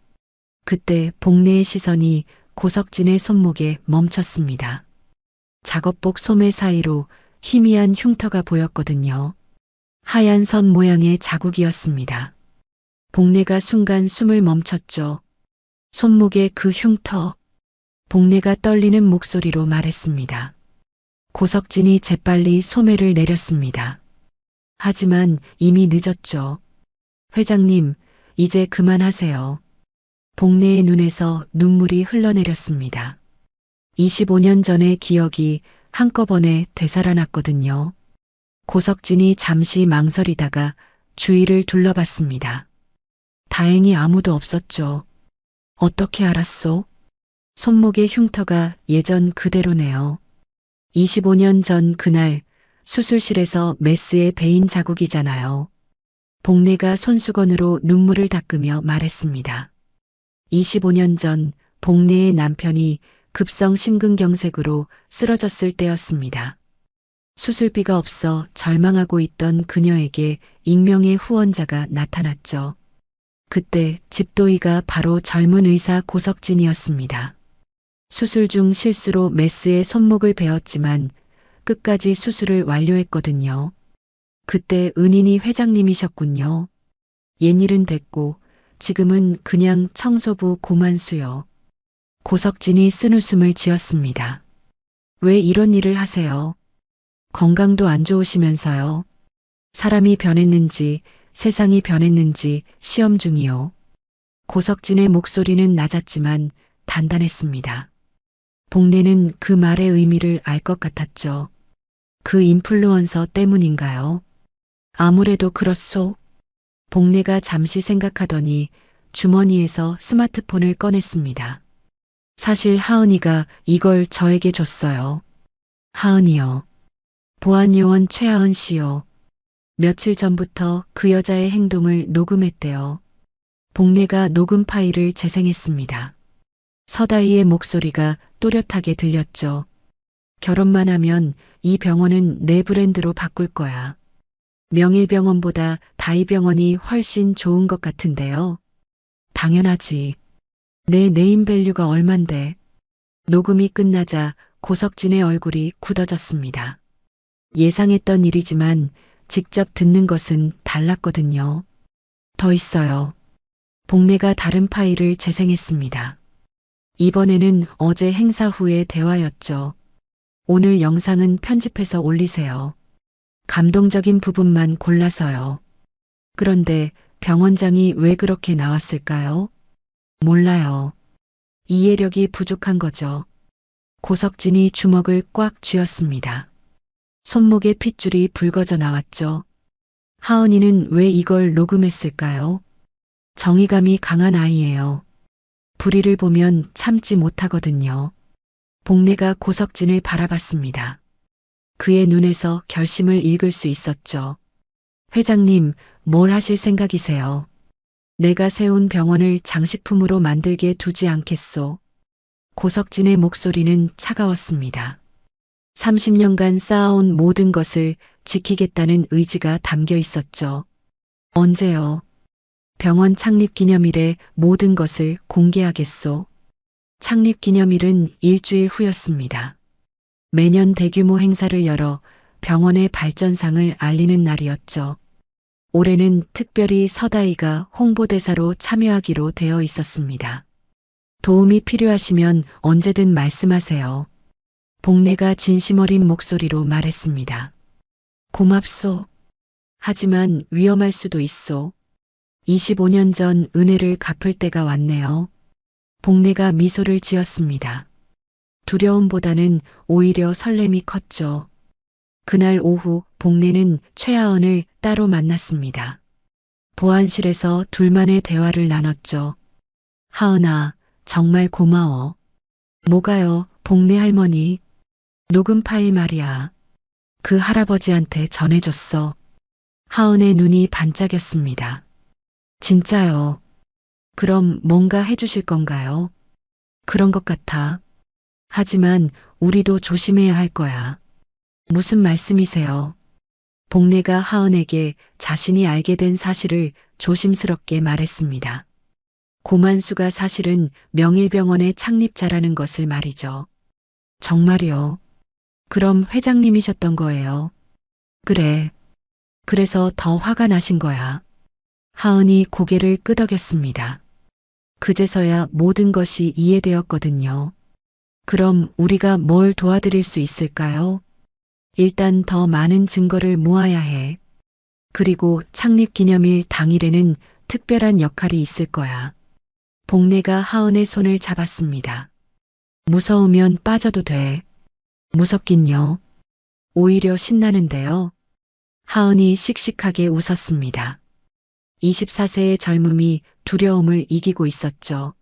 그때 복래의 시선이 고석진의 손목에 멈췄습니다. 작업복 소매 사이로 희미한 흉터가 보였거든요. 하얀 선 모양의 자국이었습니다. 복래가 순간 숨을 멈췄죠. 손목에 그 흉터. 복래가 떨리는 목소리로 말했습니다. 고석진이 재빨리 소매를 내렸습니다. 하지만 이미 늦었죠. 회장님, 이제 그만하세요. 복례의 눈에서 눈물이 흘러내렸습니다. 25년 전의 기억이 한꺼번에 되살아났거든요. 고석진이 잠시 망설이다가 주위를 둘러봤습니다. 다행히 아무도 없었죠. 어떻게 알았소? 손목의 흉터가 예전 그대로네요. 25년 전 그날 수술실에서 메스의 베인 자국이잖아요. 복례가 손수건으로 눈물을 닦으며 말했습니다. 25년 전 복례의 남편이 급성 심근경색으로 쓰러졌을 때였습니다. 수술비가 없어 절망하고 있던 그녀에게 익명의 후원자가 나타났죠. 그때 집도의가 바로 젊은 의사 고석진이었습니다. 수술 중 실수로 메스의 손목을 베었지만 끝까지 수술을 완료했거든요. 그때 은인이 회장님이셨군요. 옛일은 됐고 지금은 그냥 청소부 고만수요. 고석진이 쓴웃음을 지었습니다. 왜 이런 일을 하세요? 건강도 안 좋으시면서요. 사람이 변했는지 세상이 변했는지 시험 중이요. 고석진의 목소리는 낮았지만 단단했습니다. 복례는 그 말의 의미를 알 것 같았죠. 그 인플루언서 때문인가요? 아무래도 그렇소. 복례가 잠시 생각하더니 주머니에서 스마트폰을 꺼냈습니다. 사실 하은이가 이걸 저에게 줬어요. 하은이요. 보안요원 최하은 씨요. 며칠 전부터 그 여자의 행동을 녹음했대요. 복례가 녹음 파일을 재생했습니다. 서다희의 목소리가 또렷하게 들렸죠. 결혼만 하면 이 병원은 내 브랜드로 바꿀 거야. 명일병원보다 다희병원이 훨씬 좋은 것 같은데요. 당연하지. 내 네임밸류가 얼만데. 녹음이 끝나자 고석진의 얼굴이 굳어졌습니다. 예상했던 일이지만 직접 듣는 것은 달랐거든요. 더 있어요. 복례가 다른 파일을 재생했습니다. 이번에는 어제 행사 후의 대화였죠. 오늘 영상은 편집해서 올리세요. 감동적인 부분만 골라서요. 그런데 병원장이 왜 그렇게 나왔을까요? 몰라요. 이해력이 부족한 거죠. 고석진이 주먹을 꽉 쥐었습니다. 손목에 핏줄이 붉어져 나왔죠. 하은이는 왜 이걸 녹음했을까요? 정의감이 강한 아이예요. 불의를 보면 참지 못하거든요. 복례가 고석진을 바라봤습니다. 그의 눈에서 결심을 읽을 수 있었죠. 회장님, 뭘 하실 생각이세요? 내가 세운 병원을 장식품으로 만들게 두지 않겠소. 고석진의 목소리는 차가웠습니다. 30년간 쌓아온 모든 것을 지키겠다는 의지가 담겨 있었죠. 언제요? 병원 창립 기념일에 모든 것을 공개하겠소. 창립 기념일은 일주일 후였습니다. 매년 대규모 행사를 열어 병원의 발전상을 알리는 날이었죠. 올해는 특별히 서다희가 홍보대사로 참여하기로 되어 있었습니다. 도움이 필요하시면 언제든 말씀하세요. 복례가 진심 어린 목소리로 말했습니다. 고맙소. 하지만 위험할 수도 있소. 25년 전 은혜를 갚을 때가 왔네요. 복례가 미소를 지었습니다. 두려움보다는 오히려 설렘이 컸죠. 그날 오후 복례는 최하은을 따로 만났습니다. 보안실에서 둘만의 대화를 나눴죠. 하은아, 정말 고마워. 뭐가요, 복례 할머니? 녹음 파일 말이야. 그 할아버지한테 전해줬어. 하은의 눈이 반짝였습니다. 진짜요? 그럼 뭔가 해주실 건가요? 그런 것 같아. 하지만 우리도 조심해야 할 거야. 무슨 말씀이세요? 복례가 하은에게 자신이 알게 된 사실을 조심스럽게 말했습니다. 고만수가 사실은 명일병원의 창립자라는 것을 말이죠. 정말요? 그럼 회장님이셨던 거예요? 그래. 그래서 더 화가 나신 거야. 하은이 고개를 끄덕였습니다. 그제서야 모든 것이 이해되었거든요. 그럼 우리가 뭘 도와드릴 수 있을까요? 일단 더 많은 증거를 모아야 해. 그리고 창립기념일 당일에는 특별한 역할이 있을 거야. 복례가 하은의 손을 잡았습니다. 무서우면 빠져도 돼. 무섭긴요. 오히려 신나는데요. 하은이 씩씩하게 웃었습니다. 24세의 젊음이 두려움을 이기고 있었죠.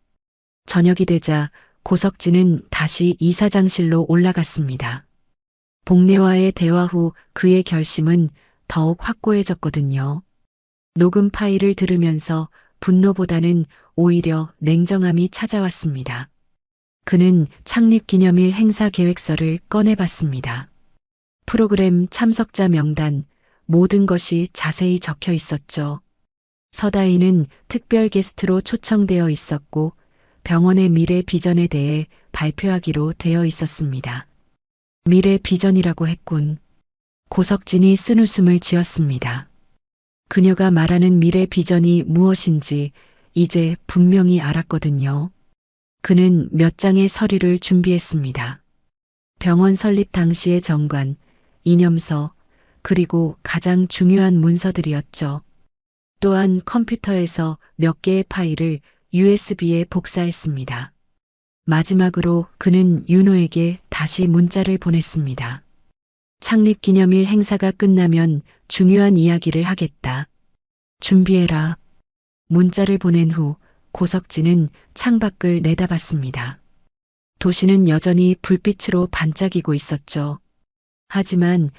저녁이 되자 고석진은 다시 이사장실로 올라갔습니다. 복례와의 대화 후 그의 결심은 더욱 확고해졌거든요. 녹음 파일을 들으면서 분노보다는 오히려 냉정함이 찾아왔습니다. 그는 창립기념일 행사 계획서를 꺼내봤습니다. 프로그램 참석자 명단, 모든 것이 자세히 적혀 있었죠. 서다희는 특별 게스트로 초청되어 있었고 병원의 미래 비전에 대해 발표하기로 되어 있었습니다. 미래 비전이라고 했군. 고석진이 쓴웃음을 지었습니다. 그녀가 말하는 미래 비전이 무엇인지 이제 분명히 알았거든요. 그는 몇 장의 서류를 준비했습니다. 병원 설립 당시의 정관, 이념서, 그리고 가장 중요한 문서들이었죠. 또한 컴퓨터에서 몇 개의 파일을 USB에 복사했습니다. 마지막으로 그는 윤호에게 다시 문자를 보냈습니다. 창립기념일 행사가 끝나면 중요한 이야기를 하겠다. 준비해라. 문자를 보낸 후 고석진은 창밖을 내다봤습니다. 도시는 여전히 불빛으로 반짝이고 있었죠. 하지만